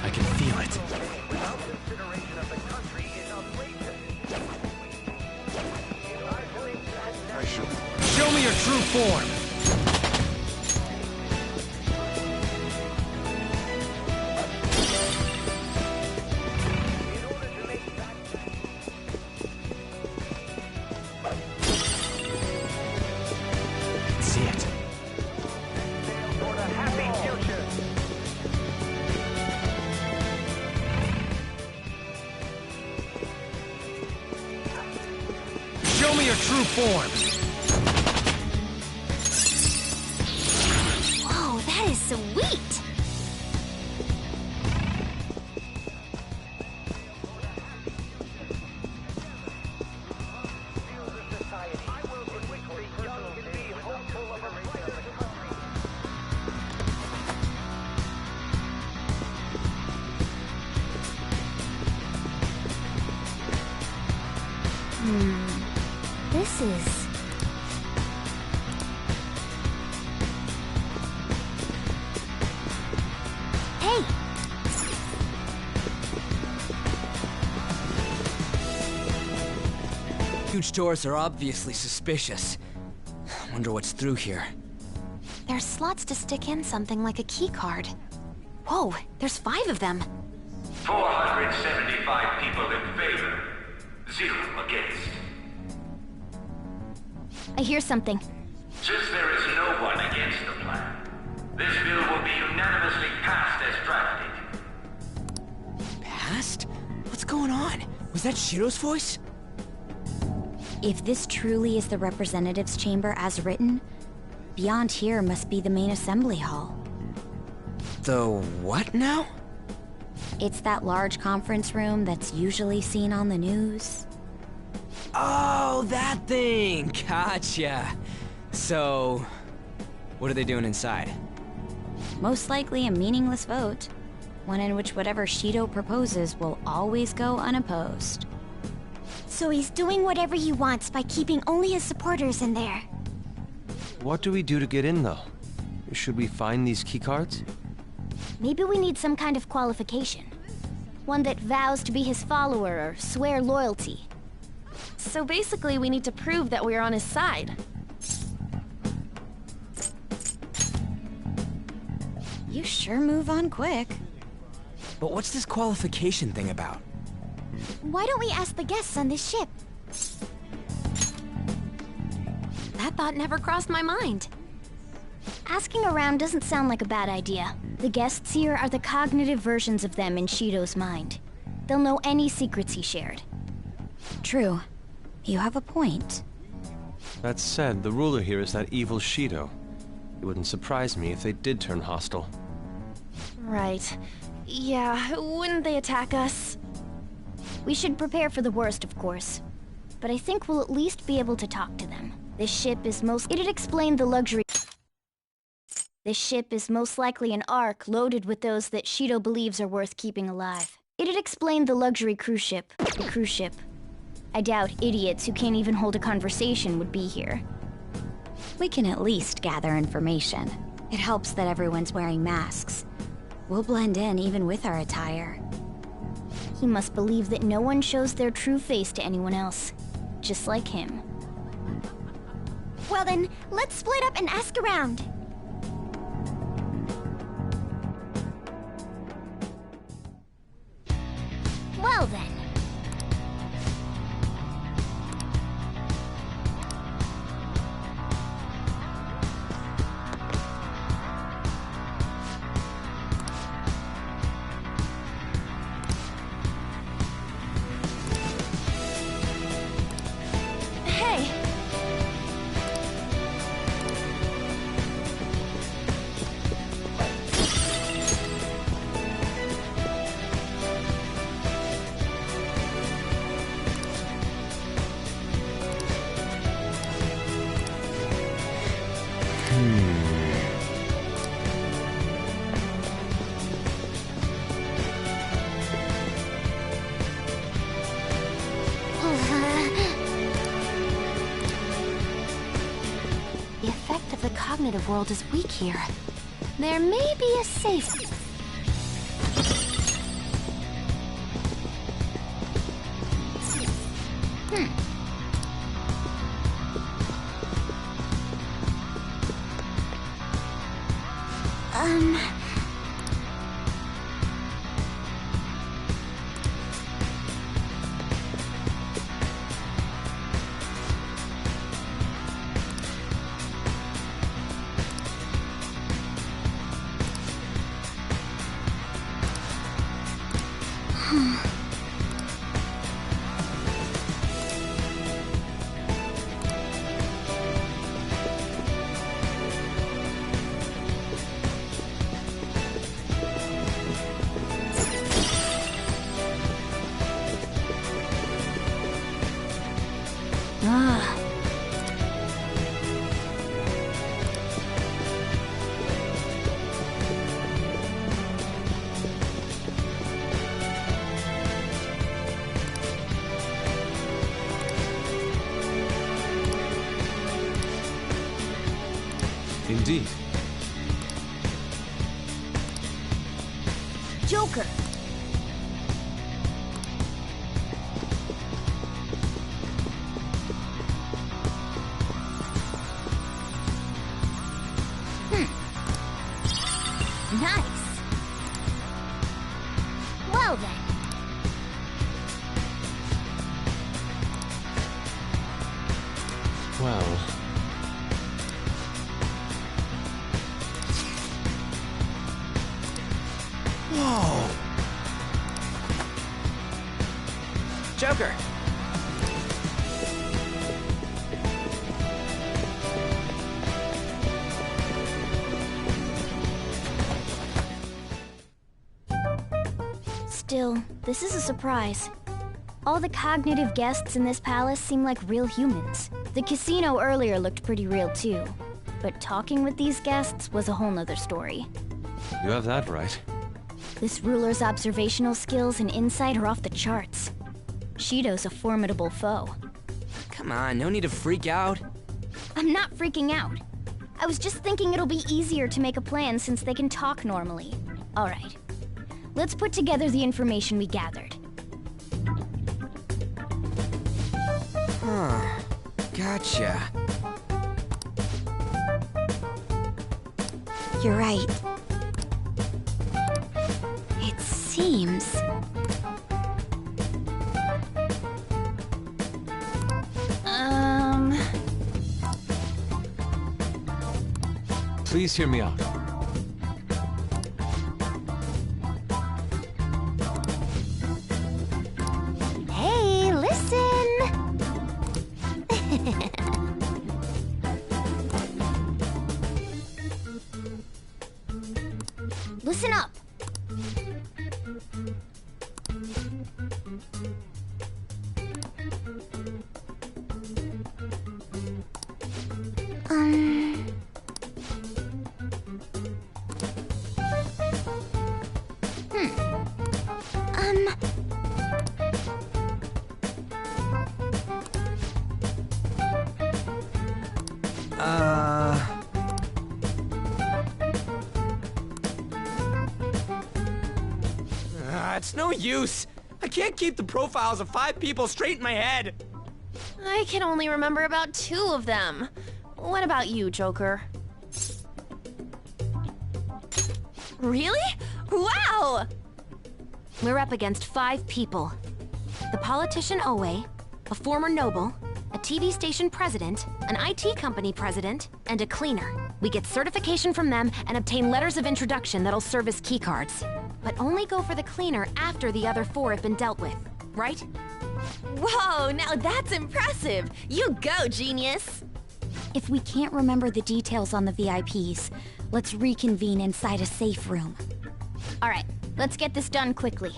I can feel it. Without consideration of the country is outrageous. Show me your true form. See it. For a happy future. Show me your true form. Whoa, that is sweet! This is... Hey! Huge doors are obviously suspicious. Wonder what's through here. There's slots to stick in something like a key card. Whoa, there's 5 of them. 475 people in favor. 0 against. I hear something. Since there is no one against the plan, this bill will be unanimously passed as drafted. Passed? What's going on? Was that Shiro's voice? If this truly is the representatives' chamber as written, beyond here must be the main assembly hall. The what now? It's that large conference room that's usually seen on the news. Oh, that thing! Gotcha. So, what are they doing inside? Most likely a meaningless vote. One in which whatever Shido proposes will always go unopposed. So he's doing whatever he wants by keeping only his supporters in there. What do we do to get in, though? Should we find these keycards? Maybe we need some kind of qualification. One that vows to be his follower or swear loyalty. So basically, we need to prove that we're on his side. You sure move on quick. But what's this qualification thing about? Why don't we ask the guests on this ship? That thought never crossed my mind. Asking around doesn't sound like a bad idea. The guests here are the cognitive versions of them in Shido's mind. They'll know any secrets he shared. True. You have a point. That said, the ruler here is that evil Shido. It wouldn't surprise me if they did turn hostile. Right. Yeah, wouldn't they attack us? We should prepare for the worst, of course. But I think we'll at least be able to talk to them. This ship is it'd explain the luxury. This ship is most likely an ark loaded with those that Shido believes are worth keeping alive. It'd explain the luxury cruise ship. The cruise ship. I doubt idiots who can't even hold a conversation would be here. We can at least gather information. It helps that everyone's wearing masks. We'll blend in even with our attire. He must believe that no one shows their true face to anyone else. Just like him. Well then, let's split up and ask around. Well then. The effect of the cognitive world is weak here. There may be a safe... Indeed. Joker! Nice. Well then. Well... Whoa! Joker! Still, this is a surprise. All the cognitive guests in this palace seem like real humans. The casino earlier looked pretty real too. But talking with these guests was a whole nother story. You have that right. This ruler's observational skills and insight are off the charts. Shido's a formidable foe. Come on, no need to freak out. I'm not freaking out. I was just thinking it'll be easier to make a plan since they can talk normally. All right. Let's put together the information we gathered. Huh. Gotcha. You're right. It seems... Please hear me out. Hey, listen! Listen up! It's no use. I can't keep the profiles of 5 people straight in my head. I can only remember about 2 of them. What about you, Joker? Really? Wow! We're up against 5 people. The politician Owe, a former noble, a TV station president, an IT company president, and a cleaner. We get certification from them and obtain letters of introduction that'll serve as keycards. But only go for the cleaner after the other 4 have been dealt with, right? Whoa, now that's impressive! You go, genius! If we can't remember the details on the VIPs, let's reconvene inside a safe room. All right, let's get this done quickly.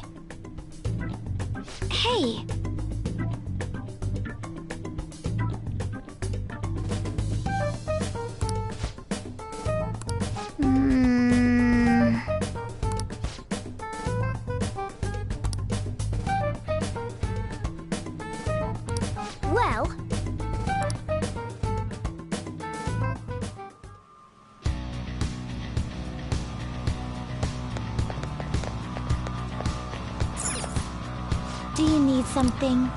Hey! something?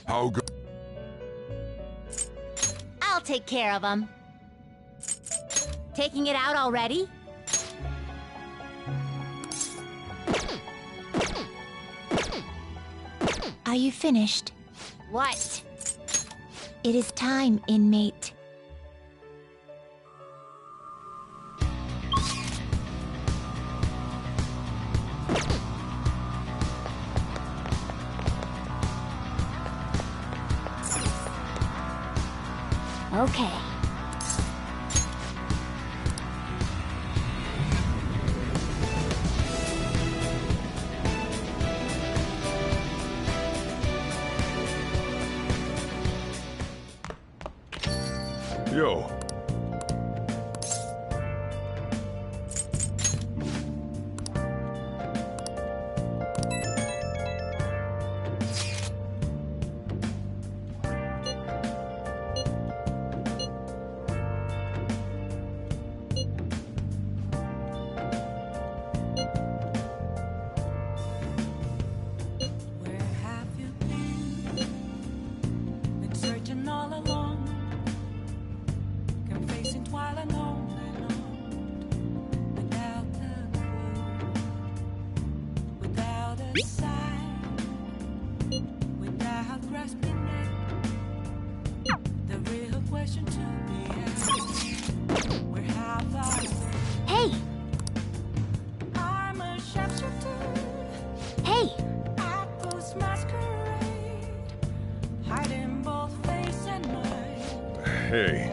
How good? I'll take care of him. Taking it out already? Are you finished? What? It is time, inmate. Okay. Yo. Hey! Hey! Hey.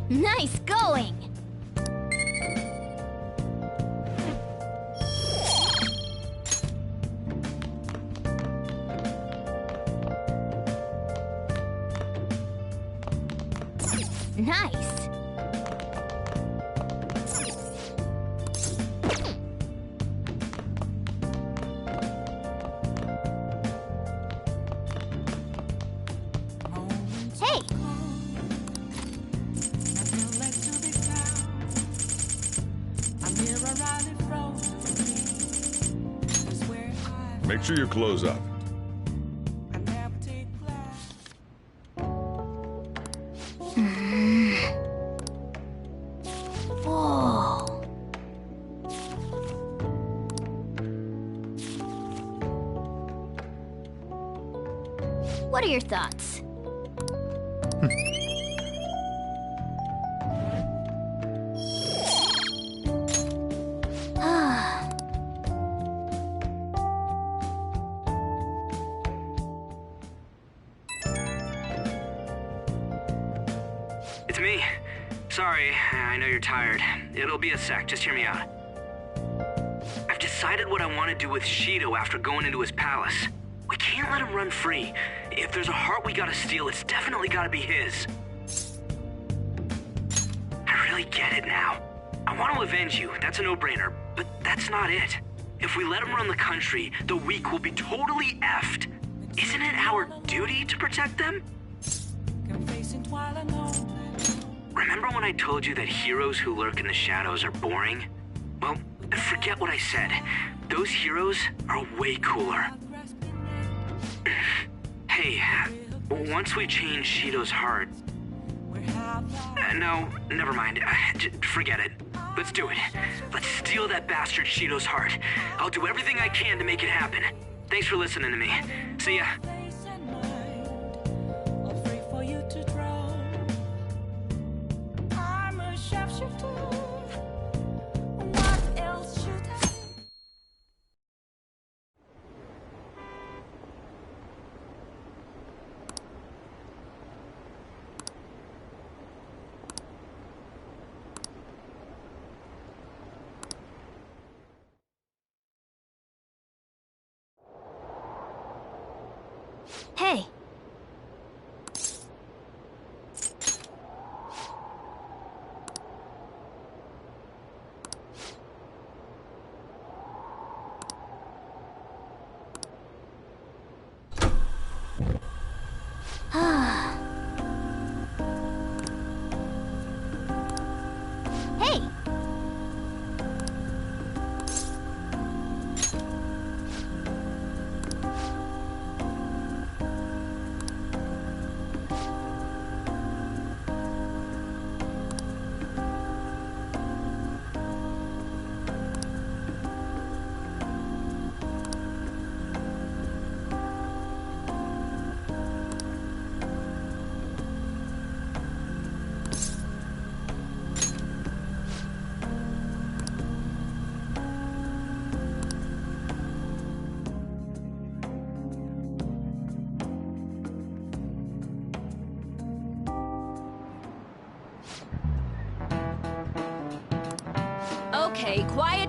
Nice going! Nice! Hey! Make sure you close up. Whoa. What are your thoughts? It's me. Sorry, I know you're tired. It'll be a sec, just hear me out. I've decided what I want to do with Shido after going into his palace. We can't let him run free. If there's a heart we gotta steal, it's definitely gotta be his. I really get it now. I want to avenge you, that's a no-brainer, but that's not it. If we let him run the country, the weak will be totally effed. Isn't it our duty to protect them? Remember when I told you that heroes who lurk in the shadows are boring? Well, forget what I said. Those heroes are way cooler. Hey, once we change Shido's heart... no, never mind. Forget it. Let's do it. Let's steal that bastard Shido's heart. I'll do everything I can to make it happen. Thanks for listening to me. See ya. Hey!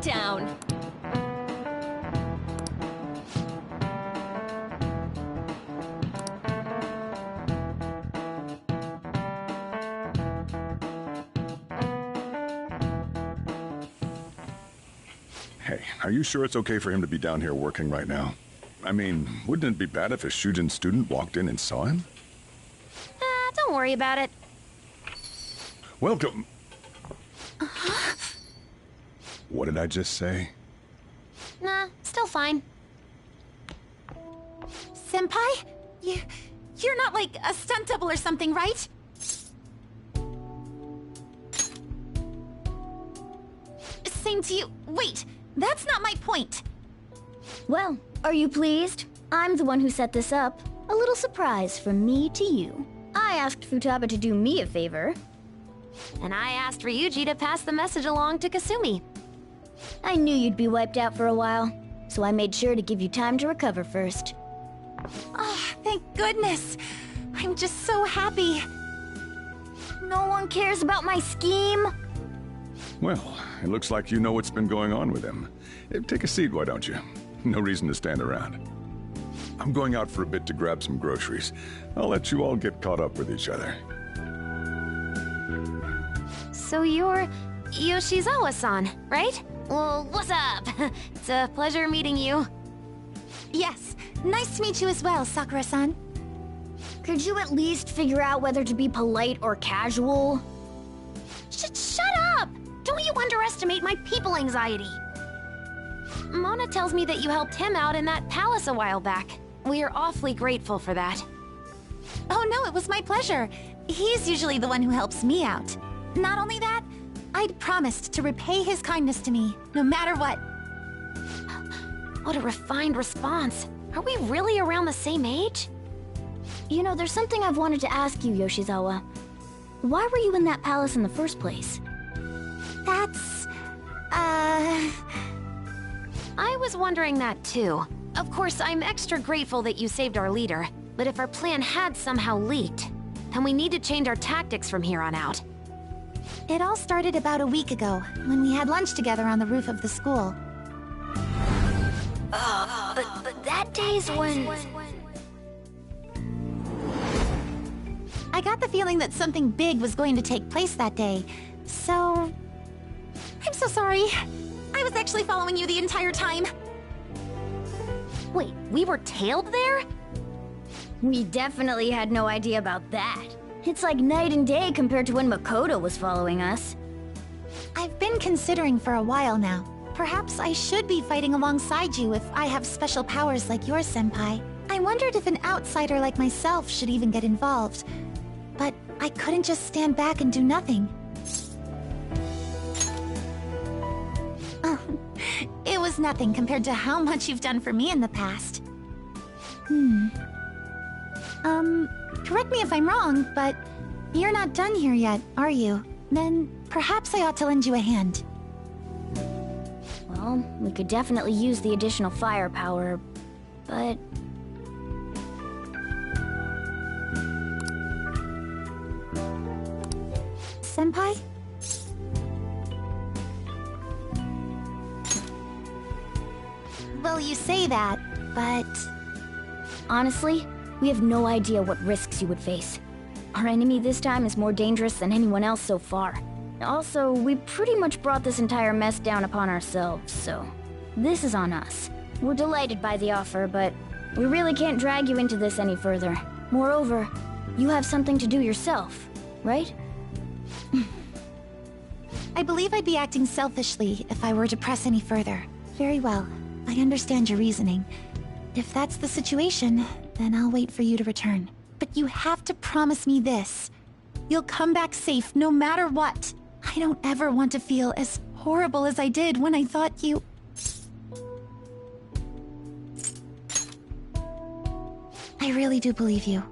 down. Hey, are you sure it's okay for him to be down here working right now? I mean, wouldn't it be bad if a Shujin student walked in and saw him? Don't worry about it. Welcome. What did I just say? Nah, still fine. Senpai? You're not like a stunt double or something, right? Same to you. Wait, that's not my point. Well, are you pleased? I'm the one who set this up. A little surprise from me to you. I asked Futaba to do me a favor. And I asked Ryuji to pass the message along to Kasumi. I knew you'd be wiped out for a while, so I made sure to give you time to recover first. Oh, thank goodness. I'm just so happy. No one cares about my scheme. Well, it looks like you know what's been going on with him. Take a seat, why don't you? No reason to stand around. I'm going out for a bit to grab some groceries. I'll let you all get caught up with each other. So you're Yoshizawa-san, right? Well, what's up? It's a pleasure meeting you. Yes, nice to meet you as well, Sakura-san. Could you at least figure out whether to be polite or casual? Shut up! Don't you underestimate my people anxiety. Mona tells me that you helped him out in that palace a while back. We are awfully grateful for that. Oh no, it was my pleasure. He's usually the one who helps me out. Not only that, I'd promised to repay his kindness to me, no matter what. What a refined response. Are we really around the same age? You know, there's something I've wanted to ask you, Yoshizawa. Why were you in that palace in the first place? That's... I was wondering that too. Of course, I'm extra grateful that you saved our leader, but if our plan had somehow leaked, then we need to change our tactics from here on out. It all started about a week ago, when we had lunch together on the roof of the school. But that day's when... I got the feeling that something big was going to take place that day, so... I'm so sorry. I was actually following you the entire time. Wait, we were tailed there? We definitely had no idea about that. It's like night and day compared to when Makoto was following us. I've been considering for a while now. Perhaps I should be fighting alongside you if I have special powers like yours, Senpai. I wondered if an outsider like myself should even get involved. But I couldn't just stand back and do nothing. It was nothing compared to how much you've done for me in the past. Correct me if I'm wrong, but you're not done here yet, are you? Then perhaps I ought to lend you a hand. Well, we could definitely use the additional firepower, but... Senpai? Well, you say that, but... Honestly, we have no idea what risks you would face. Our enemy this time is more dangerous than anyone else so far. Also, we pretty much brought this entire mess down upon ourselves, so... This is on us. We're delighted by the offer, but we really can't drag you into this any further. Moreover, you have something to do yourself, right? I believe I'd be acting selfishly if I were to press any further. Very well. I understand your reasoning. If that's the situation, then I'll wait for you to return. But you have to promise me this. You'll come back safe no matter what. I don't ever want to feel as horrible as I did when I thought you... I really do believe you.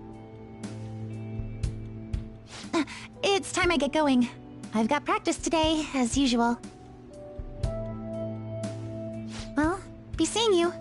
It's time I get going. I've got practice today, as usual. Well, be seeing you.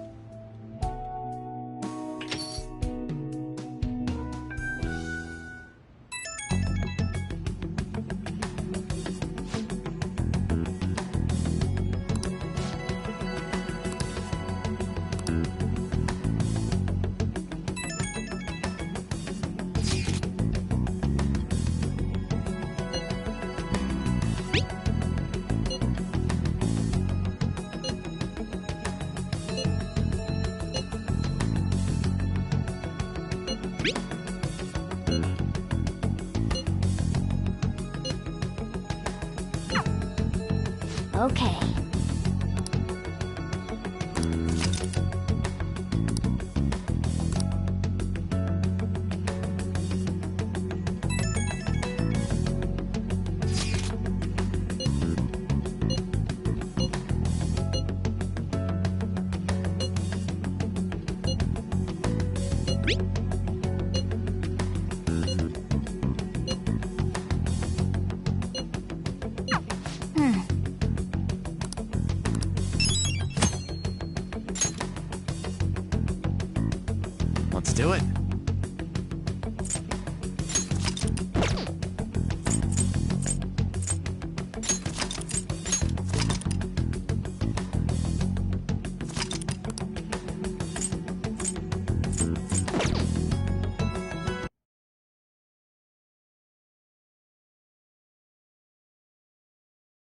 Okay. Let's do it.